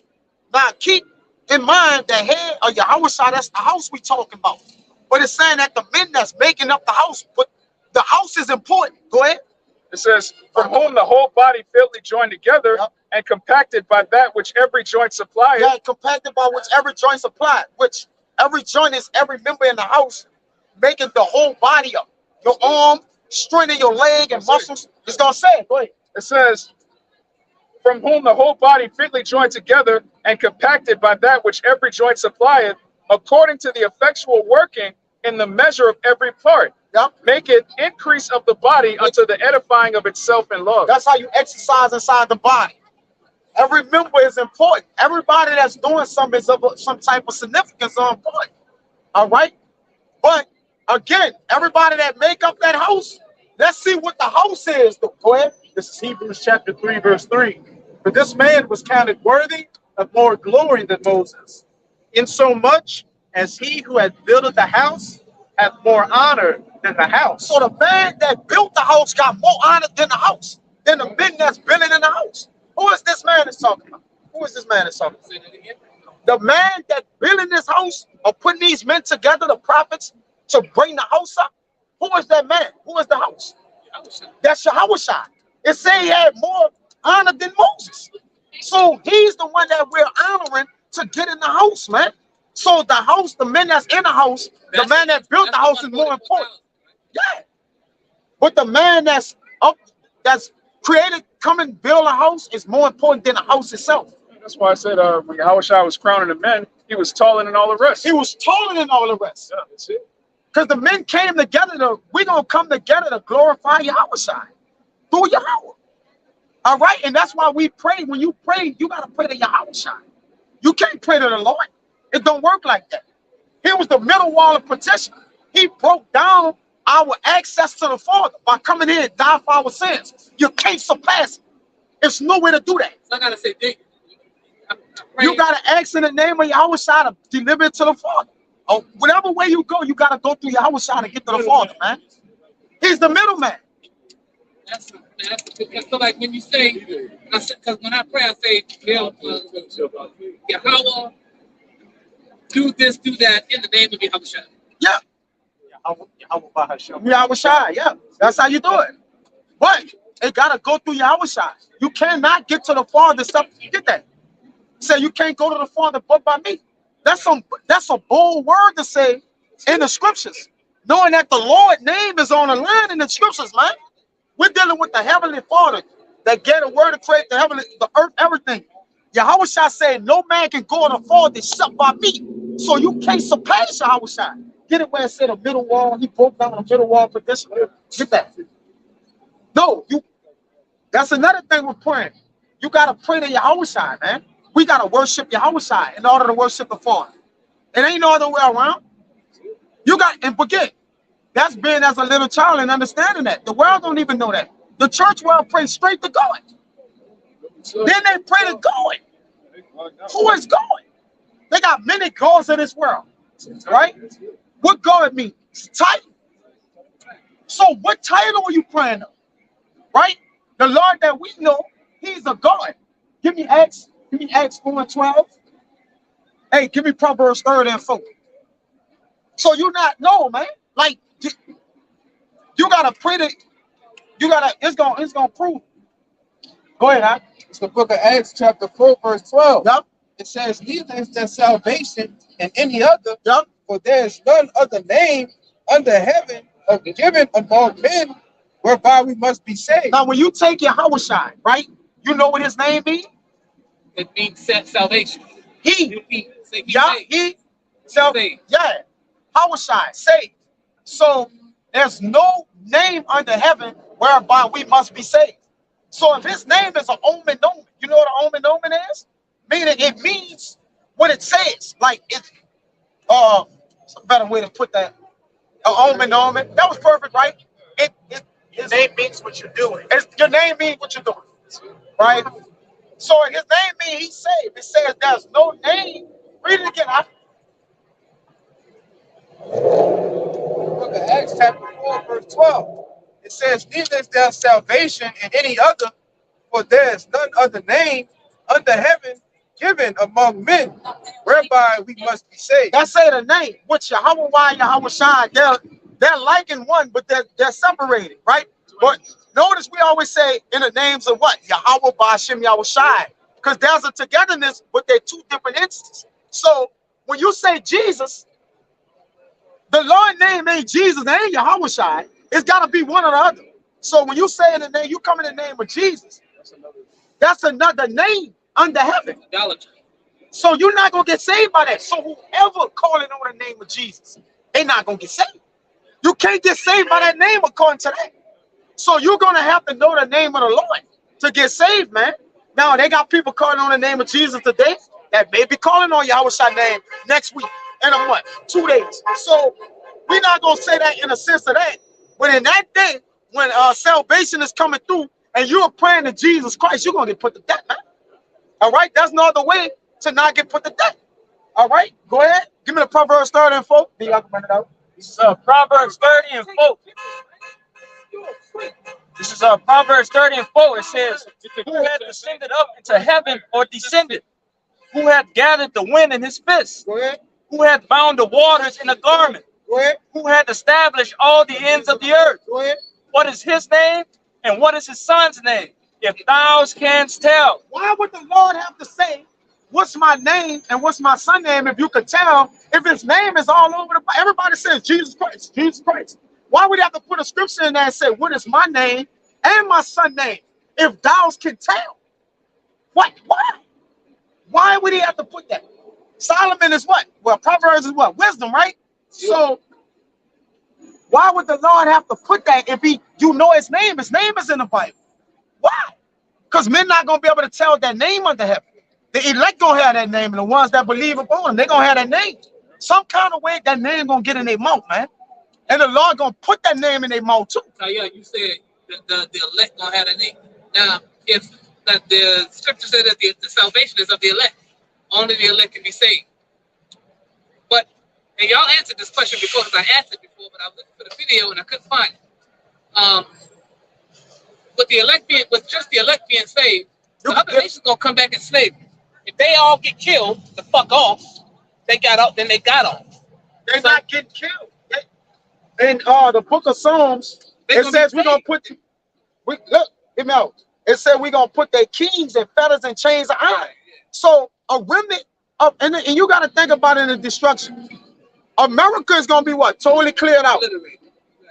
Now keep in mind the head of Yahushua, that's the house we talking about. But it's saying that the men that's making up the house, but the house is important. Go ahead. It says, from whom the whole body fitly joined together Yep. and compacted by that which every joint supplieth. Yeah, compacted by which every joint supplied, which every joint is every member in the house, making the whole body up. Your arm, straining your leg and muscles. It's gonna say it. Go ahead. It says, from whom the whole body fitly joined together and compacted by that which every joint supplieth, according to the effectual working in the measure of every part, Yep. make it increase of the body unto the edifying of itself in love. That's how you exercise inside the body. Every member is important. Everybody that's doing something is of some type of significance or important. All right? But again, everybody that make up that house, let's see what the house is. Go ahead. This is Hebrews chapter 3, verse 3. For this man was counted worthy of more glory than Moses, insomuch as he who had built the house hath more honor than the house. So the man that built the house got more honor than the house, than the men that's building in the house. Who is this man that's talking about? Who is this man that's talking about? The man that building this house or putting these men together, the prophets, to bring the house up. Who is that man? Who is the house? That's Yahushua. It say he had more honor than Moses. So he's the one that we're honoring to get in the house, man. So the house, the men that's in the house, the man that built the house is more important. Yeah. But the man that's up, that's created, come and build a house is more important than the house itself. That's why I said when Yahushua was crowning the men, he was taller than all the rest. He was taller than all the rest. Yeah, that's it. Because the men came together we're going to come together to glorify Yahushua through Yahweh. All right? And that's why we pray. When you pray, you got to pray to Yahushua. You can't pray to the Lord. It don't work like that. He was the middle wall of petition. He broke down our access to the Father by coming in and dying for our sins. You can't surpass it. There's no way to do that. So I gotta say, Dick, You got to ask in the name of Yahushua to deliver it to the Father. Oh, whatever way you go, you got to go through Yahushua to get to the Father, man. He's the middleman. that's so like when you say, because when I pray, I say, Yahweh, do this, do that in the name of Yahushua. Yeah. Yahushua, yeah. That's how you do it. But it got to go through Yahushua. You cannot get to the Father except get that. Say you can't go to the Father but by me. That's a bold word to say in the scriptures. Knowing that the Lord's name is on the line in the scriptures, man. We're dealing with the Heavenly Father that gave a word to create the heavenly, the earth, everything. Yahushua said, no man can go to the Father except by me. So you can't surpass Yahushua. Get it where it said a middle wall. He broke down a middle wall for this. Get that. No, that's another thing we're praying. You got to pray to Yahushua, man. We got to worship Yahushua in order to worship the Father. It ain't no other way around. You got, and forget, that's being as a little child and understanding that. The world don't even know that. The church world prays straight to God. Then they pray to God. Who is God? They got many gods in this world, right? What God means? Title. So what title are you praying to? Right? The Lord that we know, he's a God. Give me Acts 4:12. Hey, give me Proverbs 30 and 4. So you not know, man. Like you gotta pray that it's gonna prove. Go ahead, huh? It's the book of Acts, chapter 4, verse 12. Yep. It says, neither is there salvation in any other, Yep. for there is none other name under heaven of given among men whereby we must be saved. Now, when you take your Yahushua, right? You know what his name means? It means salvation. He. It means Yeah, he. So, saved. yeah. Yahushua, saved. So there's no name under heaven whereby we must be saved. So if his name is an omen, you know what an omen is? Meaning it means what it says. Like it's it's a better way to put that. Omen. That was perfect, right? His name means what you're doing. Your name means what you're doing. Right? So his name means he's saved. It says there's no name. Read it again. Book of Acts chapter 4, verse 12. It it says, neither is there salvation in any other, for there is none other name under heaven given among men whereby we must be saved. That say the name, which Yahweh, Yahweh Shai, they're like in one, but they're separated, right? But notice we always say in the names of what? Yahweh, Ba'ashem, Yahweh Shai, because there's a togetherness, but they're two different instances. So when you say Jesus, the Lord name ain't Jesus, ain't Yahweh Shai. It's got to be one or the other. So when you say in the name, you come in the name of Jesus, that's another name under heaven. Idolatry. So you're not going to get saved by that. So whoever calling on the name of Jesus, they not going to get saved. You can't get saved by that name according to that. So you're going to have to know the name of the Lord to get saved, man. Now, they got people calling on the name of Jesus today that may be calling on Yahweh Shai name next week, in a month, 2 days. So we're not going to say that in a sense of that. But in that day, when salvation is coming through and you're praying to Jesus Christ, you're going to get put to death, man. All right? That's no other way to not get put to death. All right? Go ahead. Give me the Proverbs 30 and 4. Then y'all can bring it out. This is Proverbs 30 and 4. This is Proverbs 30 and 4. It says, who hath ascended up into heaven or descended? Who hath gathered the wind in his fist? Go ahead. Who hath bound the waters in a garment? Go ahead. Who hath established all the ends of the earth? Go ahead. What is his name? And what is his son's name? If thou canst tell. Why would the Lord have to say, what's my name and what's my son's name, if you could tell, if his name is all over the Bible? Everybody says Jesus Christ, Jesus Christ. Why would he have to put a scripture in there and say, what is my name and my son's name, if thou can tell? What? Why? Why would he have to put that? Solomon is what? Well, Proverbs is what? Wisdom, right? So why would the Lord have to put that if you know his name? His name is in the Bible. Why? Because men not going to be able to tell that name under heaven. The elect going to have that name, and the ones that believe upon him, they're going to have that name. Some kind of way that name going to get in their mouth, man. And the Lord going to put that name in their mouth too. Now, yeah, you said the elect gonna have a name. Now, if that the scripture said that the salvation is of the elect, only the elect can be saved. But and y'all answered this question before, because I asked it before, but I was looking for the video and I couldn't find it. With just the elect being saved, the other nations gonna come back and slave. If they all get killed, the fuck off, they got out, then they got off. They're not getting killed. In the book of Psalms, it says we're gonna put look, hear me out. It said we're gonna put their kings and fetters and chains of iron. So a remnant of and you gotta think about it in the destruction. America is gonna be what? Totally cleared out.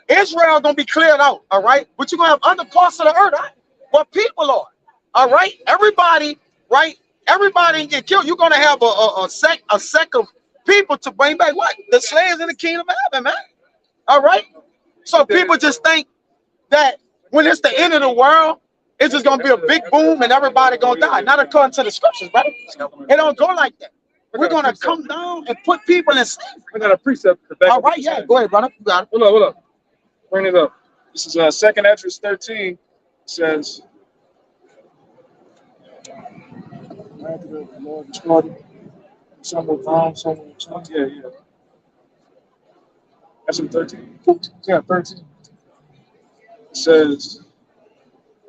Israel is gonna be cleared out, all right? But you're gonna have other parts of the earth, right? Where people are. All right, everybody, right? Everybody get killed. You're gonna have a sect of people to bring back what? The slaves in the kingdom of heaven, man. All right. So people just think that when it's the end of the world, it's just gonna be a big boom and everybody gonna die. Not according to the scriptures, right? It don't go like that. We're gonna come down and put people in slavery. I got a precept. All right, yeah, go ahead, brother. You got it. Hold up. Bring it up. This is 2nd Esdras 13. It says, The Lord destroyed it. Some were bound, some were chained. yeah. That's in 13. Yeah, 13. It says,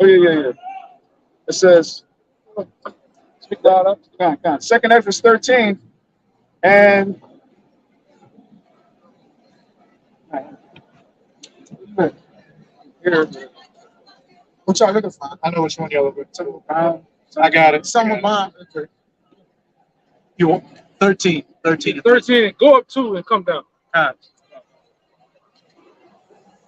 oh yeah. It says, speak loud up. Come on. 2nd Esdras 13, and here. What y'all looking for? I know which one y'all are. Some were bound. I got it. Some of mine. Okay. You want 13. 13, go up 2 and come down.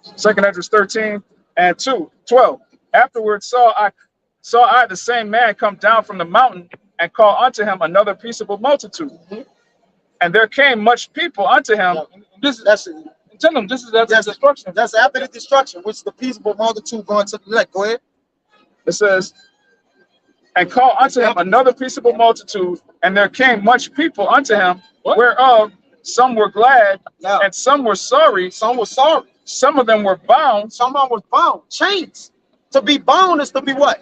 2nd Esdras 13 and 12. Afterwards saw I the same man come down from the mountain and call unto him another peaceable multitude. And there came much people unto him. Tell them this is after the destruction. That's after the destruction, which is the peaceable multitude going to the left. Go ahead. It says, and call unto him another peaceable multitude, and there came much people unto him, whereof some were glad, and some were sorry. Some were sorry. Some of them were bound. Some of them were bound. Chains. To be bound is to be what?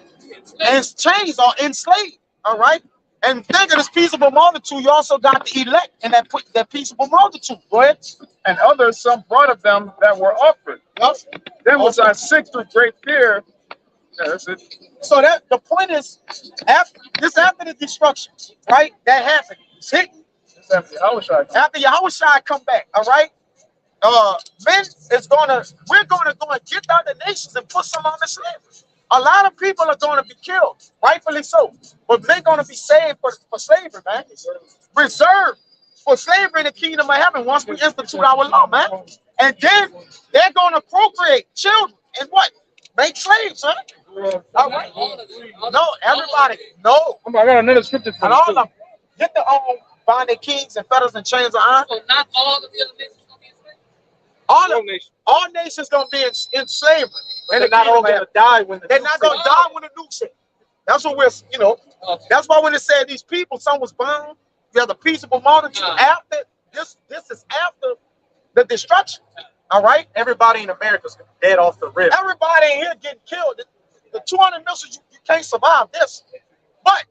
And chains are enslaved. All right. And think of this peaceable multitude. You also got the elect and that peaceable multitude. Go ahead. And others some brought of them that were offered. Yup. Then was I sick through great fear. Yeah, that's it. So that the point is, after the destruction, right? That happened. It's hitting That's after Yahushua. after Yahushua come back. All right. We're gonna go and get out the nations and put some on the slavery. A lot of people are gonna be killed, rightfully so. But they're gonna be saved for slavery, man. Reserved for slavery in the kingdom of heaven once we institute our law, man. And then they're gonna procreate children and what? Make slaves, huh? All right. No, everybody. No. I got another scripture for And you, all too. of them get their own bonded kings and fetters and chains of iron. So not all of the other nations gonna be enslaved. All nations gonna be in slavery. And they're not all gonna die when They're not gonna die when the nukes hit. That's what that's why when it said these people, some was bound, you have the peaceable multitude. After this is after the destruction. All right? Everybody in America's dead off the rip. Everybody in here getting killed. The 200 missiles, you can't survive this. But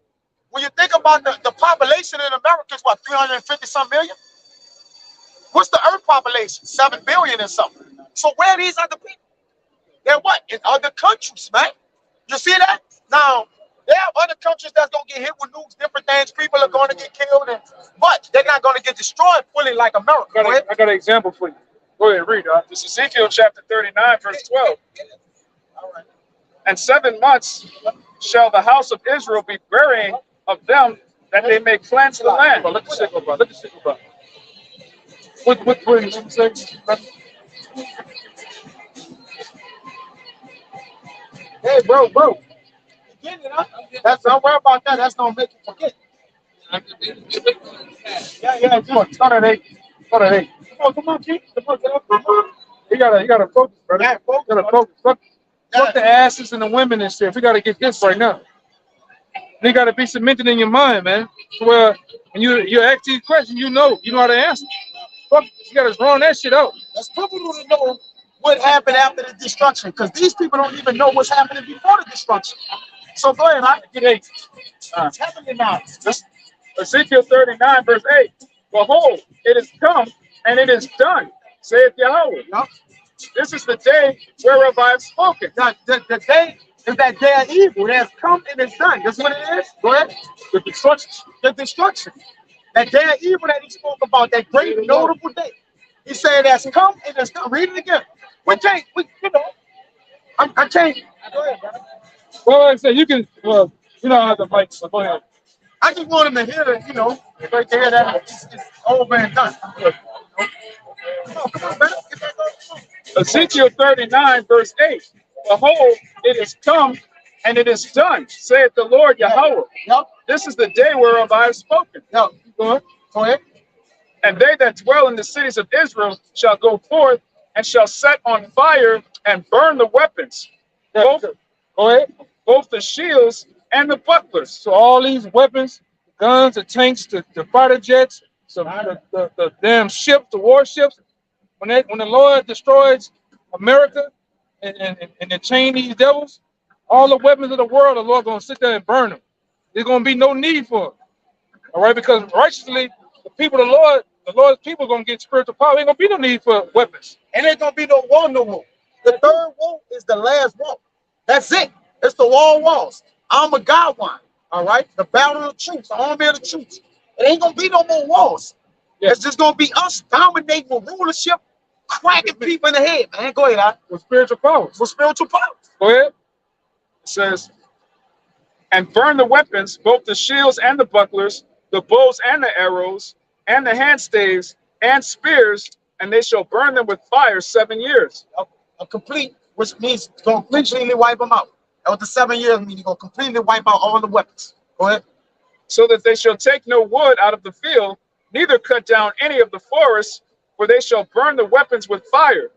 when you think about the population in America is what, 350 some million? What's the earth population? 7 billion and something. So where are these other people? They're what? In other countries, man. You see that? Now, there are other countries that's gonna get hit with nukes, different things. People are gonna get killed, but they're not gonna get destroyed fully like America. I got an example for you. Go ahead, read. This is Ezekiel chapter 39, verse 12. And 7 months shall the house of Israel be burying of them, that they may cleanse the land. Let the shit go by. Let the shit go by. What you say? Hey, bro. Get it up. Don't worry about that. That's gonna make you forget. Yeah. Come on, start at 8. Start at 8. Come on, Keith. Come on, get up. You gotta focus, brother. Yeah, focus. You gotta focus. Fuck the asses and the women and shit. We gotta get this right now. They gotta be cemented in your mind, man. So where when you ask these questions, you know how to answer. Fuck, you gotta draw that shit out. That's people who know what happened after the destruction, because these people don't even know what's happening before the destruction. So go ahead, Get 8. It's happening now. Ezekiel 39, verse 8. Behold, it is come and it is done, saith Yahweh. Yup. This is the day whereof I have spoken. The day is that day of evil. It has come and it's done. That's what it is. Go ahead. The destruction. The destruction. That day of evil that he spoke about, that great notable day. He said it has come and it's done. Read it again. I can't. Go ahead, brother. Well, like I said, you can. Well, you know how the mic. So go ahead. I just want him to hear it, right there that it's over and done. Come on, man. Get that going. Ezekiel 39, verse 8. Behold, it is come and it is done, saith the Lord Yahweh. Yup. This is the day whereof I have spoken. Go ahead. And they that dwell in the cities of Israel shall go forth and shall set on fire and burn the weapons, both the shields and the bucklers. So all these weapons, the guns, the tanks, the fighter jets, the damn ships, the warships. When the Lord destroys America and they chain these devils, all the weapons of the world, the Lord gonna sit there and burn them. There's gonna be no need for them. All right, because righteously, the Lord's people gonna get spiritual power. Ain't gonna be no need for weapons. And ain't gonna be no war no more. The third war is the last war. That's it. It's the walls. I'm a God one. All right. The battle of the troops, the army of the troops. It ain't gonna be no more wars. Yeah. It's just gonna be us dominating with rulership, cracking people in the head, man. Go ahead, Al. With spiritual powers. With spiritual power. Go ahead. It says, and burn the weapons, both the shields and the bucklers, the bows and the arrows, and the handstaves and spears, and they shall burn them with fire 7 years. A complete, which means gonna completely wipe them out. That was the 7 years mean you're gonna completely wipe out all the weapons. Go ahead. So that they shall take no wood out of the field, neither cut down any of the forests, for they shall burn the weapons with fire,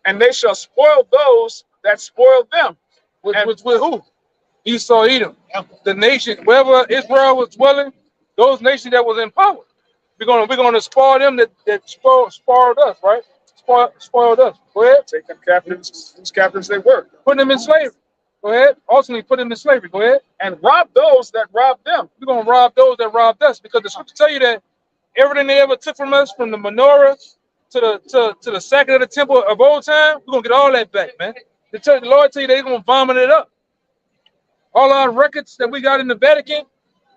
and they shall spoil those that spoil them. With who? Esau, Edom. The nation, wherever Israel was dwelling, those nations that was in power. We're gonna spoil them that spoiled us, right? Spoiled us. Go ahead. Take them captives, whose captives they were. Put them in slavery. Go ahead. Ultimately, put them in slavery. Go ahead. And rob those that robbed them. We're gonna rob those that robbed us, because the scripture tell you that everything they ever took from us, from the menorah to the sacking of the temple of old time, we're gonna get all that back, man. The Lord tell you they're gonna vomit it up. All our records that we got in the Vatican,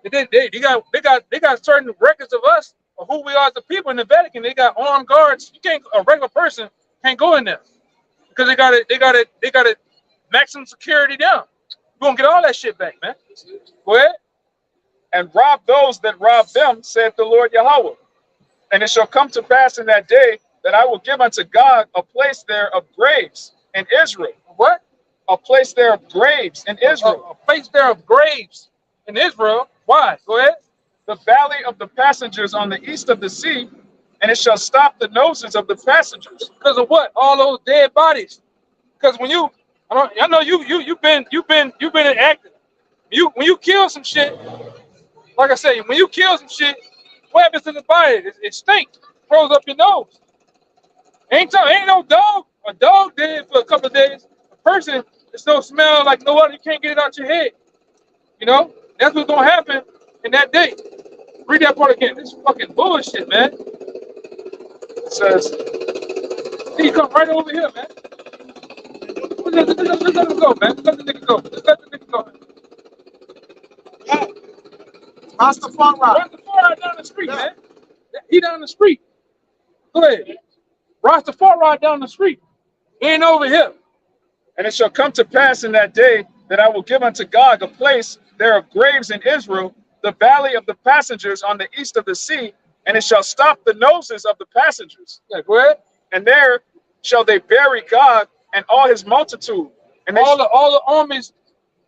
they got certain records of us of who we are as a people in the Vatican. They got armed guards. A regular person can't go in there because they got it maximum security down. We're gonna get all that shit back, man. Go ahead. And rob those that rob them, saith the Lord Yahweh. And it shall come to pass in that day that I will give unto God a place there of graves in Israel. What? A place there of graves in Israel. A place there of graves in Israel. Why? Go ahead. The valley of the passengers on the east of the sea, and it shall stop the noses of the passengers. Because of what? All those dead bodies. Because when you, I know you've been active. When you kill some shit, like I say, when you kill some shit, what happens to the body? It stinks. Throws up your nose. Ain't no dog. A dog dead for a couple of days. A person, it's no smell like no other. You can't get it out your head. You know? That's what's gonna happen in that day. Read that part again. This fucking bullshit, man. It says, He come right over here, man. Let's let him go, man. Let the nigga go. Let's let the nigga go. Rastafari. Rastafari down the street, man. He down the street. Go ahead. Rastafari down the street. He ain't over here. and it shall come to pass in that day that I will give unto God a place there of graves in Israel, the valley of the passengers on the east of the sea, and it shall stop the noses of the passengers. Yeah, go ahead. And there shall they bury God and all his multitude. And all the armies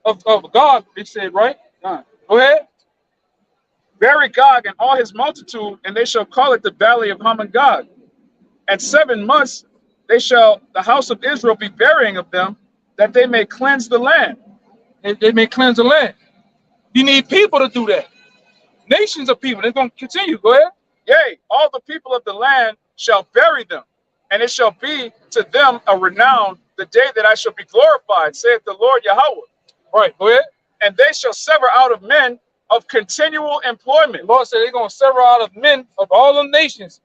of God, they said, right? Go ahead. Bury Gog and all his multitude, and they shall call it the valley of Haman Gog. And 7 months the house of Israel be burying of them, that they may cleanse the land. They may cleanse the land. You need people to do that. Nations of people. They're going to continue. Go ahead. Yea, all the people of the land shall bury them, and it shall be to them a renown the day that I shall be glorified, saith the Lord Yahweh. All right, go ahead. And they shall sever out of men of continual employment. The Lord said they're going to sever out of men of all the nations.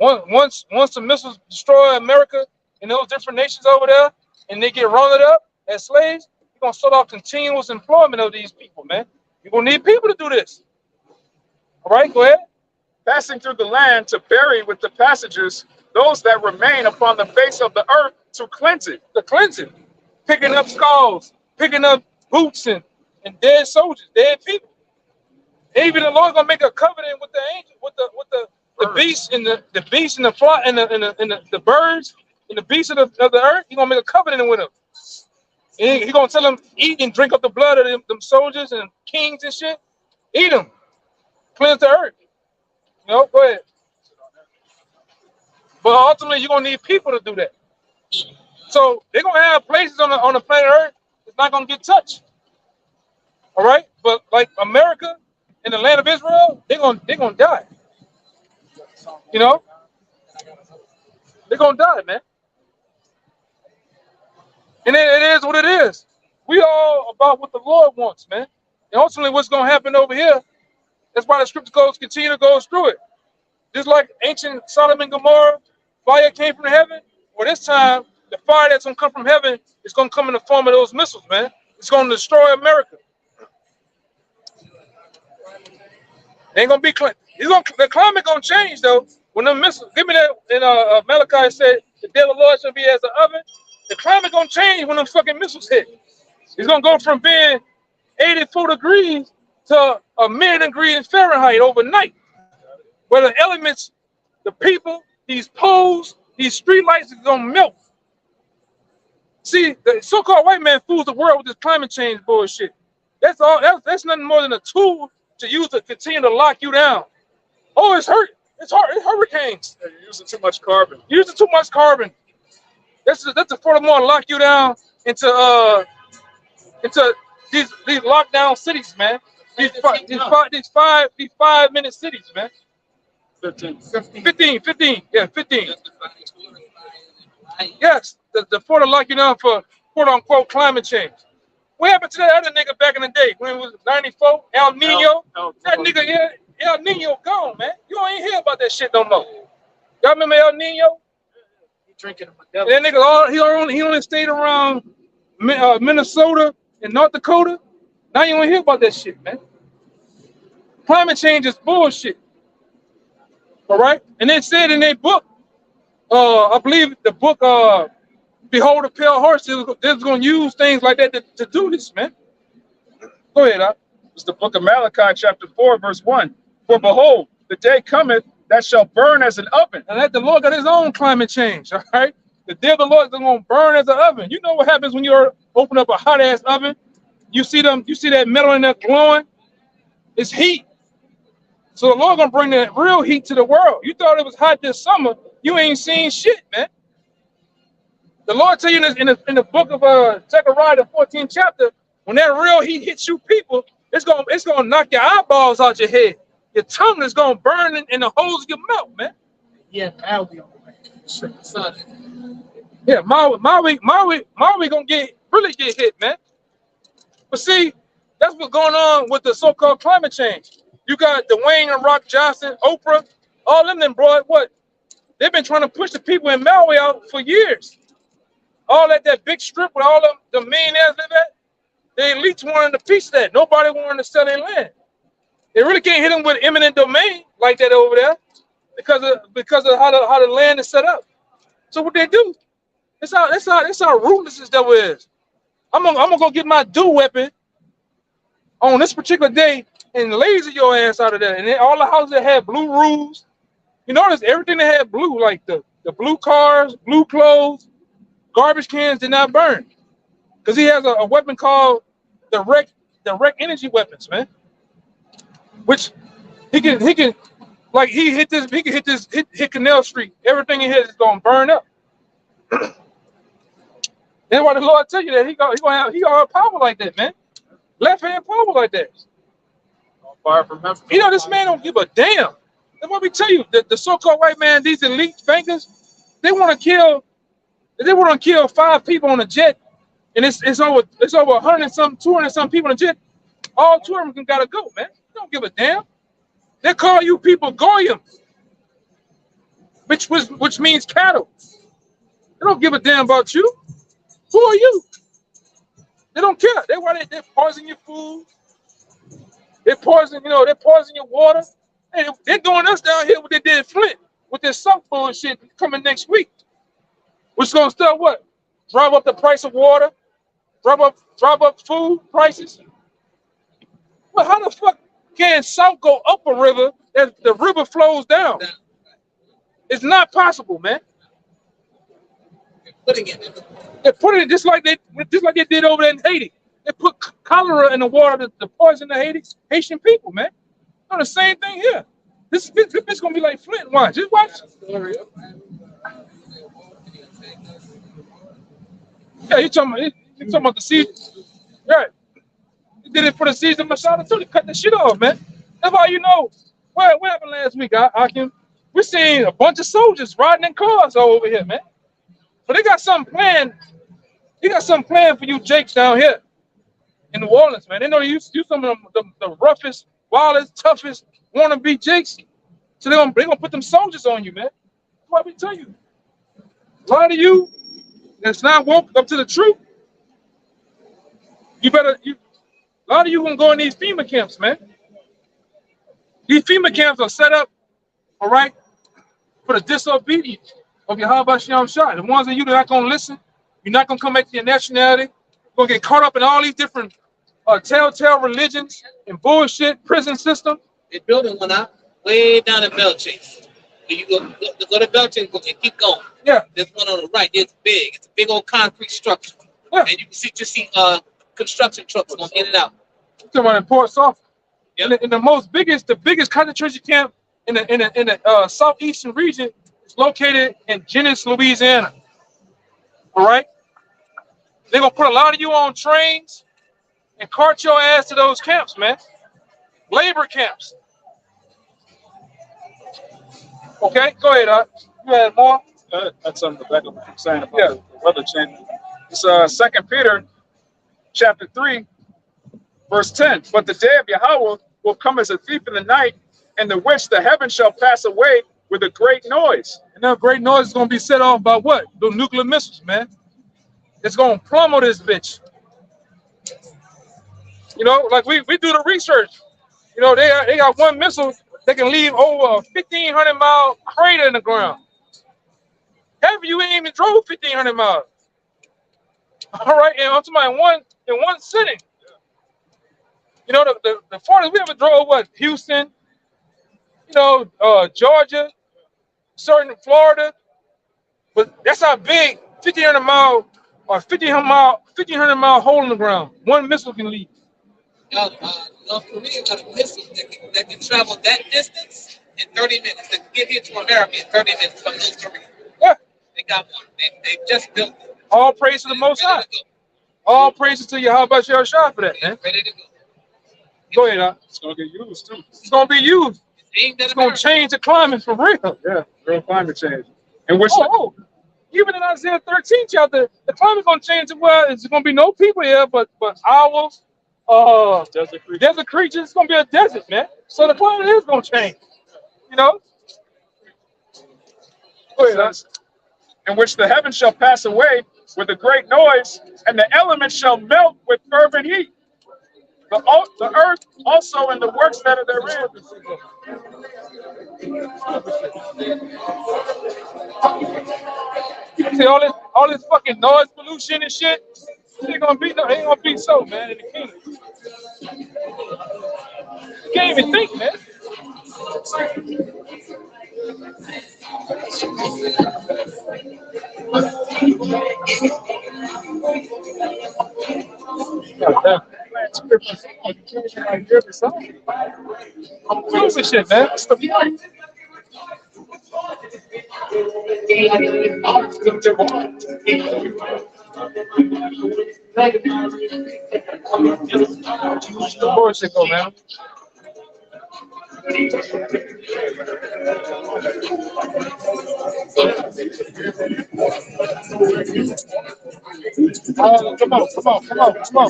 Once the missiles destroy America and those different nations over there, and they get rounded up as slaves, you're going to start off continuous employment of these people, man. You're going to need people to do this. All right, go ahead. Passing through the land to bury with the passengers those that remain upon the face of the earth to cleanse it. To cleanse it. Picking up skulls, picking up boots and dead soldiers, dead people. Even the Lord gonna make a covenant with the angel, with the beast and the beast and the fly and the birds and the beasts of the earth. He gonna make a covenant with them. And he gonna tell them eat and drink up the blood of them soldiers and kings and shit. Eat them, cleanse the earth. You know, go ahead. But ultimately, you're gonna need people to do that. So they're gonna have places on the planet Earth that's not gonna get touched. All right, but like America and the land of Israel, they're gonna die. You know, they're gonna die, man. And it is what it is. We all about what the Lord wants, man. And ultimately, what's gonna happen over here? That's why the scripture continue to go through it. Just like ancient Sodom and Gomorrah, fire came from heaven. Well, this time, the fire that's gonna come from heaven is gonna come in the form of those missiles, man. It's gonna destroy America. Ain't gonna be the climate gonna change though. When the missiles, give me that. And Malachi said, "The day of the Lord shall be as an oven." The climate gonna change when them fucking missiles hit. It's gonna go from being 84 degrees to a million-degree in Fahrenheit overnight. Where the elements, the people, these poles, these street lights are gonna melt. See, the so-called white man fools the world with this climate change bullshit. That's all. That's nothing more than a tool to use to continue to lock you down. Oh, it's hurt. It's hard. It's hurricanes. You're using too much carbon. You're using too much carbon. That's to furthermore lock you down into these lockdown cities, man. These 5-minute cities, man. 15. Yeah, 15. Yes, the to lock you down for quote unquote climate change. What happened to that other nigga back in the day when it was 94? El Nino? That nigga, yeah, El Nino gone, man. You ain't hear about that shit no more. Y'all remember El Nino? He drinking a And Modelo. that nigga, he only stayed around Minnesota and North Dakota. Now you don't hear about that shit, man. Climate change is bullshit. All right? And they said in their book, I believe the book, Behold the Pale Horse, they was going to use things like that to do this, man. Go ahead, Doc. It's the book of Malachi, chapter 4, verse 1. For behold, the day cometh that shall burn as an oven. And that the Lord got his own climate change, all right? The day of the Lord is going to burn as an oven. You know what happens when you open up a hot-ass oven? You see that metal in there glowing? It's heat. So the Lord going to bring that real heat to the world. You thought it was hot this summer. You ain't seen shit, man. The Lord tell you in the book of Zechariah, the 14th chapter, when that real heat hits you people, it's gonna knock your eyeballs out your head. Your tongue is gonna burn in the holes of your mouth, man. Yeah, now we on the way. Son, Yeah, Maui gonna really get hit, man. But see, that's what's going on with the so-called climate change. You got Dwayne and Rock Johnson, Oprah, all them then brought what? They've been trying to push the people in Maui out for years. All at that big strip with all of the millionaires live at, the elites wanted a piece of that. Nobody wanted to sell their land. They really can't hit them with eminent domain like that over there because of how the land is set up. So what they do? It's how ruthless this devil is. I'm gonna go get my dual weapon on this particular day and laser your ass out of there. And then all the houses that had blue roofs, you notice everything that had blue, like the blue cars, blue clothes, garbage cans did not burn. Because he has a weapon called the wreck energy weapons, man. Which he can like he can hit Canal Street. Everything in here is gonna burn up. That's why the Lord tell you that he gonna have power like that, man. Left hand power like that. Fire from heaven. You know, this man don't give a damn. That's what we tell you. The so-called white man, these elite bankers, they want to kill 5 people on a jet, and it's over 100 and some, 200 and some people on a jet. All 2 of them gotta go, man. They don't give a damn. They call you people goyim, which means cattle. They don't give a damn about you. Who are you? They don't care. They poison your food. They poison your water. Hey, they're doing us down here what they did in Flint with this sunk bullshit coming next week. Which is gonna start what? Drive up the price of water, drive up food prices. Well, how the fuck can South go up a river as the river flows down? It's not possible, man. putting it. They're putting it just like they did over there in Haiti. They put cholera in the water to poison the Haitian people, man. On the same thing here. This bitch gonna be like Flint. Watch, just watch. Yeah, you talking about the season? Right. He did it for the season Machado too. They cut the shit off, man. That's why you know what happened last week, Akim. We seen a bunch of soldiers riding in cars all over here, man. But they got something planned. They got something planned for you Jakes down here in New Orleans, man. They know you some of the roughest, wildest, toughest wannabe Jakes. So they're gonna put them soldiers on you, man. That's why we tell you. A lot of you that's not woke up to the truth. A lot of you gonna go in these FEMA camps, man. These FEMA camps are set up, all right, for the disobedience of your Habashim Shah. The ones of you that are not gonna listen, you're not gonna come back to your nationality, you're gonna get caught up in all these different telltale religions and bullshit prison system. The building went out way down in Belching. You go to Belching and keep going. Yeah. There's one on the right. It's big. It's a big old concrete structure. Yeah. And you can see construction trucks going in and out. Talking about in Port Soft. Yep. And the biggest concentration camp in the southeastern region is located in Jennings, Louisiana. All right. They're gonna put a lot of you on trains and cart your ass to those camps, man. Labor camps. Okay, go ahead, you had more? That's something back up what I'm saying about the weather change. It's 2 Peter chapter 3, verse 10. But the day of Yahweh will come as a thief in the night, in the which the heavens shall pass away with a great noise, And that great noise is gonna be set off by what? The nuclear missiles, man. It's gonna pummel this bitch. You know, like we do the research. You know, they got one missile that can leave over a 1,500-mile crater in the ground. Half of you ain't even drove 1,500 miles. All right, and I'm talking about in one sitting. You know, the farthest we ever drove was Houston, you know, Georgia, certain Florida. But that's how big 1,500 mile or 1,500 mile hole in the ground one missile can leave. North Korea got a missile that can travel that distance in 30 minutes. That can get here to America in 30 minutes from North Korea. Yeah. They got one. They just built it. All praise to the Most High. All praises to you. How about your shot for that, man? Ready to go. Go ahead, huh? It's gonna get used too. It's gonna be used. Aimed at It's gonna America. change the climate for real. Yeah, real climate change. And which Even in Isaiah 13 chapter, the climate gonna change to where it's gonna be no people here, but owls, desert creatures. It's gonna be a desert, man. So the climate is gonna change. You know? Go ahead, huh? in which the heavens shall pass away with a great noise, and the elements shall melt with fervent heat. The earth also and the works that are therein. See all this fucking noise pollution and shit. It ain't gonna be so, man, in the kingdom. You can't even think, man. Stupid shit, man. What's the point? Bullshit go, man. Come on.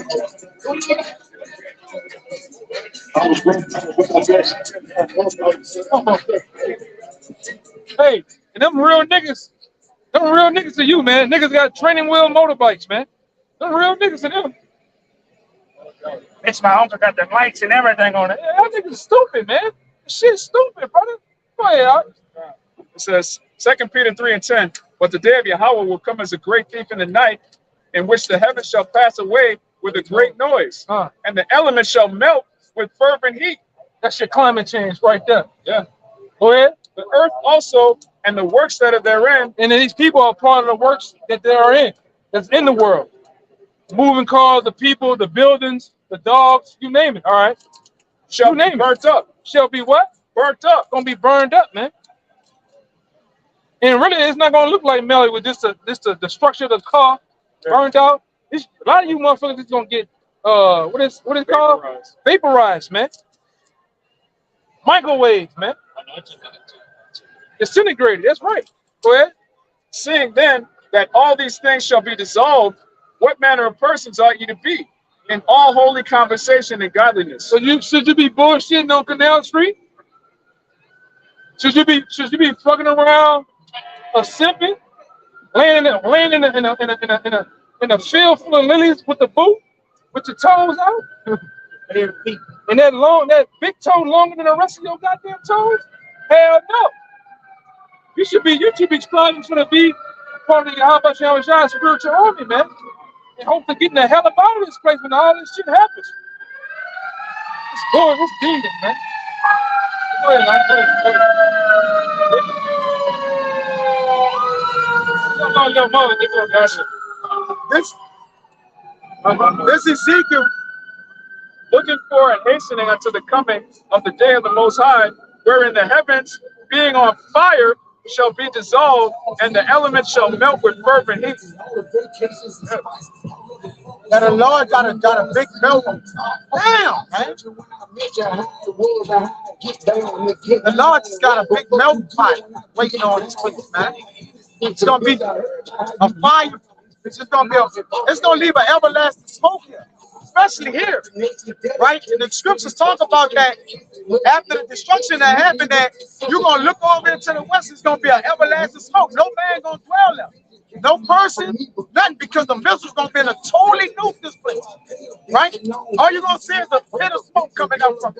Hey, and them real niggas to you, man. Niggas got training wheel motorbikes, man. Them real niggas to them. It's my uncle got the lights and everything on it. Yeah, that nigga's stupid, man. Shit's stupid, brother. Go ahead, Art. It says 2 Peter 3:10, but the day of Yahweh will come as a great thief in the night, in which the heavens shall pass away with a great noise, and the elements shall melt with fervent heat. That's your climate change right there. Yeah. Go ahead. The earth also and the works that are therein. And these people are part of the works that they are in, that's in the world. Moving cars, the people, the buildings, the dogs, you name it, all right? Shall be burnt up. Shall be what? Burnt up. Gonna be burned up, man. And really, it's not gonna look like Melly with the structure of the car burned out. A lot of you motherfuckers is gonna get what is called? Vaporized, man. Microwaves, man. Disintegrated. That's right. Go ahead. Seeing then that all these things shall be dissolved, what manner of persons ought you to be in all holy conversation and godliness? So should you be bullshitting on Canal Street? Should you be fucking around or simping, laying in a field full of lilies with the boot, with your toes out, and that big toe longer than the rest of your goddamn toes? Hell no. You should be striving to be part of the Yahweh spiritual army, man. And hope to get the hell up out of this place when all this shit happens. It's going, it's demon, man. Go ahead, man. Go ahead. This Ezekiel looking for and hastening unto the coming of the day of the Most High, wherein the heavens being on fire shall be dissolved, and the elements shall melt with fervent heat. That the Lord got a big melt. Damn, man. The Lord just got a big melt pot waiting on his place, man. It's gonna be a fire. It's gonna leave an everlasting smoke here. especially here, right? And the scriptures talk about that after the destruction that happened, that you're gonna look over into the west, it's gonna be an everlasting smoke. No man gonna dwell there. No person, nothing, because the missile's gonna be in a totally nuke this place, right? All you're gonna see is a pit of smoke coming out from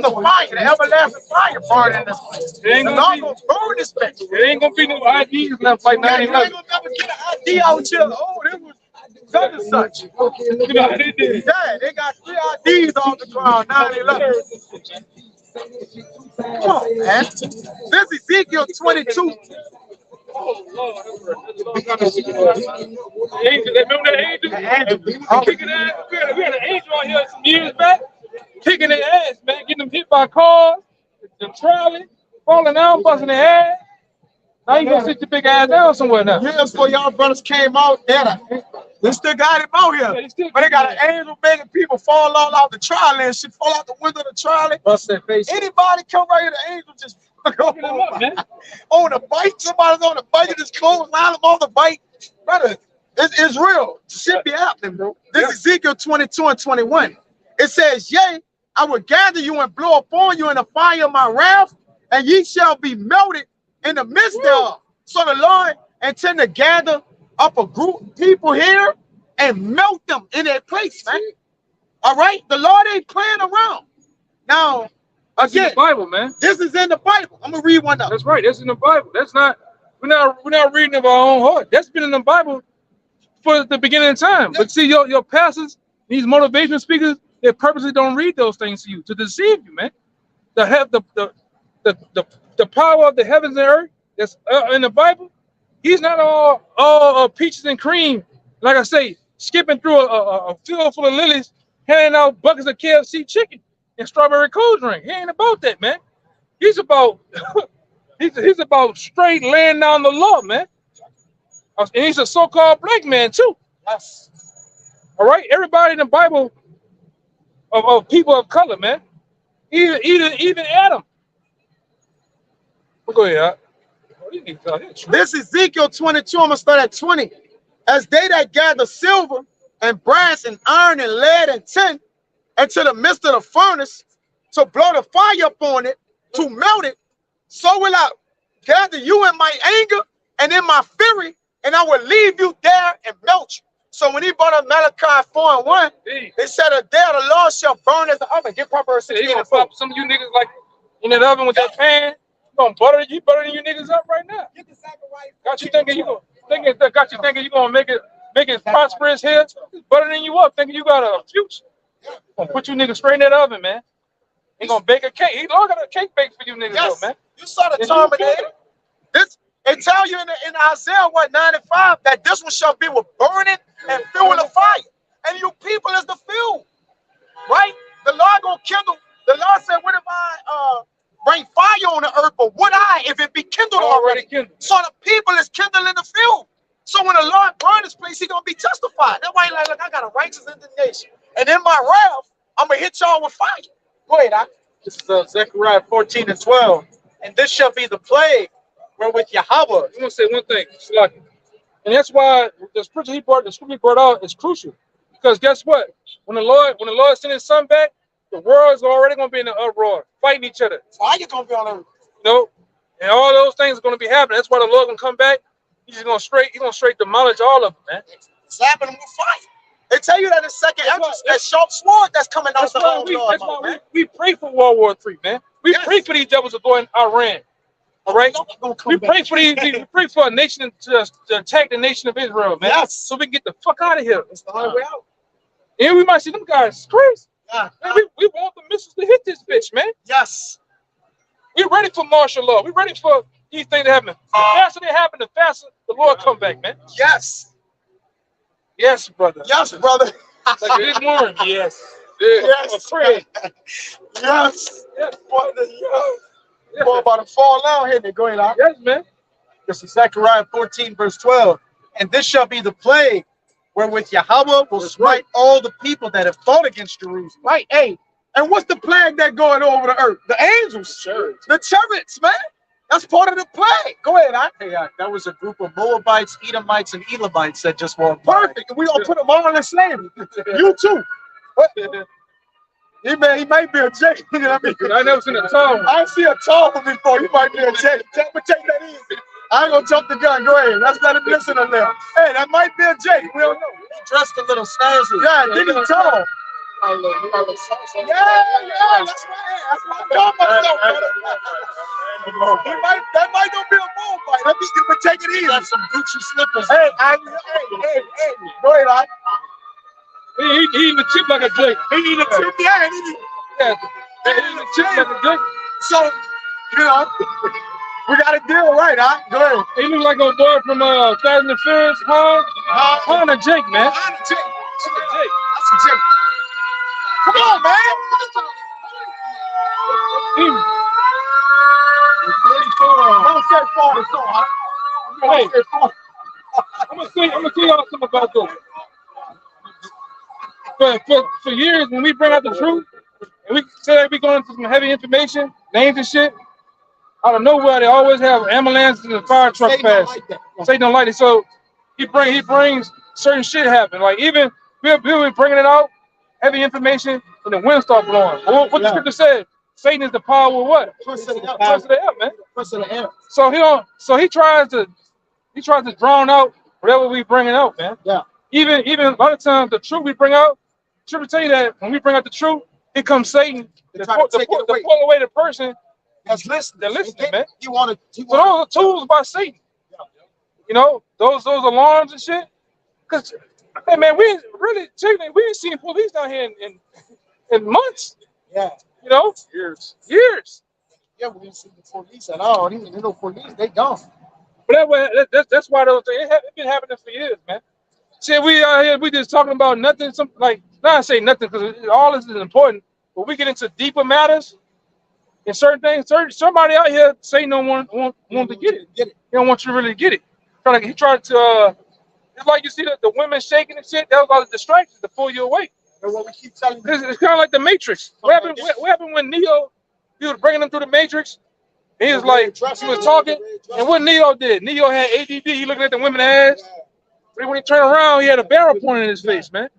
the fire, the everlasting fire burning in this place. The Lord gonna burn this place. There ain't gonna be no IDs left like Yeah, you 9/11. ain't gonna never get an ID out here. Oh, this was such and such. You know how they did. Yeah, they got 3 IDs on the ground, 9/11. Come on, man. This is Ezekiel 22. Oh, Lord. Angel, remember that angel? Kicking ass. We had an angel on here some years back, kicking their ass, man, getting them hit by cars, them trolley, falling out, busting their ass. Now you gonna sit your big ass down somewhere now. Years before y'all brothers came out, they still got him out here. But they got an angel making people fall all out the trolley and shit, fall out the window of the trolley. Bust their face. Anybody come right here, the angel just on a bike. Somebody's on a bike and just close line them on the bike. Brother, it's real. Shit be happening, bro. This is Ezekiel 22 and 21. It says, yea, I will gather you and blow upon you in the fire of my wrath, and ye shall be melted in the midst thereof. So the Lord intend to gather up a group of people here and melt them in their place, man. All right? The Lord ain't playing around. Now, That's in again, the Bible, man. this is in the Bible. I'm gonna read one up. That's right. That's in the Bible. That's not. We're not reading of our own heart. That's been in the Bible for the beginning of time. But see, your pastors, these motivational speakers, they purposely don't read those things to you to deceive you, man. The power of the heavens and earth that's in the Bible. He's not all peaches and cream. Like I say, skipping through a field full of lilies, handing out buckets of KFC chicken and strawberry cold drink. He ain't about that, man. He's about he's about straight laying down the law, man. And he's a so-called black man too. Yes. All right, everybody in the Bible of people of color, man. Even Adam. Well, go ahead. This is Ezekiel 22. I'm gonna start at 20. As they that gather silver and brass and iron and lead and tin into the midst of the furnace to blow the fire upon it, to melt it, so will I gather you in my anger and in my fury, and I will leave you there and melt you. So when he brought up Malachi 4 and 1, they said a day of the Lord shall burn as the oven. Get Proverbs 16 and 4. Some of you niggas like in that oven with that pan. You gonna buttering you niggas up right now. Got you thinking you gonna make it prosperous here, buttering you up, thinking you got a future. Gonna put you niggas straight in that oven, man. He gonna bake a cake. He got a cake baked for you niggas, Yes. though, man. You saw the Terminator. This it tell you in Isaiah 95 that this one shall be with burning and fuel of fire, and you people is the fuel, right? The Lord gonna kindle. The Lord said, "What if I bring fire on the earth, but would I if it be kindled already?" Kindled. So the people is kindling the fuel. So when the Lord burn this place, he gonna be justified. That's why he like, look, I got a righteous indignation, and in my wrath, I'm gonna hit y'all with fire. Go ahead, This is Zechariah 14 and 12. And this shall be the plague wherewith Yahweh. I want to say one thing, Sluggy. And that's why the scripture he brought out is crucial. Because guess what? When the Lord sent his son back, the world's already gonna be in an uproar, fighting each other. Fire gonna be on earth. You know? And all those things are gonna be happening. That's why the Lord gonna come back. He's gonna straight demolish all of them, man. Slapping them with fire. They tell you that in second entrance, that sharp sword that's coming out the Lord. We pray for World War III, man. We pray for these devils to go in Iran. All right? We pray for we pray for a nation to attack the nation of Israel, man. Yes. So we can get the fuck out of here. It's the hard way out. And we might see them guys crazy. Yeah. Man, we want the missiles to hit this bitch, man. Yes. We're ready for martial law. We're ready for these things to happen. The faster they happen, the faster the Lord come back, man. Yes. Yes, brother. Yes, brother. Like this morning. Yes. Yes. Pray. Yes. Yes. Boy, boy, about to fall out here. Go ahead, Al. Yes, man. This is Zechariah 14 verse 12. And this shall be the plague wherewith Yahweh will smite all the people that have fought against Jerusalem. Right. Hey, and what's the plague that going over the earth? The angels. The chariots, man. That's part of the plague. Go ahead, Al. Hey, that was a group of Moabites, Edomites, and Elamites that just walked by. Perfect. We gonna put them all in slavery. You too. What? He might be a Jake. You know what I mean? I never seen a tall one. I ain't see a tall one before. He might be a Jake. Take that easy. I ain't gonna jump the gun. Go ahead. Let's let him listen to them. Hey, that might be a Jake. We don't know. He dressed a little snazzy. Yeah, then he's tall. Yeah, that's right. That's why I'm talking myself, brother. That might not be a bull fight. Let me take it easy. Got some Gucci slippers. Hey, go ahead, I. He eating the chip like a Jake. He eating a chip, yeah. He eating the chip like a Jake. So, you know, we got a deal right, huh? Go ahead. He look like a boy from Fast and the Furious, Han or Jake, man. I'm a Jake. That's a Jake. That's a Jake. Come on, man. Don't say 40, so, huh? Hey, I'm gonna tell y'all something about this. For years, when we bring out the truth, and we say that we going into some heavy information, names and shit, out of nowhere they always have ambulances and fire trucks pass. Satan don't like it, so he brings certain shit happen. Like even we'll be bringing it out, heavy information, and the wind start blowing. What the scripture said? Satan is the power of what? Prince of the air, man. Prince of the air. So he tries to drown out whatever we bringing out, man. Yeah. Even a lot of times the truth we bring out, truth will tell you that when we bring out the truth, here comes Satan to pull away the person that's listening. They're listening, man. You want to? So those are tools by Satan. You know, those alarms and shit. Cause hey man, we ain't seen police down here in months. Yeah. You know? Years. Yeah, we didn't see the police at all. There's no police, they gone. But that's why those things it's been happening for years, man. See, we out here, we just talking about nothing, not say nothing because all this is important, but we get into deeper matters and certain things. Somebody out here say no one want to get it. He don't want you to really get it. He tried to it's like you see the women shaking and shit, that was all the distractions to pull you away. And what we keep telling you, it's kind of like the Matrix. What happened when Neo, he was bringing them through the Matrix? He was like, he was talking, and what Neo did? Neo had ADD. He looking at the women's ass. But when he turned around, he had a barrel pointed in his face, man.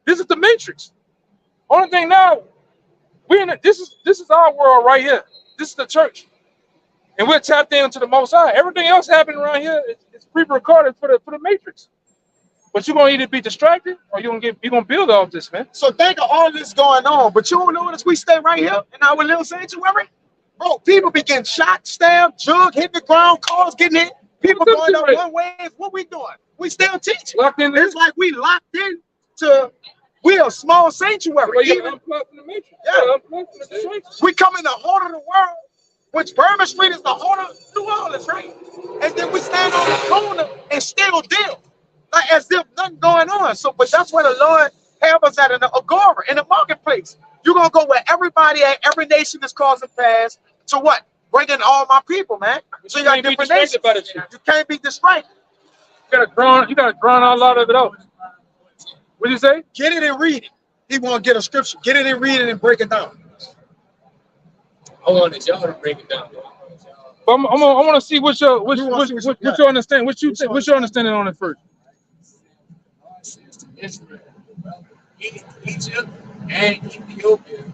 This is the Matrix. Only thing now, this is our world right here. This is the church, and we're tapped into the Most High. Everything else happening around here is pre-recorded for the Matrix. But you're gonna either be distracted or you're gonna build off this, man. so think of all this going on, but you don't notice we stay right here in our little sanctuary? Bro, people be getting shot, stabbed, jugged, hitting the ground, cars getting hit, people going up one way. What we doing? We still teaching. Locked in. It's like we locked in to, we a small sanctuary. Well, you Even, unplug from the Matrix. Yeah. Unplug from the Matrix. we come in the heart of the world, which Bourbon Street is the heart of New Orleans, right? And then we stand on the corner and still deal. Like as if nothing going on. So, but that's where the Lord have us at in the agora, in the marketplace. You're gonna go where everybody at every nation is causing pass to what? Bringing all my people, man. So you got different nations. You can't be distracted. You gotta drown a lot of it out. What you say? Get it and read it. He want to get a scripture. Get it and read it and break it down. I wanted y'all to break it down. But I want to see what your understanding. What's your understanding on it first? Israel, Egypt, and Ethiopia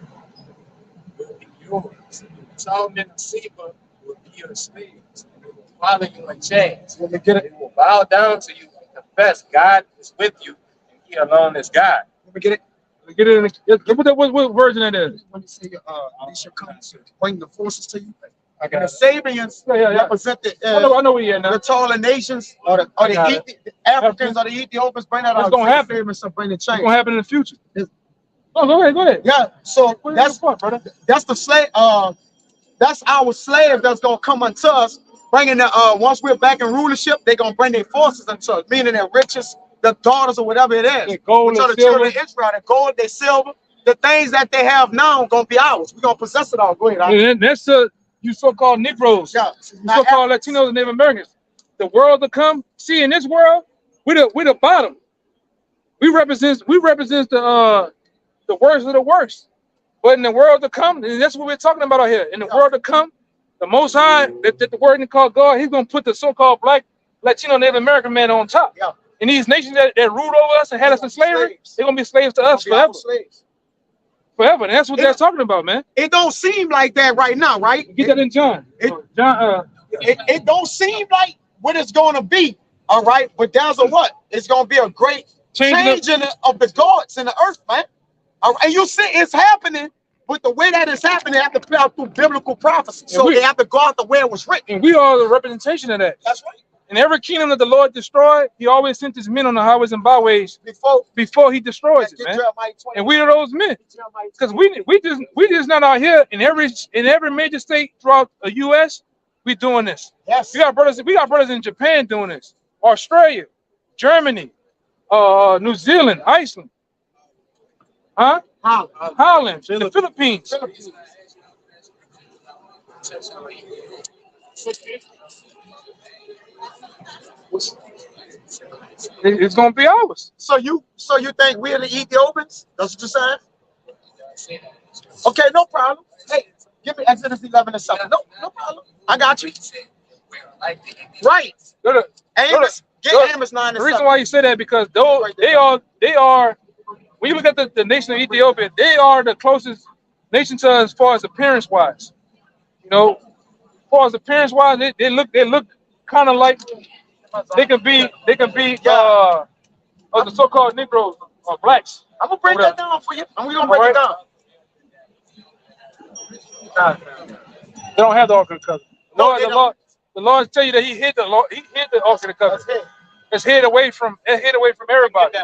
will be yours. Solomon and Sheba will be your slaves. They will follow you in chains. Let me get it. They will bow down to you and confess God is with you, and He alone is God. Let me get it. Get it in. What version that is? When you say they shall come to bring the forces to you. And the Sabians Yeah. represent I know where you're at now. the taller nations, or the Africans or the Ethiopians bring that What's out. gonna happen? Sabians to bring the What's change. gonna happen in the future? Oh, go ahead. Yeah, so That's point, brother. that's the slave. That's our slave that's gonna come unto us, bringing the once we're back in rulership, they're gonna bring their forces unto us, meaning their riches, the daughters or whatever it is. The gold So and the children silver. of Israel, the gold, their silver, the things that they have now gonna be ours. We're gonna possess it all. Go ahead. And that's you so-called Negroes, Yeah. you so-called Latinos and Native Americans. The world to come. See, in this world, we're the bottom. We represent the worst of the worst. But in the world to come, and that's what we're talking about out here. In the world to come, the Most High, that the word called God, He's gonna put the so-called Black, Latino, Native American man on top. Yeah. And these nations that ruled over us and had us in slavery, they're gonna be slaves to us Be our forever. slaves. forever. And that's what they're talking about, man. It don't seem like that right now, right? Get that in John. John. It don't seem like what it's going to be, all right? But there's a what? It's going to be a great changing of the gods in the earth, man. All right? And you see it's happening, but the way that it's happening, they have to play out through biblical prophecy. So they have to go out the way it was written. And we are the representation of that. That's right. In every kingdom that the Lord destroyed, he always sent his men on the highways and byways before he destroys it, man. And we are those men. Because we just not out here in every major state throughout the US, we doing this. Yes. We got brothers in Japan doing this, Australia, Germany, New Zealand, Iceland, Holland, the Philippines. It's gonna be ours. So you think we're the Ethiopians? That's what you're saying? Okay, no problem. Hey, give me Exodus 11 and 7. No problem. I got you. Right. Amos 9 and 7. The reason why you say that because they are when you look at the nation of Ethiopia, they are the closest nation to us as far as appearance wise. You know, as far as appearance wise, they look kind of like they can be of the so-called Negroes or blacks. I'm gonna break that down for you. We're gonna break it down. They don't have the Ark of the Covenant. The Lord tell you that He hid the Ark of the Covenant. It's hid away from everybody.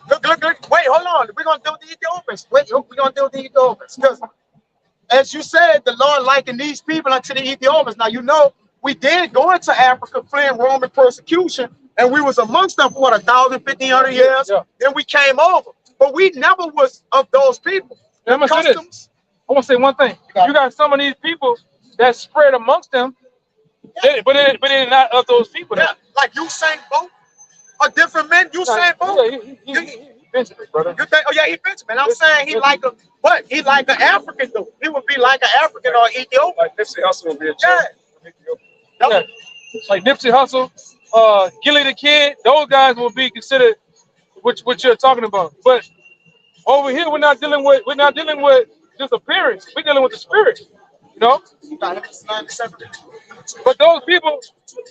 Look. Wait, hold on. We're gonna deal with the Ethiopians. We're gonna deal with the Ethiopians. Because as you said, the Lord likened these people unto the Ethiopians. Now you know we did go into Africa fleeing Roman persecution, and we was amongst them for what 1,500 years. Yeah. Then we came over, but we never was of those people. I'm gonna say this. I want to say one thing. You got some of these people that spread amongst them, but they're not of those people. Yeah, like Usain Bolt, a different man. Usain Bolt. Yeah, he Benjamin, brother. You think? Oh yeah, he Benjamin. I'm saying he like an African though. He would be like an African or Ethiopian. Like Nipsey Hussle would be a Yeah. Like Nipsey Hussle, Gilly the Kid, those guys will be considered what you're talking about. But over here, we're not dealing with just appearance. We're dealing with the spirit, you know. But those people,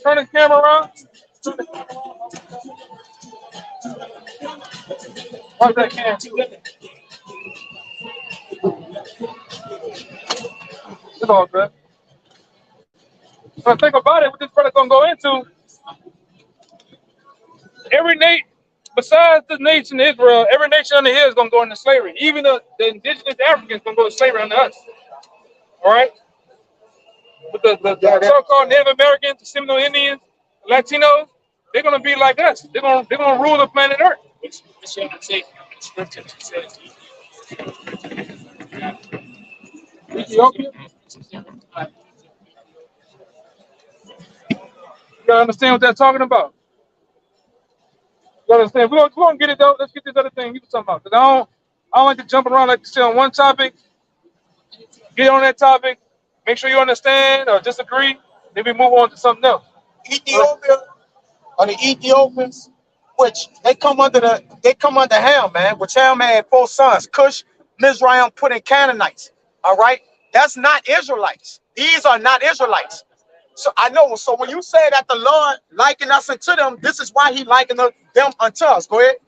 turn the camera around. Watch that camera. It's all good. But think about it, what this brother gonna go into. Every nation, besides the nation Israel, every nation under here is gonna go into slavery. Even the indigenous Africans gonna go to slavery under us. All right. But the so-called Native Americans, the Seminole Indians, the Latinos, they're gonna be like us. They're gonna rule the planet Earth. Ethiopia. You gotta understand what they're talking about. You gotta understand. We're gonna get it though. Let's get this other thing you were talking about. Because I don't like to jump around, like to stay on one topic, get on that topic, make sure you understand or disagree, then we move on to something else. Ethiopia or the Ethiopians, which they come under Ham, man. Which Ham had 4 sons, Cush, Mizraim, put in Canaanites. All right, that's not Israelites. These are not Israelites. So I know. So when you say that the Lord likened us unto them, this is why He likened them unto us. Go ahead.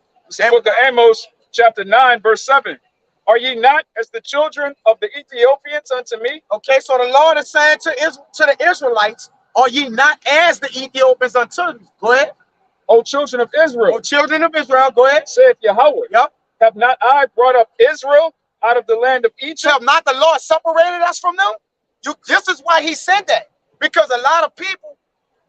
Book of Amos, chapter 9, verse 7. Are ye not as the children of the Ethiopians unto me? Okay, so the Lord is saying to the Israelites, are ye not as the Ethiopians unto them? Go ahead. O children of Israel. O children of Israel, go ahead. Saith Yahweh. Yep. Have not I brought up Israel out of the land of Egypt? Have not the Lord separated us from them? This is why He said that. Because a lot of people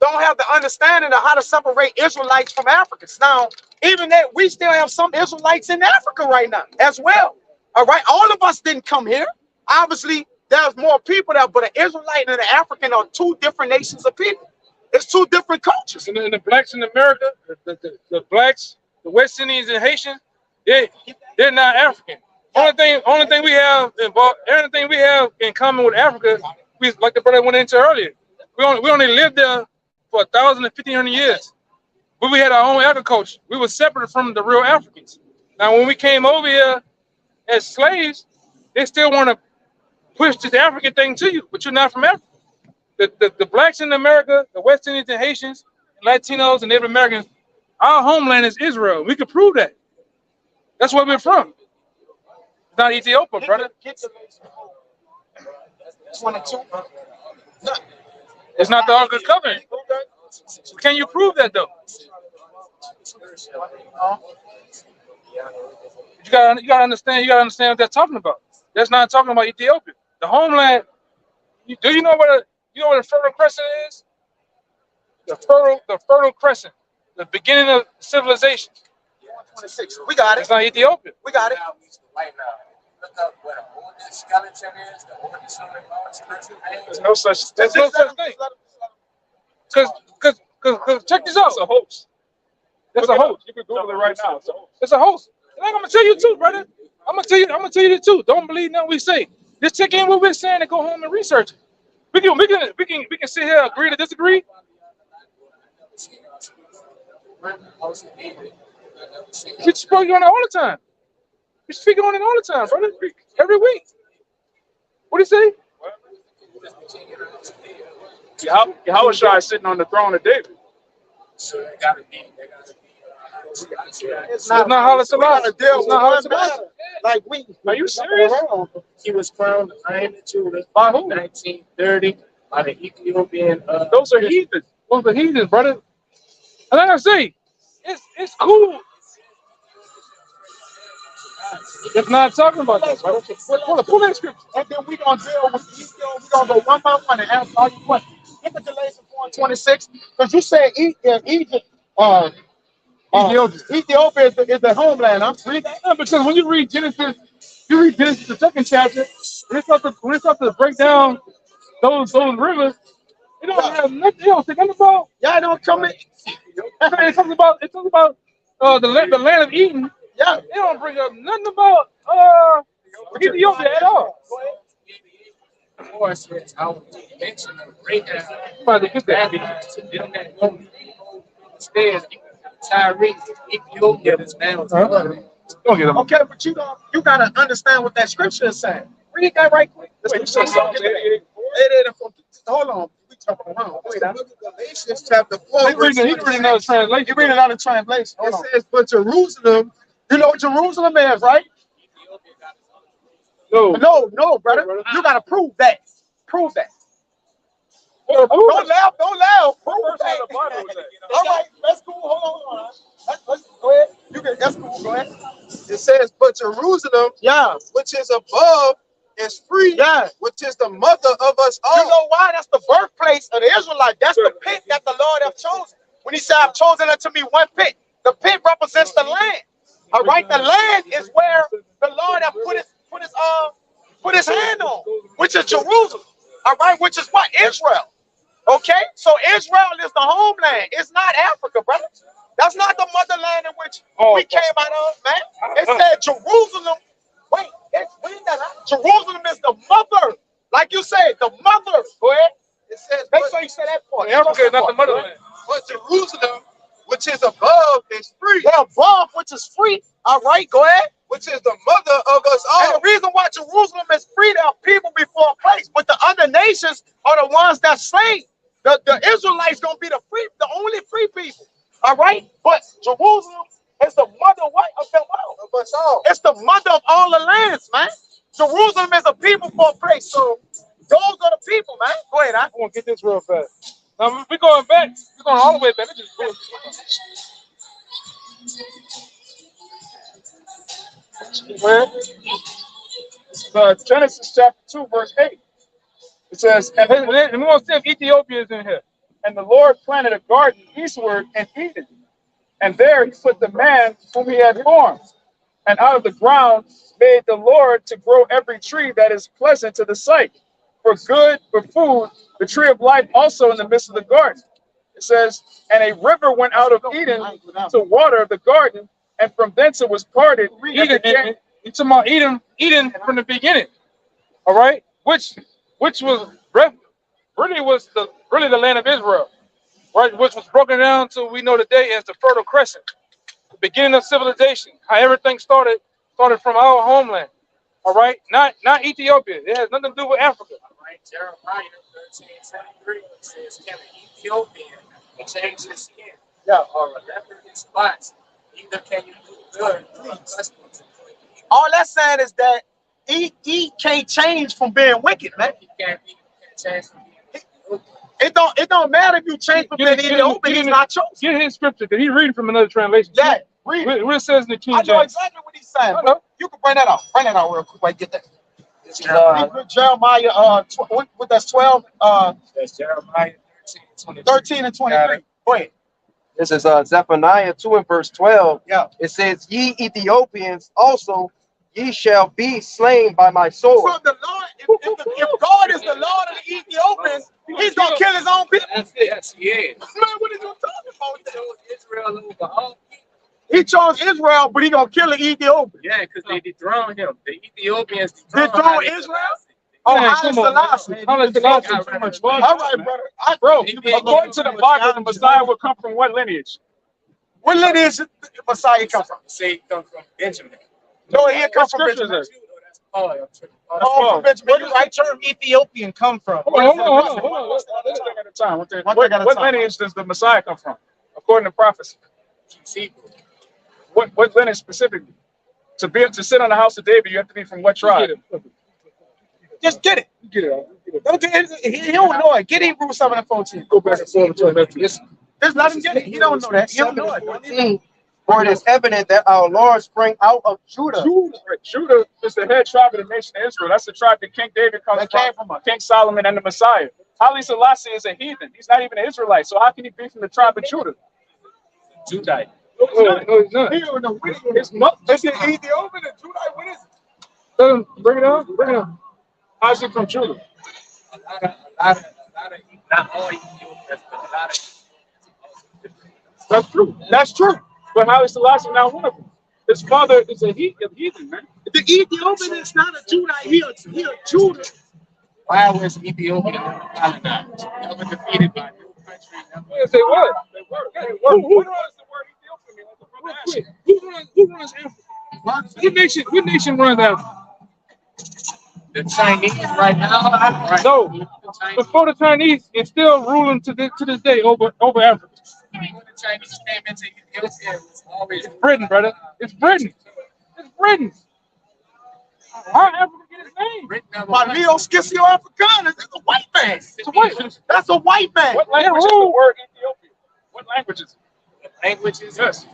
don't have the understanding of how to separate Israelites from Africans. Now, even that, we still have some Israelites in Africa right now as well. All right, all of us didn't come here. Obviously, there's more people there, but an Israelite and an African are 2 different nations of people. It's 2 different cultures. And the blacks in America, the blacks, the West Indians and Haitians, they're not African. Only thing we have in common with Africa, we, like the brother went into earlier, we only lived there for 1,000 and 1,500 years. But we had our own agriculture. We were separate from the real Africans. Now, when we came over here, as slaves, they still want to push this African thing to you, but you're not from Africa. The blacks in America, the West Indians and Haitians, Latinos and Native Americans, our homeland is Israel. We can prove that. That's where we're from. It's not Ethiopia, brother. It's not the Ark of the Covenant. Can you prove that though? You gotta understand what they're talking about. That's not talking about Ethiopia. The homeland. Do you know what a Fertile Crescent is? The Fertile Crescent, the beginning of civilization. 26. We got it. It's not Ethiopia. We got it. Right now, look up what an oldest skeleton is. The oldest There's no such There's no such thing. Cause check this out. It's a hoax. It's a hoax. You can Google it right now. It's a hoax. It's a hoax. And I'm gonna tell you too, brother. I'm gonna tell you the truth. Don't believe nothing we say. Just check in what we're saying and go home and research it. We can sit here, agree to disagree. We speak on it all the time. We speak on it all the time, brother. Every week. What do you say? Yahushua is sitting on the throne of David. So it gotta be. It's not Haile Selassie. It's not Haile Selassie. Like we. Are you serious? He was crowned Iron Judah By who? 1930 by the Ethiopian. Those are heathens. Those are heathens, brother. And like I say, it's cool. It's not talking about that, brother. Pull that scripture. And then we gonna deal with we're gonna go one by one and answer all your questions. Get the Galatians 4:26, because you said Egypt, Ethiopia is the homeland. I'm reading that. Yeah, because when you read Genesis, the second chapter, when it starts to break down those rivers, it don't have nothing. It don't say nothing about. Y'all don't come in. It talks about the land of Eden. Yeah. It don't bring up nothing about Ethiopia at all. Or says, I will mention a breakdown. About to get that. Says Tyree, Ethiopia is now. Don't get them. Okay, but you gotta understand what that scripture is saying. Read that right quick. Wait, you said Psalms 88? Hold on. We talking around. Wait, Galatians chapter 4. He reading another translation. you read another translation. It Hold on. says, but Jerusalem, You know what Jerusalem is, right? No, brother. You gotta prove that. Prove that. Don't laugh. Prove that. All right, that's cool. Hold on. Let's go ahead. That's cool. Go ahead. it says, but Jerusalem, Yeah. which is above, is free, Yeah. which is the mother of us all. You know why? That's the birthplace of the Israelites. That's the pit that the Lord have chosen. When he said, I've chosen unto me one pit. The pit represents the land. All right, the land is where the Lord have put his hand on, which is Jerusalem. All right, which is what? Israel. Okay, so Israel is the homeland. It's not Africa, brother. That's not the motherland in which we came out of, man. It said Jerusalem. Wait, read that out. Jerusalem is the mother. Like you said, the mother. Go ahead. It says, Make sure you say that part. Africa is not the motherland. but Jerusalem, which is above, is free, They're above, which is free. All right, go ahead. which is the mother of us And all. the reason why Jerusalem is free, there are people before Christ, but the other nations are the ones that slave. The Israelites gonna be the only free people. All right, but Jerusalem is the mother of them all. Of us all. It's the mother of all the lands, man. Jerusalem is a people for a place. So those are the people, man. Go ahead, I want to get this real fast. Now we're going back. We're going all the way back. Genesis chapter 2, verse 8. It says, And we want to see if Ethiopia is in here. and the Lord planted a garden eastward in Eden. And there he put the man whom he had formed. And out of the ground made the Lord to grow every tree that is pleasant to the sight, for good, for food, the tree of life also in the midst of the garden. It says, and a river went out of Eden to water the garden, and from thence it was parted. Eden, you talking about Eden from the beginning. All right? Which was really the land of Israel, right? Which was broken down to we know today as the Fertile Crescent, the beginning of civilization. How everything started from our homeland. All right, not Ethiopia. It has nothing to do with Africa. Right, Jeremiah 13:23 says, "Can an Ethiopian change his skin, or a leopard his spots? Neither can you do good or a pestilence." All that's saying is that he can't change from being wicked, man. He can't change from being Ethiopian. It don't matter if you change from being Ethiopian. He's not chosen. Get his scripture, because he's reading from another translation. Yeah, read it. What it says in the King I know James. exactly what he's saying. I know. You can bring that out. Bring that out real quick. Wait, get that. This is Jeremiah, what that's 12, That's Jeremiah 13:23. 13 and 23. Go ahead. this is Zephaniah 2 and verse 12. Yeah. It says, "Ye Ethiopians also, ye shall be slain by my sword." So the Lord, if God is the Lord of the Ethiopians, he's gonna kill his own people. That's it. That's it. Man, what are you talking about? He chose Israel over all people. He chose Israel, but he gonna kill the Ethiopians. Yeah, because they dethroned him. The Ethiopians Dethroned Haile Israel? Selassie. Oh, Man, Haile come on, Selassie. Haile Selassie is too much fun. All right, brother. Bro, He did according to the Bible, the Messiah will come from what lineage? What lineage did the Messiah come from? Say he come from Benjamin. No, he come What from scripture is Benjamin. this? That's Paul. I'm tripping. Oh, from Benjamin. Where does the term Ethiopian come from? Hold on. Let's take it at a time. One thing at a What time. lineage does the Messiah come from, according to prophecy? He's Hebrew. What lineage specifically? To sit on the house of David, you have to be from what tribe? Just get it. Get it. Don't get it. He don't know it. Get Hebrews 7 and 14. Go back and forth between that. Just let him get it. He don't know that. He don't know it. 14, "For it is evident that our Lord sprang out of Judah." Judah is the head tribe of the nation of Israel. That's the tribe that King David comes That came from us. King Solomon and the Messiah. Haile Selassie is a heathen. He's not even an Israelite. So how can he be from the tribe of Judah? Judite. No, he's not. He don't know what it is. His mother. Is it Ethiopian and Judite? What is it? Bring it on. Bring it on. How's he from Judah? A lot of, not all Ethiopians, but a lot of. That's true. That's true. But Haile Selassie not one of them. His father is a heathen, man. The Ethiopian is not a Judite. He a Judah. Why was Ethiopia colonized? They were defeated by new country. Yes, they were. They were. Who runs the word Ethiopia? That's the brother asked. Who runs Africa? What nation runs Africa? The Chinese right now. Right. No. The Chinese, Before the Chinese, it's still ruling to this day over Africa. when the Chinese came into Ethiopia, it was always Britain, brother. It's Britain. It's Britain. How Africa get its name? Britain never My went. Leo Scipio Africanus. It's a white man. It's a white. That's a white man. What language is the word Ethiopia? What language is it? Languages. Yes.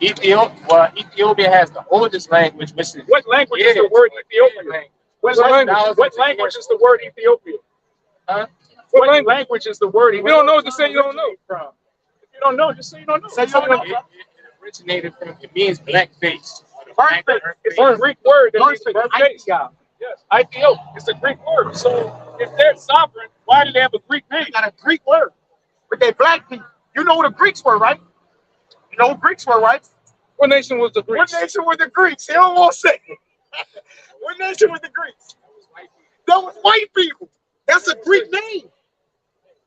Ethiopia has the oldest language, which is What language is the word Ethiopia? What language is the word Ethiopia? Huh? What language is the word? If you don't know what to say, you don't know. From? If you don't know, just say you don't know. Say you don't know. It originated from, it means black face. It's a Greek word that means Perfect. birth face. Yes, Ethiop. It's a Greek word. So if they're sovereign, why do they have a Greek name? They got a Greek word. But they black people. You know what the Greeks were, right? You know what Greeks were, right? What nation was the What Greeks? nation were the Greeks? He don't want to say. What nation were the Greeks? That was white people. That's a Greek name.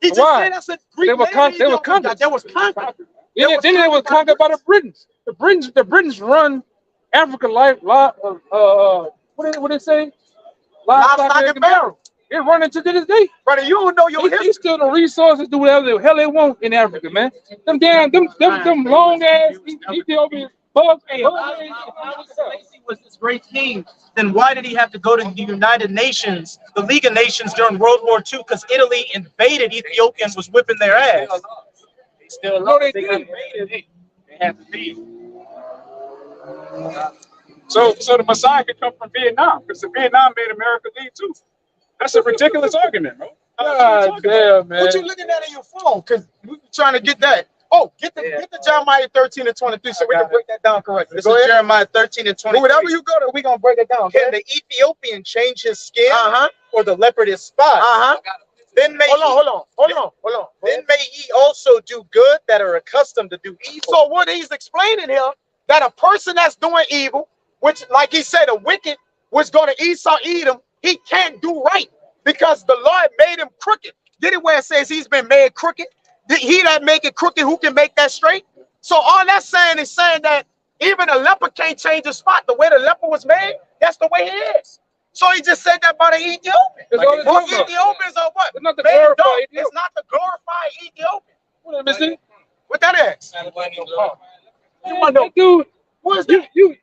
He just Why? said that's a Greek They were name. they were conquered. There was conquered. Then they were conquered by the Britons. The Britons run Africa what they say? Livestock and barrel. They run into this day. Brother, you don't know your They history. steal the resources, do whatever the hell they want in Africa, man. Them long ass Ethiopian bugs. Selassie was this great king, then why did he have to go to the United Nations, the League of Nations during World War II? Because Italy invaded Ethiopia and was whipping their ass. They still No, they got didn't. invaded. They have to be. So the Messiah could come from Vietnam because the Vietnam made America lead too. That's a ridiculous argument, bro. God damn, man. What you looking at in your phone? Because we're trying to get that. Oh, get the Jeremiah 13 and 23 so we can break that down correctly. This Go is ahead. Jeremiah 13 and 23. Whatever you go to, we're going to break it down. Can the Ethiopian change his skin Uh-huh. or the leopard his spot? Uh-huh. Then may Hold on. Then may ye also do good that are accustomed to do evil. So what he's explaining here, that a person that's doing evil, which like he said, a wicked was going to Esau eat him, he can't do right because the Lord made him crooked. Get it where it says he's been made crooked? He that make it crooked, who can make that straight? So all that's saying is saying that even a leper can't change his spot. The way the leper was made, that's the way he is. So he just said that about the Ethiopian. That's all it's Well, talking about. Ethiopians are what? It's not the They glorified don't- Ethiopian. It's not the glorified Ethiopian. What is it? What that is? You want to dude? What is that? You.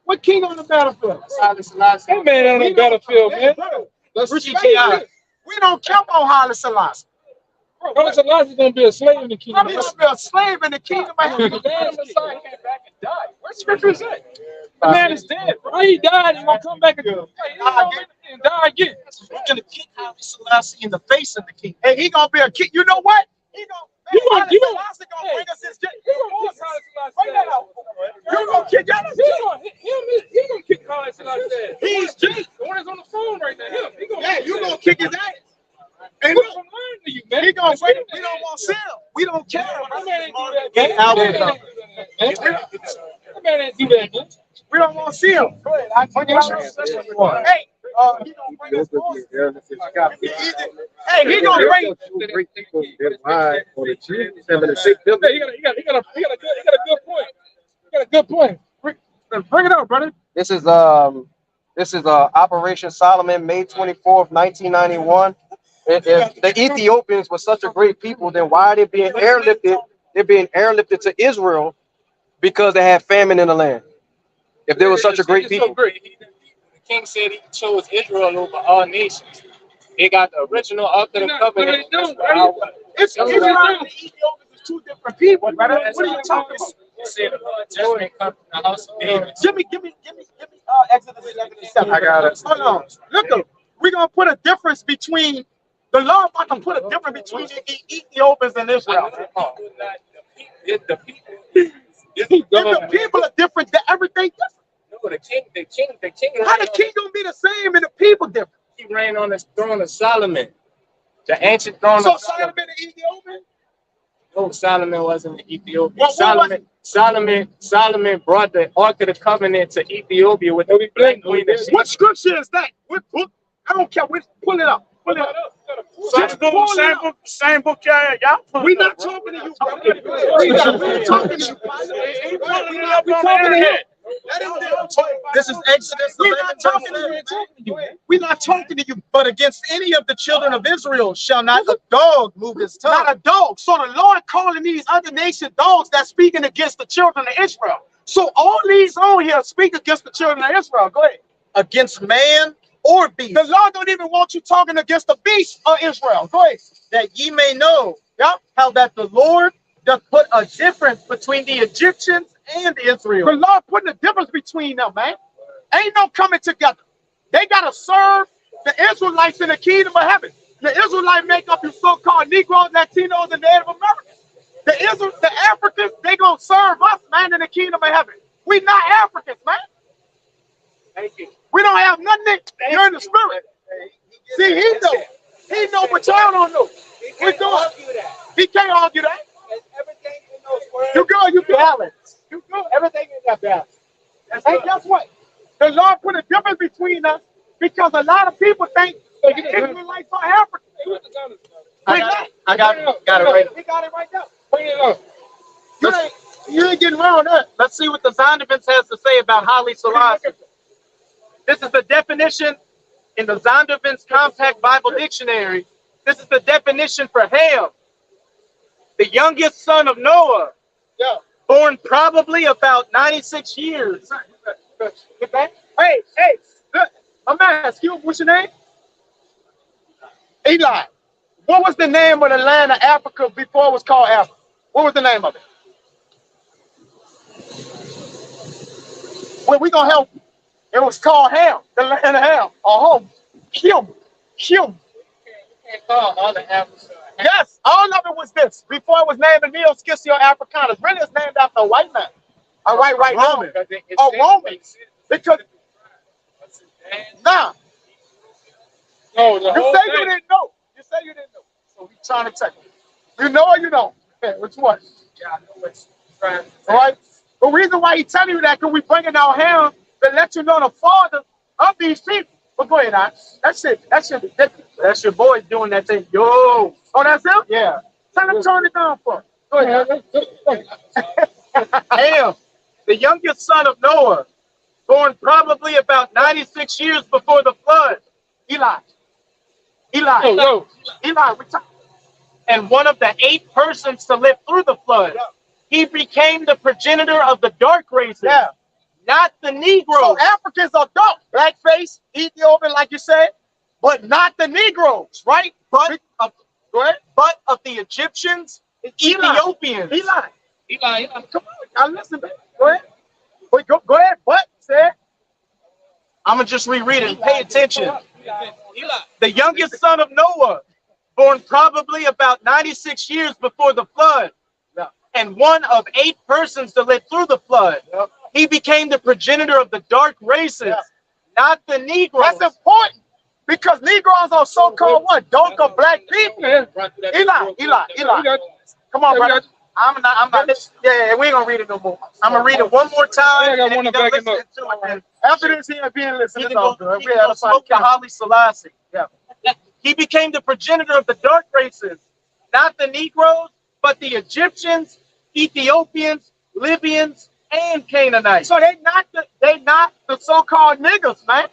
What king on the battlefield? That man on the battlefield, man. Respect it. We don't care about Haile Selassie. Haile Selassie gonna be a slave in the kingdom. He's gonna be a slave in the kingdom of heaven. The man Messiah came back and died. What scripture is that? The man is dead, bro. He died. He gonna come back and die again. We're gonna kick Haile Selassie in the face of the king. And he gonna be a king. You know what? He gonna. You gonna- Haile you gonna- Selassie gonna bring us his. He gonna kick Haile Selassie. Bring that out. You gonna kick that out? He gonna kick Haile Selassie. He's Jake. The one that's on the phone right now. Him. He gonna. Yeah, you gonna kick his ass. And What I'm learning to you, man. he gonna wait. We don't want to see him. We don't care. That man ain't do that. Get out of man. That man ain't do that, man. We don't want to see him. Go ahead. Bring it out. Hey, he gonna bring us forward. Hey, he gonna bring. Great people get wide on the Jews and the sick He got a good point. He got a good point. Bring it out, brother. This is Operation Solomon, May 24th, 1991. If the Ethiopians were such a great people, then why are they being airlifted? They're being airlifted to Israel because they had famine in the land. If they were such a great people, The king said he chose Israel over all nations. They got the original Ark of the Covenant. It's Israel and the Ethiopians is two different people, brother. What are you talking about? He said judgment come from the house of David. Give me Exodus 11:7. I got it. Hold on. Look, we're gonna put a difference between the law. I'm gonna put a difference between the Ethiopians and Israel. The people. If the people are different, everything different. No, the king. How the king gonna be the same and the people different? He reigned on the throne of Solomon, the ancient throne So of Solomon the Ethiopian? No, Solomon wasn't an Ethiopian. What Solomon brought the Ark of the Covenant to Ethiopia with the black queen. What scripture is that? What book? I don't care. Pull it up. Pull it up. Just pull it up. Same book, y'all. We're not talking to you, brother. We're not talking to you. We're talking to him. This is Exodus We're not talking to you. We're not talking to you. But against any of the children of Israel shall not a dog move his tongue. Not a dog. So the Lord calling these other nation dogs that's speaking against the children of Israel. So all these on here speak against the children of Israel. Go ahead. Against man or beast. The Lord don't even want you talking against the beast of Israel. Go ahead. That ye may know how that the Lord doth put a difference between the Egyptians and Israel. The Lord putting a difference between them, man. Ain't no coming together. They gotta serve the Israelites in the kingdom of heaven. The Israelites make up your so-called Negroes, Latinos, and Native Americans. The Africans, they gonna serve us, man, in the kingdom of heaven. We not Africans, man. Thank you. We don't have nothing. You're in the spirit. See, he know, but y'all don't know. We're doing. He can't argue that. Everything in those words. You go, you Balance. You good. Everything in that balance. And guess what? The Lord put a difference between us because a lot of people think the Israelites are African. I got it right. He got it right there. Bring it up. You ain't getting around that. Let's see what the Zondervan has to say about Haile Selassie. This is the definition in the Zondervan's Compact Bible Dictionary. This is the definition for Ham, the youngest son of Noah, born probably about 96 years. Hey, look, I'm gonna ask you, what's your name? Eli. What was the name of the land of Africa before it was called Africa? What was the name of it? Well, we gonna help you. It was called Ham, the land of Ham, or home. Kim. You can't call all the Africans. Yes, all of it was this. Before it was named the Neo Scissio Africanus. Really, it's named after a white man. All right, right now. A Roman. Because now, No, the you whole say you thing. didn't know. You say you didn't know. So we trying to check you. You know or you don't? Okay, which one? Yeah, I know what you're trying to say. All right. The reason why he telling you that because we bringing out Ham to let you know the father of these people. But go ahead, That's it. That's your That's your boy doing that thing. Yo. Oh, that's him? Yeah. Tell him to turn it down for. Go ahead. Ham, the youngest son of Noah, born probably about 96 years before the flood. Eli. Yo, And one of the 8 persons to live through the flood. He became the progenitor of the dark races, not the Negroes. So Africans are dark, blackface, Ethiopian, like you said, but not the Negroes, right? But of the Egyptians, Ethiopians. Eli, come on, I listen, man. Go ahead. Wait, go ahead. What? Say. I'm gonna just reread it. Pay attention. The youngest son of Noah, born probably about 96 years before the flood, and one of 8 persons to live through the flood. He became the progenitor of the dark races, not the Negroes. That's important because Negroes are so-called what? Dark or black people. Eli. Come on, brother. I'm not. Yeah, we ain't gonna read it no more. I'm gonna read it one more time. I got and one if to you back don't him up. listen to it, then After this, he ain't being listened he to. can go smoke the Haile Selassie. He became the progenitor of the dark races, not the Negroes, but the Egyptians, Ethiopians, Libyans, and Canaanites. So they not the so-called niggas, man.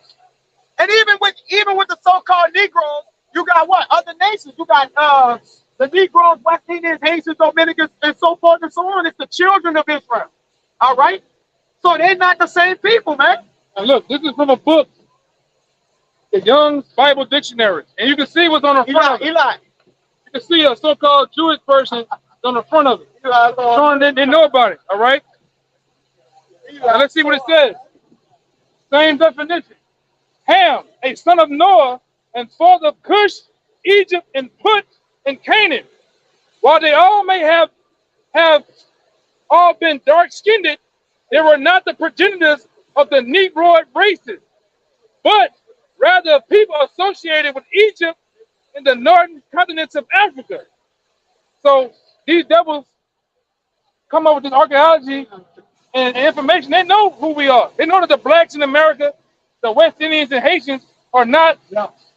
And even with the so-called Negroes, you got what? Other nations. You got the Negroes, West Indians, Haitians, Dominicans, and so forth and so on. It's the children of Israel. All right? So they're not the same people, man. and look, this is from a book, the Young's Bible Dictionary, and you can see what's on the front of it. Eli. You can see a so-called Jewish person on the front of it, showing that they know about it. All right. Now let's see what it says. Same definition. Ham, a son of Noah, and father of Cush, Egypt, and Put, and Canaan. While they all may have all been dark-skinned, they were not the progenitors of the Negroid races, but rather people associated with Egypt and the northern continents of Africa. So these devils come up with this archaeology and information. They know who we are. They know that the blacks in America, the West Indians and Haitians are not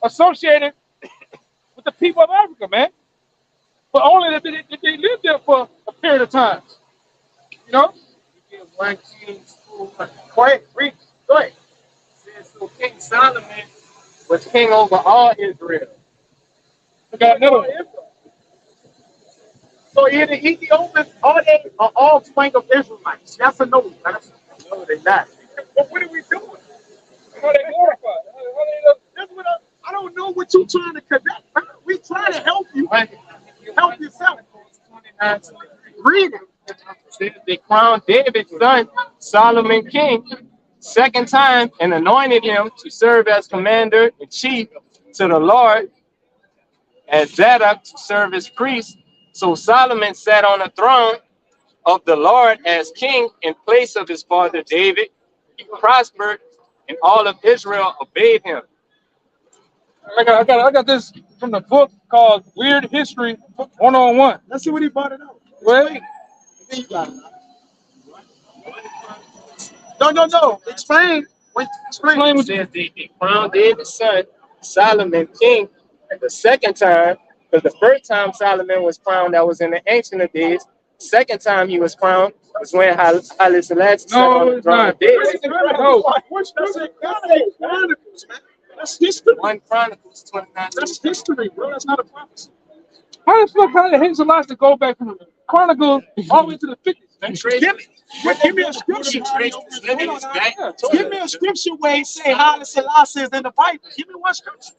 associated with the people of Africa, man. But only that they lived there for a period of time. You know? Go ahead. Read. Go ahead. So King Solomon was king over all Israel. We got another one. So either Ethiopians or they are all twang of Israelites. Yes or no? No, they're not. But what are we doing? How they glorified? That's what I don't know what you're trying to connect. Man. We trying to help you. Help yourself. Read it. They crowned David's son, Solomon, king, second time, and anointed him to serve as commander in chief to the Lord, as Zadok to serve as priest. So Solomon sat on the throne of the Lord as king in place of his father David. He prospered, and all of Israel obeyed him. I got this from the book called Weird History 101. Let's see what he brought it out. Wait. No. Explain. Explain. It says they crowned David's son, Solomon, king, the second time, because the first time Solomon was crowned, that was in the ancient of days. Second time he was crowned was when Haile Selassie sat on the throne of David. That's history. 1 Chronicles 29. That's history, bro. That's not a prophecy. How the fuck how did Haile Selassie go back from the Chronicles all the way to the 50s? Give me a scripture. Give me a scripture where he say Haile Selassie is in the Bible. Give me one scripture.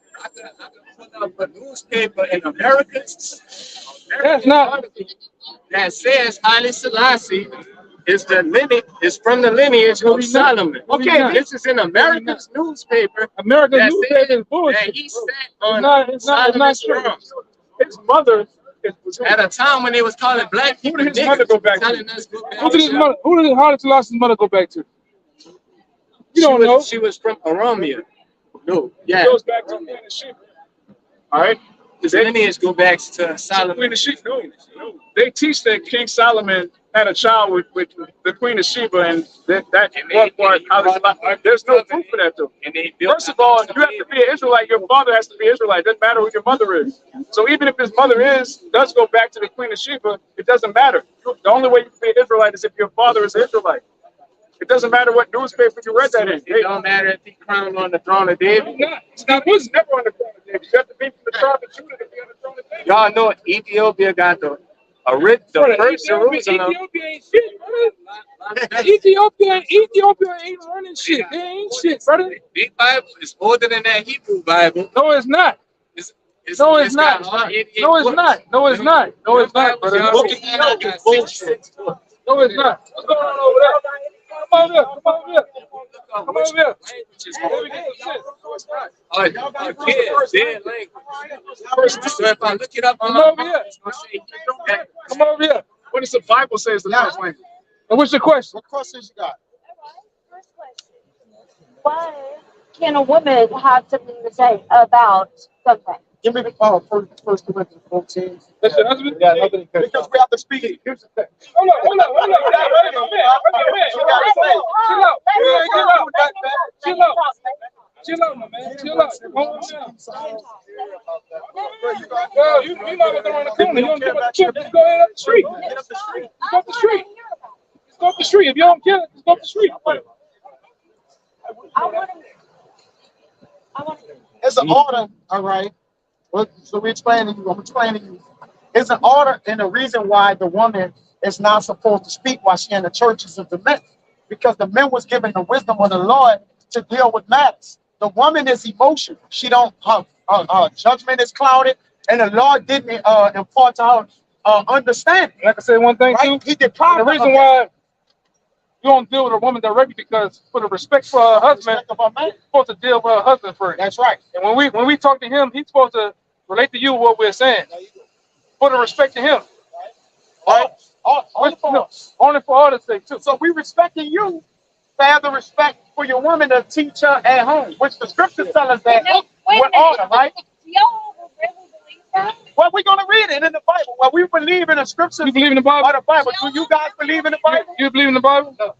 A newspaper in America That's not. that says Haile Selassie is from the lineage of Solomon. Okay, this is in America's newspaper. American that newspaper says is bullshit. that he sat on It's not Solomon's true. throne. his mother is At a time when they was calling black people Who did his mother niggas, go back to? telling us go back Who did his mother? Who did Haile Selassie's mother go back to? You don't know. She was from Oromia. No, yeah. It goes back to Queen of Sheba. All right. His lineage go back to Solomon. Queen of Sheba. No. They teach that King Solomon had a child with the Queen of Sheba, and that one part, there's no proof for that though. And they built First of all, you have to be an Israelite. Your father has to be Israelite. It doesn't matter who your mother is. So even if his mother does go back to the Queen of Sheba, it doesn't matter. The only way you can be an Israelite is if your father is an Israelite. It doesn't matter what newspaper you read that in. It don't matter if he crowned on the throne of David. It's not. He was never on the throne of David. You have to be from the tribe of Judah to be on the throne of David. Y'all know Ethiopia got the first Jerusalem. Ethiopia ain't shit, brother. Ethiopia ain't running shit. They ain't shit, brother. Big Bible is older than that Hebrew Bible. No, it's not. No, it's not. No, it's not. No, it's not. No, it's not, brother. No, it's not. What's going on over there? Come over here. Come over here. Come over here. Let me get some shit. So if I look it up Come on over here. Come over here. What does the Bible say is the first language? And what's your question? What questions you got? First question. Why can a woman have something to say about something? Give me the First Corinthians 14. That's your husband? Yeah, nothing because we have to speak it. Here's the thing. Hold on. Wait a minute. Chill out, my man. Chill out. Hold on down. Well, you know what's around the corner. You don't care about the chip. Just go ahead up the street. Get up the street. Just go up the street. Just go up the street. If you don't care, just go up the street. I want to. It's an order, all right. Well, so we're explaining to you. I'm explaining to you. It's an order, and the reason why the woman is not supposed to speak while she's in the churches of the men, because the men was given the wisdom of the Lord to deal with matters. The woman is emotional. She don't. Her judgment is clouded, and the Lord didn't impart to her understanding. Like I said, one thing too. Right? He deprived The reason why you don't deal with a woman directly because for the respect for her husband, you're supposed to deal with her husband first. That's right. And when we talk to him, he's supposed to relate to you what we're saying. For the respect to him. Right? Only for all the sake too. So we respecting you to have the respect for your woman to teach her at home, which the scriptures tell us that with order, right? Do y'all really believe that? Well, we're gonna read it in the Bible. Well, we believe in the scriptures. You believe in the Bible? Or the Bible. Do you guys believe in the Bible? You believe in the Bible? No.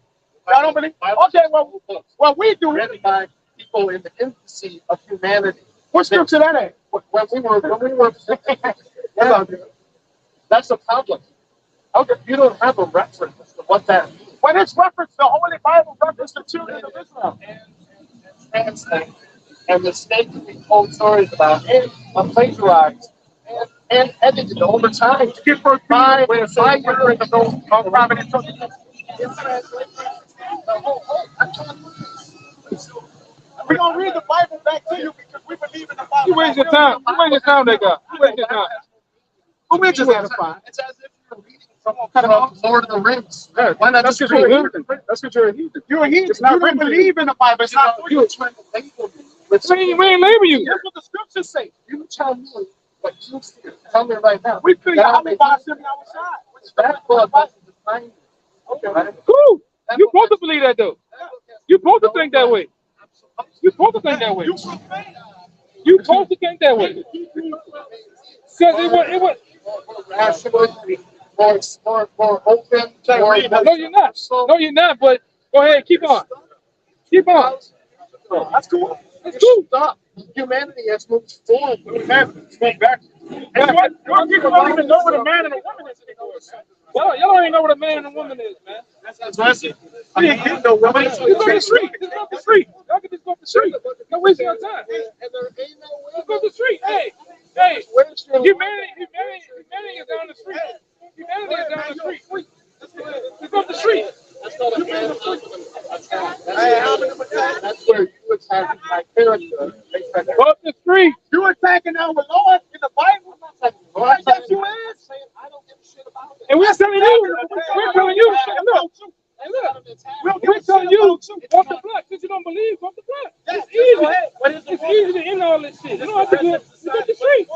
Y'all don't believe? Okay, well, we do. Written by people in the infancy of humanity. What scripture that is? When we were that's a problem. Okay, you don't have a reference to what that means. When it's reference, the Holy Bible reference the children of Israel. And translate and mistakenly told stories about and plagiarized and edited over time. Skip for time when it's 5 years in the providence. We're gonna read the Bible back to you because we believe in the Bible. You waste your time. You waste your time, that guy. You waste your time. Who we just edify? It's as if you're reading some kind of Lord of the Rings. Yeah, why not? That's because you're a heathen. That's because you're a heathen. You're a heathen. You don't believe in the Bible. It's not for you. We ain't label you. Here's what the scriptures say. You tell me what you see. Tell me right now. We figure out how many guys sitting outside. That's what the Bible. Okay. Cool. You supposed to believe that though. You supposed to think that way. You supposed to think that way. You supposed to think that way. Because it was rationally, more open. No, you're not. No, you're not. But go ahead, keep on. Keep on. That's cool. That's cool. Stop. Humanity has moved forward. Went back. Your people don't even know what a man and a woman is anymore. Y'all don't even know what a man and a woman is, man. That's aggressive. I didn't get no woman. Just go to the street. Just go to the street. Y'all can just go to the street. Don't waste your time. Just go to the street. Hey, humanity is down the street. Humanity is down the street. Just go to the street. That's where you attack my character. Go up the street. You attacking our Lord in the Bible? Yes, you is. I don't give a shit about it. And we're telling you. We're telling you. Look, we're telling you. Walk the block because you don't believe. Walk the block. It's easy. It's easy to end all this shit. You don't have to do it. Just go up the street.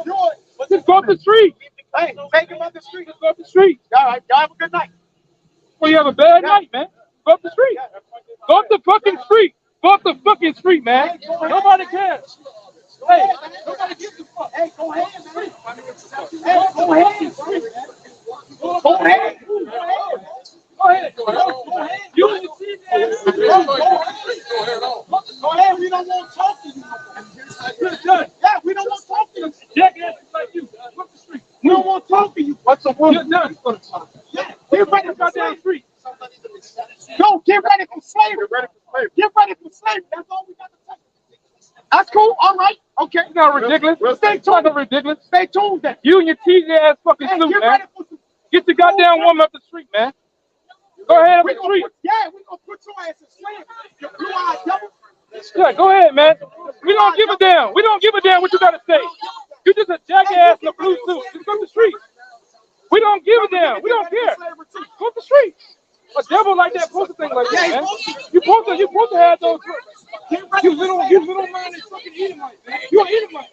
Just go up the street. Hey, take him up the street. Just go up the street. All right, y'all have a good night. Well, you have a bad night, man. Go up the street. Go up the fucking street. Go up the fucking street, man. Nobody cares. Hey, nobody gives a fuck. Hey, go ahead, man. Hey, go ahead. Go ahead. Go ahead. Go ahead. You and your team, man. Go ahead. We don't want to talk to you. Yeah, we don't want to talk to you. Jackasses like you. Go up the street. We don't want to talk to you. What's the woman? You're done. Yeah, we're right Go down the street. Go, get ready for slavery. Get ready for slavery. That's all we got to say. That's cool. All right. Okay. It's not ridiculous. Stay talking ridiculous. Stay tuned then. You and your cheesy ass fucking Hey, suit, get man. ready for some. Get the goddamn woman up the street, man. Go ahead up the street. Yeah, we're going to put your ass in slavery. You blue-eyed devil. Yeah, go ahead, man. We don't give a damn. We don't give a damn what you gotta say. You just a jackass in a blue suit. Just go to the street. We don't give a damn. We don't care. Go to the street. A devil like that post a thing like that, man. You supposed to have those. You little minded fucking Edomite, man. You're an Edomite.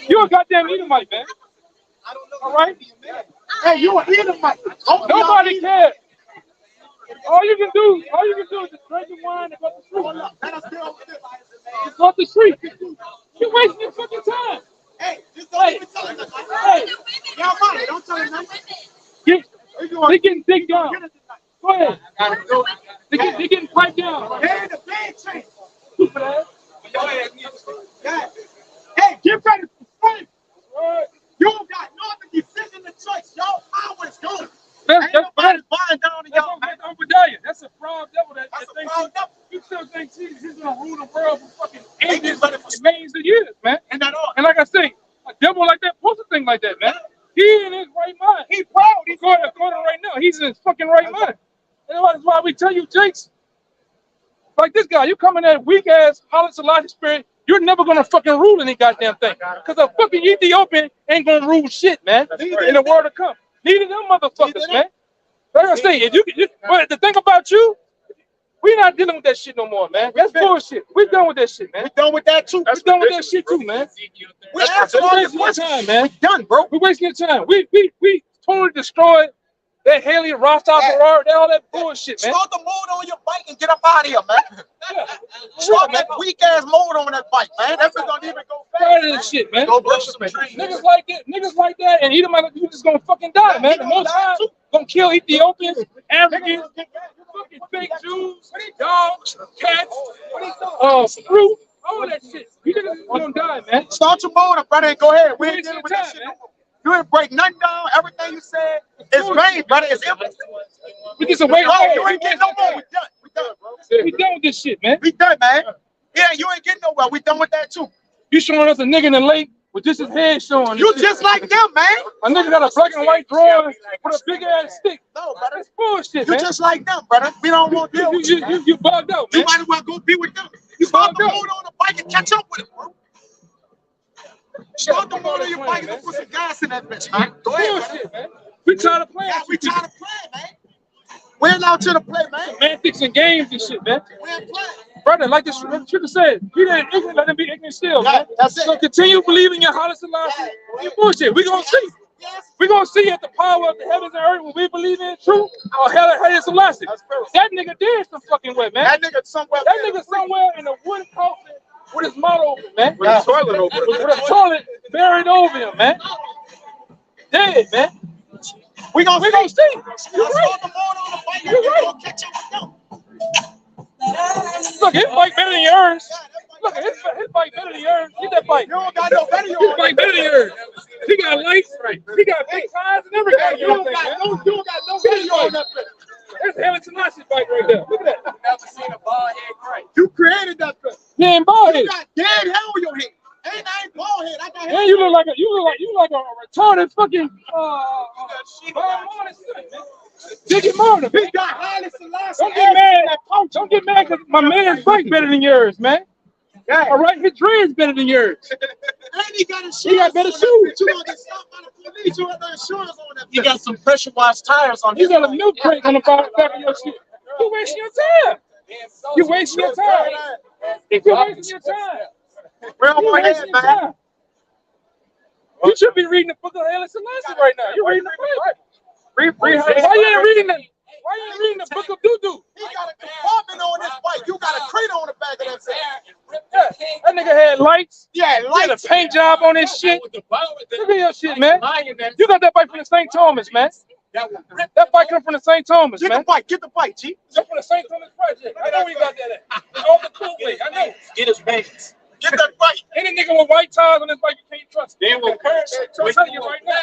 You're a goddamn Edomite, man. All right? Hey, you an Edomite. Nobody cares. All you can do is just drink your wine and go to the street. Just go to the street. You're wasting your fucking time. Hey, just don't even tell him nothing. Hey, y'all money, don't tell him nothing. They getting digged down. Go ahead. They getting piped down. Hey, the band change. Stupid ass. Hey, get ready for slavery. You don't got nothing decision to choice. Y'all power is gone. Ain't nobody buying down to y'all. That's Obadiah. That's a fraud devil that thinks you still think he's gonna rule the world for fucking ages, millions of years, man. And like I say, a devil like that posts a thing like that, man. He in his right mind. He's proud. He's going right now. He's in his fucking right mind. And that's why we tell you, Jakes, like this guy, you come in that weak ass Haile Selassie spirit, you're never gonna fucking rule any goddamn thing. Cause a fucking Ethiopian ain't gonna rule shit, man. In the world to come. Neither them motherfuckers, man. Like I say, but the thing about you, we're not dealing with that shit no more, man. That's bullshit. We're done with that shit, man. We done with that too. We're done with that shit too, man. We're wasting your time, man. We done, bro. We're wasting your time. We totally destroyed that Haley Rasta Ferrari, all that bullshit, man. Start the motor on your bike and get up out of here, man. Start that weak ass motor on that bike, man. That's not gonna even go fast. Tired of this shit, man. Go brush some trees. Niggas like that, and Edomite, you just gonna fucking die, man. The most time gonna kill Ethiopians, Africans, fucking fake Jews, dogs, cats, fruit, all that shit. You niggas gonna die, man. Start your motor, brother, and go ahead. We ain't Waste dealing your with that time, shit man. no more. You ain't break nothing down. Everything you said is vain, brother. It's empty. We just away. You ain't getting no more. We done. We done, bro. We done with this shit, man. We done, man. Yeah, you ain't getting nowhere. We done with that too. You showing us a nigga in the lake with just his head showing. You just like them, man. A nigga got a black and white drawing with a big ass stick. No, brother. That's bullshit, You man. just like them, brother. We don't want them. You bugged out, man. You might as well go be with them. You start the motor on the bike and catch up with it, bro. Start the motor on your bike and put some gas in that bitch, man. Go ahead, brother. Bullshit, man. We tired of playing. Yeah, we tired of playing, man. We're allowed to play, man. Semantics and games and shit, man. We ain't playing. Brother, like this Trigger said, he didn't ignorant, let him be ignorant still, man. That's it. So continue believing in Haile Selassie. You bullshit. We gonna see. We gonna see if the power of the heavens and earth when we believe in truth or Haile Selassie. That nigga did some fucking way, man. That nigga somewhere in a wooden coffin with his mouth open, man. With a toilet over it. With a toilet buried over him, man. Dead, man. We gonna see. You're right. You're right. Catch up with them. Look, his bike better than yours. Look, his bike better than yours. Get that bike. You don't got no video. His bike better than yours. He got lights. He got big tires and everything. You don't got no video on that bitch. That's Haile Selassie bike right there. Look at that. I've never seen a bald head crank. You created that bitch. He ain't bald head. You got dead hair on your head. I ain't bald head. I got hair. Man, you look like a retarded fucking Diggy Martin. He got Haile Selassie. Don't get mad. Don't get mad because my man's bike better than yours, man. Yeah. All right, his dreads better than yours. And he got insurance. He got better shoes. You gonna get stopped by the police. You got no insurance on that. You got some pressure washed tires on. You got a milk crate on the back of your shit. You wasting your time. You wasting your time. You wasting your time. Real You my head, wasting your man. time. You should be reading the book of Haile Selassie right now. You're reading the Bible. Why you ain't reading the book of Dudu? He got a compartment on his bike. You got a crate on the back of that thing. Yeah, that nigga had lights. Yeah, He had a lights. paint job on his shit. Look at your shit, man. You got that bike from the St. Thomas, man. That bike come from the St. Thomas, Get man. the bike. Get the bike, G. Come from the St. Thomas Project. I know where you got that at. It's on the cool way. I know. Get his pants. Get that bike. Any nigga with white tires on his bike, you can't trust. Then we'll curse. I'm telling you right now.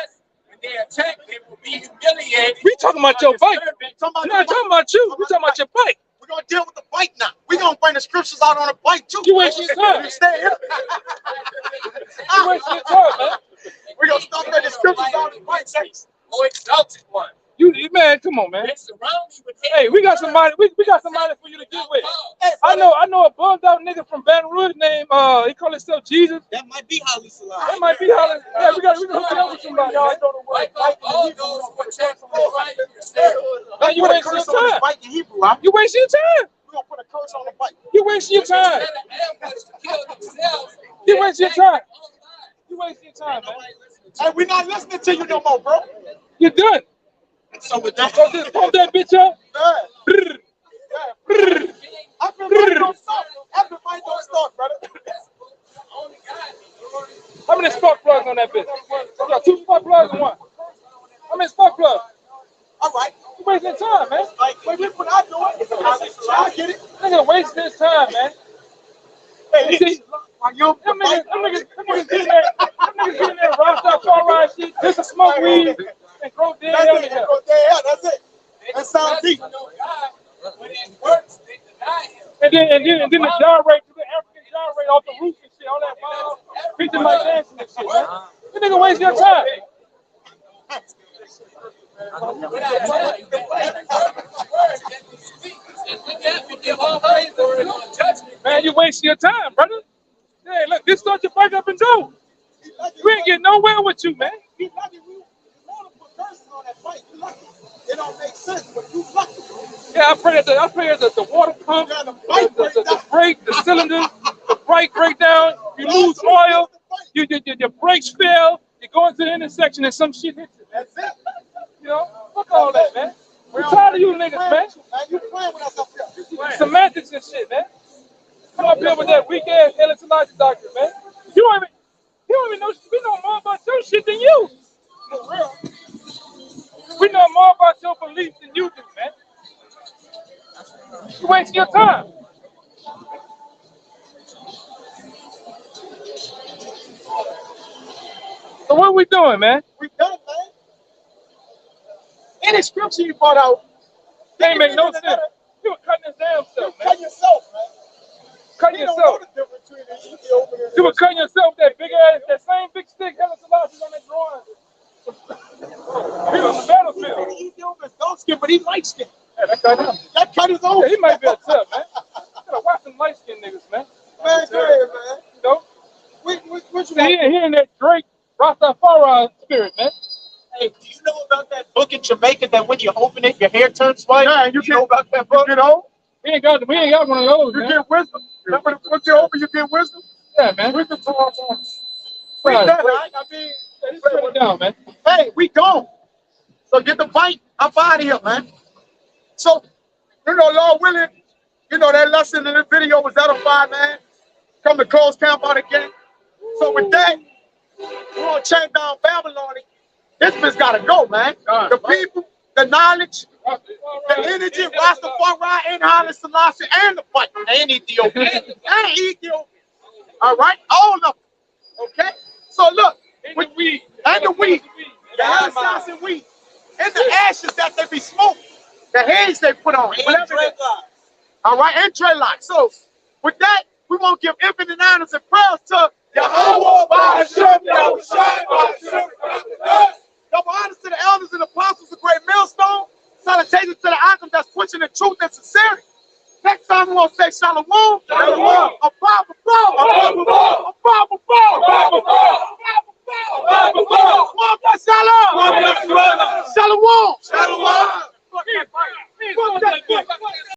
they attack, they will be humiliated. We talking about your bike. Somebody, We're not talking about you. We're talking about your bike. we're gonna deal with the bike now. We're gonna bring the scriptures out on the bike too. You wasting your time. You stay here. You wasting your time, man. We're gonna start bringing the scriptures out on the bike. Oh, exalted one. You man, come on, man. They surround you with Hey, we got somebody. We got somebody for you to get with. I know a bugged out nigga from Baton Rouge named he call himself Jesus. That might be Holly Salah. That might be how. Yeah, we can hook you up with somebody. Man. like all those who attack from the right. Now you Put a wasting your curse on this time. bike in Hebrew, huh? You wasting your time. We're gonna put a curse on the bike. You wasting your time. You wasting your time. You wasting your time, man. Hey, we're not listening to you no more, bro. You're done. So with that, So just pump that bitch up. everybody don't stop. Everybody don't stop, brother. How many spark plugs on that bitch? You got 2 spark plugs and 1. How many spark plugs? All right. You wasting time, man. Like, wait, what I do it. I get it. Nigga wasting his time, man. Hey, See, are you them niggas getting there, rocked up, car ride shit, just to smoke weed and grow dead That's hell it. in here. That's it. That sounds deep. When it works, they deny him. And then the gyrate, the African gyrate off the roof and shit, all that ball, preaching like dancing and shit, man. You nigga waste your time. Man, you wasting your time, brother. Hey, look, this start your bike up and go. We ain't getting nowhere with you, man. He lucky. We want to put curses on that bike. You lucky. It don't make sense, but you lucky. Yeah, I pray that the water pump, the brake, the cylinder, the brake breakdown, you lose oil, your brakes fail, you go into the intersection and some shit hits you. That's it. You know, fuck all that, man. We're tired of you niggas, man. Man, you playing with us up here. Semantics and shit, man. Come up here with that weak ass Ellis doctrine, man. You don't even know. We know more about your shit than you. For real. We know more about your beliefs than you do, man. You wasting your time. So what we doing, man? We done, man. Any scripture you brought out, Ain't make no sense. You were cutting his damn self, man. cut yourself, man. Cutting You don't know yourself. the difference between the Ethiopian and You were cutting yourself that big ass, that same big stick, Helen Selassie on that drawing. He was on the battlefield. the Ethiopian's dark skin, but he light skin. Yeah, that cut him. That cut his own. Yeah, he might be a tough, man. Gotta watch them light skinned niggas, man. Man, go ahead, man. You know? Which you See, he in that Drake Rastafari spirit, man. Hey, do you know about that book in Jamaica that when you open it, your hair turns white? Yeah, you know about that book? You know? We ain't got one of those, man. You get wisdom. Remember once you open, you get wisdom? Yeah, man. Wisdom to our bones. Right. I mean, Yeah, just put it down, man. hey, we gone. So get the bike up out of here, man. So, Lord willing, that lesson in the video was edified, man. Come to close camp out again. So with that, we're gonna check down Babylon. This bitch gotta go, man. The people, the knowledge, the energy, Rastafari, and Haile Selassie, and the fight, and Ethiopia, and Ethiopia. All right, all of them. Okay. So look, And the weed. the Haile weed, and the ashes that they be smoking, the haze they put on, whatever. All right, and dreadlocks. So with that, we won't give infinite honors and prayers to Yahweh Ba'ashem Yahushua. Double honors to the elders and apostles of Great Millstone. Salutations to the icon that's pushing the truth and sincerity. Next time we won't say shalom.